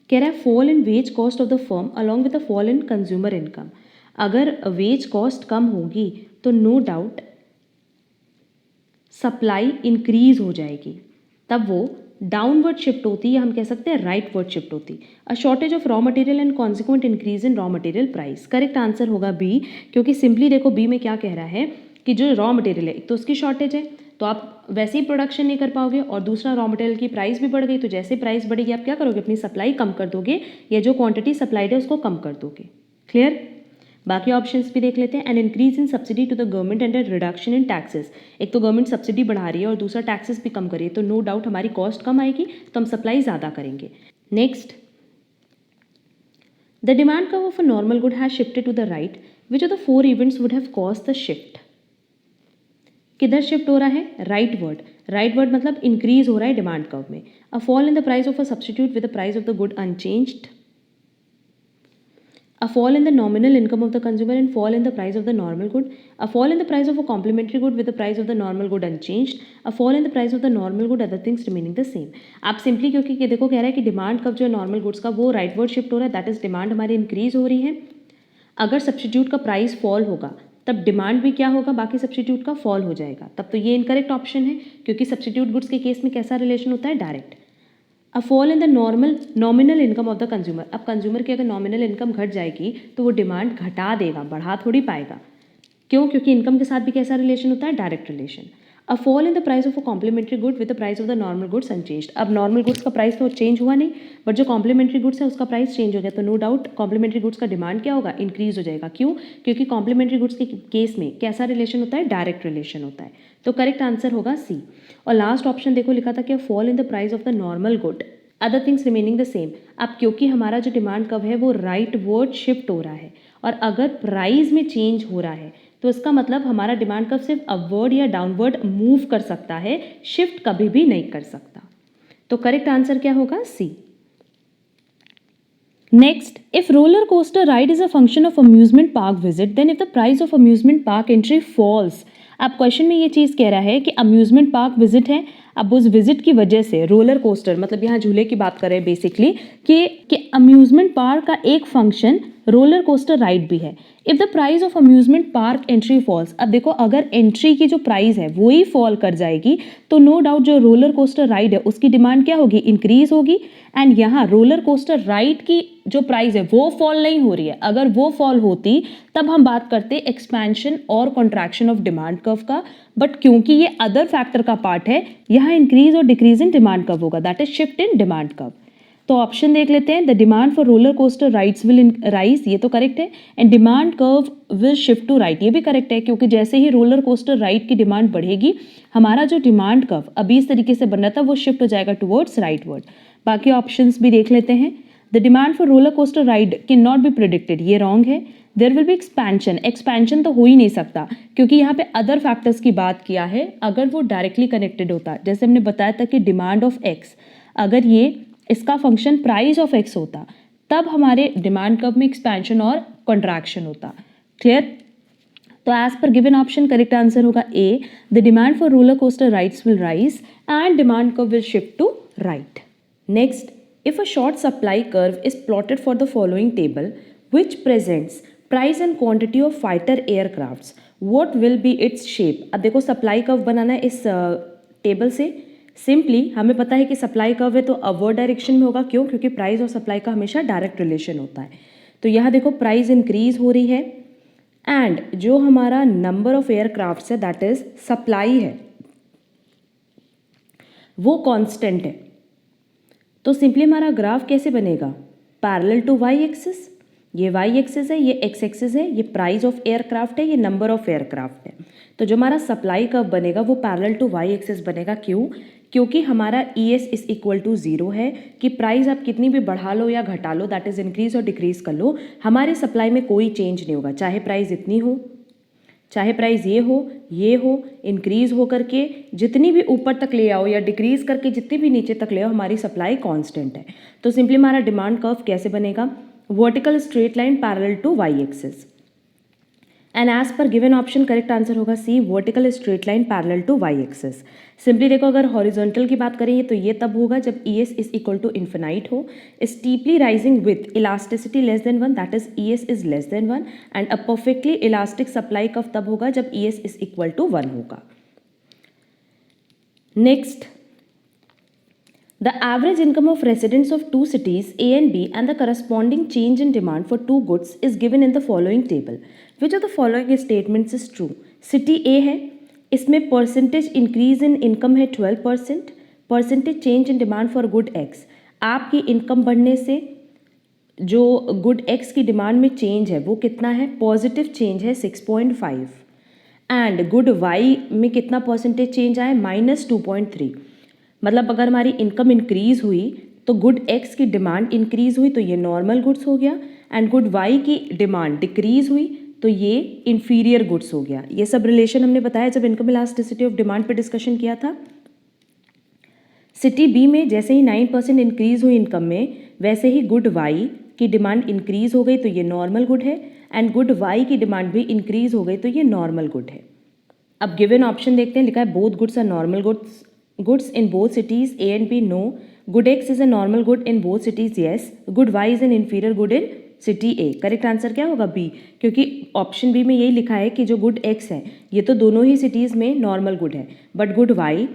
कह रहा है fall in wage cost of the firm along with the fall in consumer income. अगर वेज कॉस्ट कम होगी तो नो डाउट सप्लाई इंक्रीज हो जाएगी, तब वो डाउनवर्ड शिफ्ट होती या हम कह सकते हैं राइटवर्ड शिफ्ट होती। A shortage of raw material and consequent increase in raw material price. Correct answer होगा बी, क्योंकि सिंपली देखो बी में क्या कह रहा है कि जो रॉ मटेरियल है एक तो उसकी शॉर्टेज है तो आप वैसे ही प्रोडक्शन नहीं कर पाओगे, और दूसरा रॉ मटेरियल की प्राइस भी बढ़ गई तो जैसे प्राइस बढ़ेगी आप क्या करोगे, अपनी सप्लाई कम कर दोगे या जो क्वांटिटी सप्लाइड है उसको कम कर दोगे। क्लियर? बाकी ऑप्शंस भी देख लेते हैं। An increase in subsidy to the government and reduction in taxes. एक तो गवर्नमेंट सब्सिडी बढ़ा रही है और दूसरा टैक्सेस भी कम कर रही है, तो नो डाउट हमारी कॉस्ट कम आएगी तो हम सप्लाई ज़्यादा करेंगे। Next, the demand curve of a normal good has shifted to the right, which of the four events would have caused the shift. किधर शिफ्ट हो रहा है, राइटवर्ड। राइटवर्ड मतलब इंक्रीज हो रहा है डिमांड कर्व में। A fall in the price of a substitute with the price of the good unchanged. A fall in the nominal income of the consumer and fall in the price of the normal good. A fall in the price of a complementary good with the price of the normal good unchanged. A fall in the price of the normal good, other things remaining the same. आप simply क्योंकि ये देखो कह रहा है कि demand कब जो है नॉर्मल गुड्स का वो राइटवर्ड शिफ्ट हो रहा है, दैट इज डिमांड हमारी इंक्रीज हो रही है। अगर सब्स्टिट्यूट का प्राइस फॉल होगा तब डिमांड भी क्या होगा, बाकी सब्स्टिट्यूट का फॉल हो जाएगा, तब तो ये इनकरेक्ट ऑप्शन है, क्योंकि सब्स्टिट्यूट गुड्स के केस में कैसा रिलेशन होता है, direct. A fall in the nominal income of the consumer. अब कंज्यूमर की अगर नॉमिनल इनकम घट जाएगी तो वो डिमांड घटा देगा, बढ़ा थोड़ी पाएगा। क्यों? क्योंकि इनकम के साथ भी कैसा रिलेशन होता है, direct relation. A fall in the price of a complementary good with the price of the normal goods unchanged. अब नॉर्मल गुड्स का प्राइस तो चेंज हुआ नहीं, बट जो कॉम्प्लीमेंट्री गुड्स है उसका प्राइस चेंज हो गया, तो नो डाउट कॉम्प्लीमेंट्री गुड्स का डिमांड क्या होगा, इंक्रीज हो जाएगा। क्यों? क्योंकि कॉम्प्लीमेंट्री गुड्स के केस में कैसा रिलेशन होता है, डायरेक्ट रिलेशन होता है। तो करेक्ट आंसर होगा सी। और लास्ट ऑप्शन देखो लिखा था कि fall in the price of the normal good, other things remaining the same. अब क्योंकि हमारा जो डिमांड कब है वो राइट वर्ड शिफ्ट हो रहा है, और अगर प्राइस में चेंज हो रहा है तो इसका मतलब हमारा डिमांड कब सिर्फ अपवर्ड या डाउनवर्ड मूव कर सकता है, शिफ्ट कभी भी नहीं कर सकता। तो करेक्ट आंसर क्या होगा, C. Next, if roller coaster ride is a function of amusement park visit, then if the price of amusement park entry falls. अब क्वेश्चन में ये चीज़ कह रहा है कि अम्यूजमेंट पार्क विजिट है, अब उस विजिट की वजह से रोलर कोस्टर, मतलब यहाँ झूले की बात करें बेसिकली कि अम्यूजमेंट पार्क का एक फंक्शन रोलर कोस्टर राइड भी है। If the price of amusement park entry falls, अब देखो अगर एंट्री की जो प्राइस है वो ही फॉल कर जाएगी तो नो डाउट जो रोलर कोस्टर राइड है उसकी डिमांड क्या होगी, इंक्रीज होगी। एंड यहाँ रोलर कोस्टर राइड की जो प्राइस है वो फॉल नहीं हो रही है। अगर वो फॉल होती तब हम बात करते एक्सपेंशन और कॉन्ट्रैक्शन ऑफ डिमांड कर्व का, बट क्योंकि ये अदर फैक्टर का पार्ट है, यहाँ इंक्रीज और डिक्रीज इन डिमांड कर्व होगा, that is shift in demand curve. तो ऑप्शन देख लेते हैं, the demand for roller coaster rides will rise, ये तो करेक्ट है। And demand curve will shift to right, ये भी करेक्ट है, क्योंकि जैसे ही रोलर कोस्टर राइड की डिमांड बढ़ेगी हमारा जो डिमांड कर्व अभी इस तरीके से बन रहा था वो शिफ्ट हो जाएगा टुवर्ड्स राइटवर्ड। बाकी ऑप्शंस भी देख लेते हैं। The demand for roller coaster ride can not be predicted, ये रॉन्ग है। There will be expansion, expansion तो हो ही नहीं सकता क्योंकि यहाँ पे अदर फैक्टर्स की बात किया है। अगर वो डायरेक्टली कनेक्टेड होता, जैसे हमने बताया था कि डिमांड ऑफ एक्स, अगर ये इसका फंक्शन प्राइस ऑफ एक्स होता तब हमारे डिमांड कर्व में एक्सपेंशन और कॉन्ट्रैक्शन होता। क्लियर? तो एज पर गिवन ऑप्शन करेक्ट आंसर होगा A, the demand for roller coaster rides will rise and demand curve will shift to right. Next, if a short supply curve is plotted for the following table which presents price and quantity of fighter aircrafts, what will be its shape? अब देखो supply curve बनाना है इस table से। Simply हमें पता है कि supply curve है तो अपवर्ड डायरेक्शन में होगा। क्यों? क्योंकि प्राइस और सप्लाई का हमेशा डायरेक्ट रिलेशन होता है। तो यहाँ देखो प्राइस इंक्रीज हो रही है एंड जो हमारा नंबर ऑफ एयरक्राफ्ट्स है दैट इज सप्लाई है वो कांस्टेंट है। तो सिंपली हमारा ग्राफ कैसे बनेगा? पैरेलल टू वाई एक्सिस, ये वाई एक्सिस है, ये एक्स एक्सिस है, ये प्राइस ऑफ एयरक्राफ्ट है, ये नंबर ऑफ एयरक्राफ्ट है। तो जो हमारा सप्लाई कर्व बनेगा वो पैरेलल टू वाई एक्सिस बनेगा। क्यों? क्योंकि हमारा E S is equal to zero है कि प्राइस आप कितनी भी बढ़ा लो या घटा लो, दैट इज इंक्रीज और डिक्रीज कर लो, हमारे सप्लाई में कोई चेंज नहीं होगा। चाहे प्राइस इतनी हो, चाहे प्राइस ये हो, इंक्रीज हो करके जितनी भी ऊपर तक ले आओ या डिक्रीज करके जितनी भी नीचे तक ले आओ, हमारी सप्लाई कांस्टेंट है। तो सिंपली हमारा डिमांड कर्व कैसे बनेगा? Vertical straight line parallel to Y axis. And as पर गिवन ऑप्शन करेक्ट आंसर होगा C, vertical straight line parallel to Y axis. Simply देखो अगर हॉरिजॉन्टल की बात करेंगे तो ये तब होगा जब E S is equal to infinite हो, steeply rising with elasticity less than 1, that is E S is less than 1, and a perfectly elastic supply curve तब होगा जब E S is equal to 1 होगा। Next, the average income of residents of two cities A and B and the corresponding change in demand for two goods is given in the following table. Which of the following statements is true? City A है, इसमें percentage increase इन income है 12%, percentage change in demand for good x, आपकी income बढ़ने से जो good x की demand में change है वो कितना है? पॉजिटिव चेंज है 6.5, एंड गुड वाई में कितना परसेंटेज चेंज आया? -2.3। मतलब अगर हमारी इनकम इंक्रीज हुई तो गुड एक्स की डिमांड इंक्रीज हुई तो ये नॉर्मल गुड्स हो गया, एंड गुड वाई की डिमांड डिक्रीज हुई तो ये इंफीरियर गुड्स हो गया। ये सब रिलेशन हमने बताया जब इनकम इलास्टिसिटी ऑफ डिमांड पे डिस्कशन किया था। सिटी बी में जैसे ही 9% इंक्रीज हुई इनकम में, वैसे ही गुड वाई की डिमांड इंक्रीज हो गई तो ये नॉर्मल गुड है, एंड गुड वाई की डिमांड भी इंक्रीज हो गई तो ये नॉर्मल गुड है। अब गिवन ऑप्शन देखते हैं, लिखा है both goods are normal goods in both cities A and B, no. Good X is a normal good in both cities, yes. Good Y is an inferior good in city A. Correct answer क्या होगा? B, क्योंकि option B में यही लिखा है कि जो good x है ये तो दोनों ही सिटीज़ में नॉर्मल गुड है, बट गुड वाई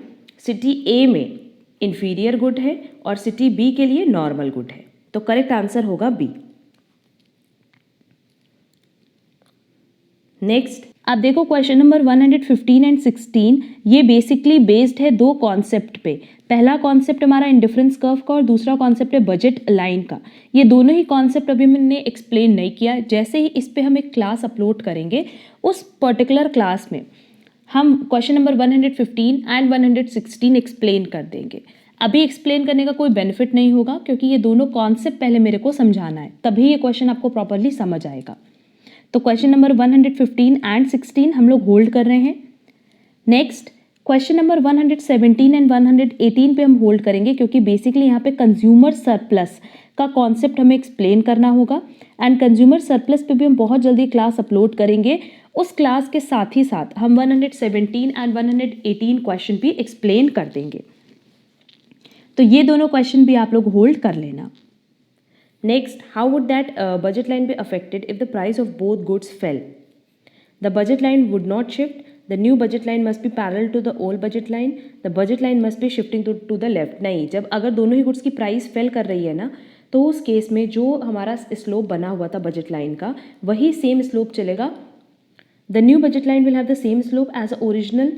सिटी ए में इंफीरियर गुड है और सिटी बी के लिए नॉर्मल गुड है। तो करेक्ट आंसर होगा बी। नेक्स्ट, अब देखो क्वेश्चन नंबर 115 एंड 16, ये बेसिकली बेस्ड है दो कॉन्सेप्ट पे। पहला कॉन्सेप्ट हमारा इंडिफरेंस कर्व का और दूसरा कॉन्सेप्ट है बजट लाइन का। ये दोनों ही कॉन्सेप्ट अभी मैंने एक्सप्लेन नहीं किया। जैसे ही इस पे हम एक क्लास अपलोड करेंगे उस पर्टिकुलर क्लास में हम क्वेश्चन नंबर 115 एंड 116 एक्सप्लेन कर देंगे। अभी एक्सप्लेन करने का कोई बेनिफिट नहीं होगा क्योंकि ये दोनों कॉन्सेप्ट पहले मेरे को समझाना है, तभी ये क्वेश्चन आपको प्रॉपरली समझ आएगा। तो क्वेश्चन नंबर 115 एंड 16 हम लोग होल्ड कर रहे हैं। नेक्स्ट, क्वेश्चन नंबर 117 एंड 118 पे हम होल्ड करेंगे क्योंकि बेसिकली यहाँ पे कंज्यूमर सरप्लस का कॉन्सेप्ट हमें एक्सप्लेन करना होगा। एंड कंज्यूमर सरप्लस पे भी हम बहुत जल्दी क्लास अपलोड करेंगे। उस क्लास के साथ ही साथ हम 117 एंड 118 क्वेश्चन भी एक्सप्लेन कर देंगे। तो ये दोनों क्वेश्चन भी आप लोग होल्ड कर लेना। Next, how would that budget line be affected if the price of both goods fail? The budget line would not shift. The new budget line must be parallel to the old budget line. The budget line must be shifting to the left. नहीं, जब अगर दोनों ही goods की price fail कर रही है ना, तो उस केस में जो हमारा स्लोप बना हुआ था बजट लाइन का, वही सेम स्लोप चलेगा। The new budget line will have the same slope as the original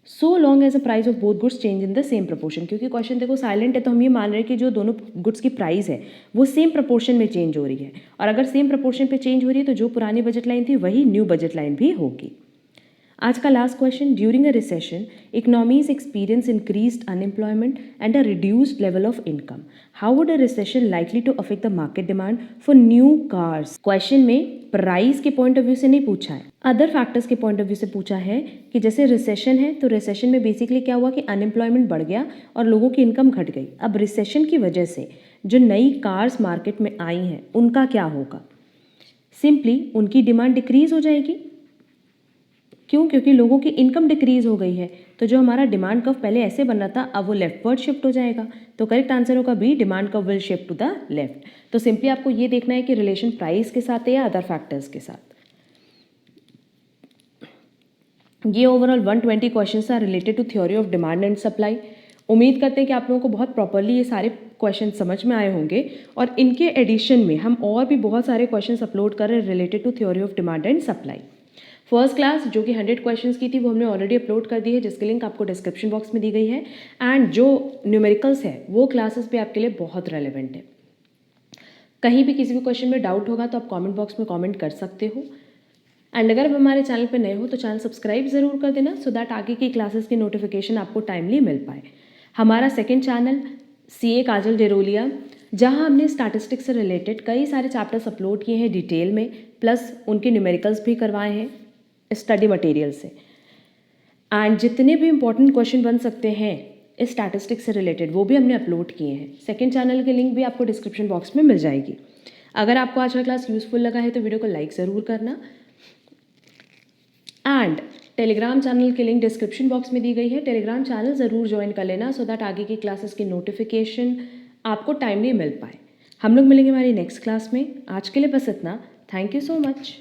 so long as the price of both goods change in the same proportion। क्योंकि क्वेश्चन देखो silent है, तो हम ये मान रहे हैं कि जो दोनों गुड्स की प्राइस है वो सेम प्रपोर्शन में चेंज हो रही है, और अगर सेम प्रपोर्शन पे चेंज हो रही है तो जो पुरानी बजट लाइन थी वही न्यू बजट लाइन भी होगी। आज का last question, during a recession economies experience increased unemployment and a reduced level of income. How would a recession likely to affect the market demand for new cars? Question में price के point of view से नहीं पूछा है, other factors के point of view से पूछा है कि जैसे रिसेशन है तो रिसेशन में बेसिकली क्या हुआ कि अनएम्प्लॉयमेंट बढ़ गया और लोगों की इनकम घट गई। अब रिसेशन की वजह से जो नई कार्स मार्केट में आई हैं उनका क्या होगा? सिंपली उनकी डिमांड डिक्रीज हो जाएगी। क्यों? क्योंकि लोगों की इनकम डिक्रीज हो गई है, तो जो हमारा डिमांड कर्व पहले ऐसे बन रहा था अब वो लेफ्टवर्ड शिफ्ट हो जाएगा। तो करेक्ट आंसर होगा B, demand curve will shift to the left. तो सिंपली आपको ये देखना है कि रिलेशन प्राइस के साथ है या अदर फैक्टर्स के साथ। ये overall 120 questions are related to theory of demand and supply. उम्मीद करते हैं कि आप लोगों को बहुत प्रॉपरली ये सारे क्वेश्चन समझ में आए होंगे, और इनके एडिशन में हम और भी बहुत सारे क्वेश्चंस अपलोड कर रहे हैं related to theory of demand and supply. First class जो कि 100 क्वेश्चंस की थी वो हमने ऑलरेडी अपलोड कर दी है, जिसकी लिंक आपको डिस्क्रिप्शन बॉक्स में दी गई है। एंड जो न्यूमेरिकल्स है वो क्लासेस पे आपके लिए बहुत रेलिवेंट है। कहीं भी किसी भी क्वेश्चन में डाउट होगा तो आप कमेंट बॉक्स में कमेंट कर सकते हो। एंड अगर आप हमारे चैनल पे नए हो तो चैनल सब्सक्राइब ज़रूर कर देना, सो दैट आगे की क्लासेस की नोटिफिकेशन आपको टाइमली मिल पाए। हमारा सेकेंड चैनल CA काजल डेरोलिया, जहाँ हमने स्टैटिस्टिक्स से रिलेटेड कई सारे चैप्टर्स अपलोड किए हैं डिटेल में, प्लस उनके न्यूमेरिकल्स भी करवाए हैं स्टडी मटेरियल से। एंड जितने भी इंपॉर्टेंट क्वेश्चन बन सकते हैं इस स्टैटिस्टिक्स से रिलेटेड वो भी हमने अपलोड किए हैं। सेकंड चैनल की लिंक भी आपको डिस्क्रिप्शन बॉक्स में मिल जाएगी। अगर आपको आज का क्लास यूजफुल लगा है तो वीडियो को लाइक ज़रूर करना। एंड टेलीग्राम चैनल की लिंक डिस्क्रिप्शन बॉक्स में दी गई है, टेलीग्राम चैनल ज़रूर ज्वाइन कर लेना, सो दैट आगे की क्लासेस की नोटिफिकेशन आपको टाइमली मिल पाए। हम लोग मिलेंगे हमारी नेक्स्ट क्लास में। आज के लिए बस इतना। Thank you so much.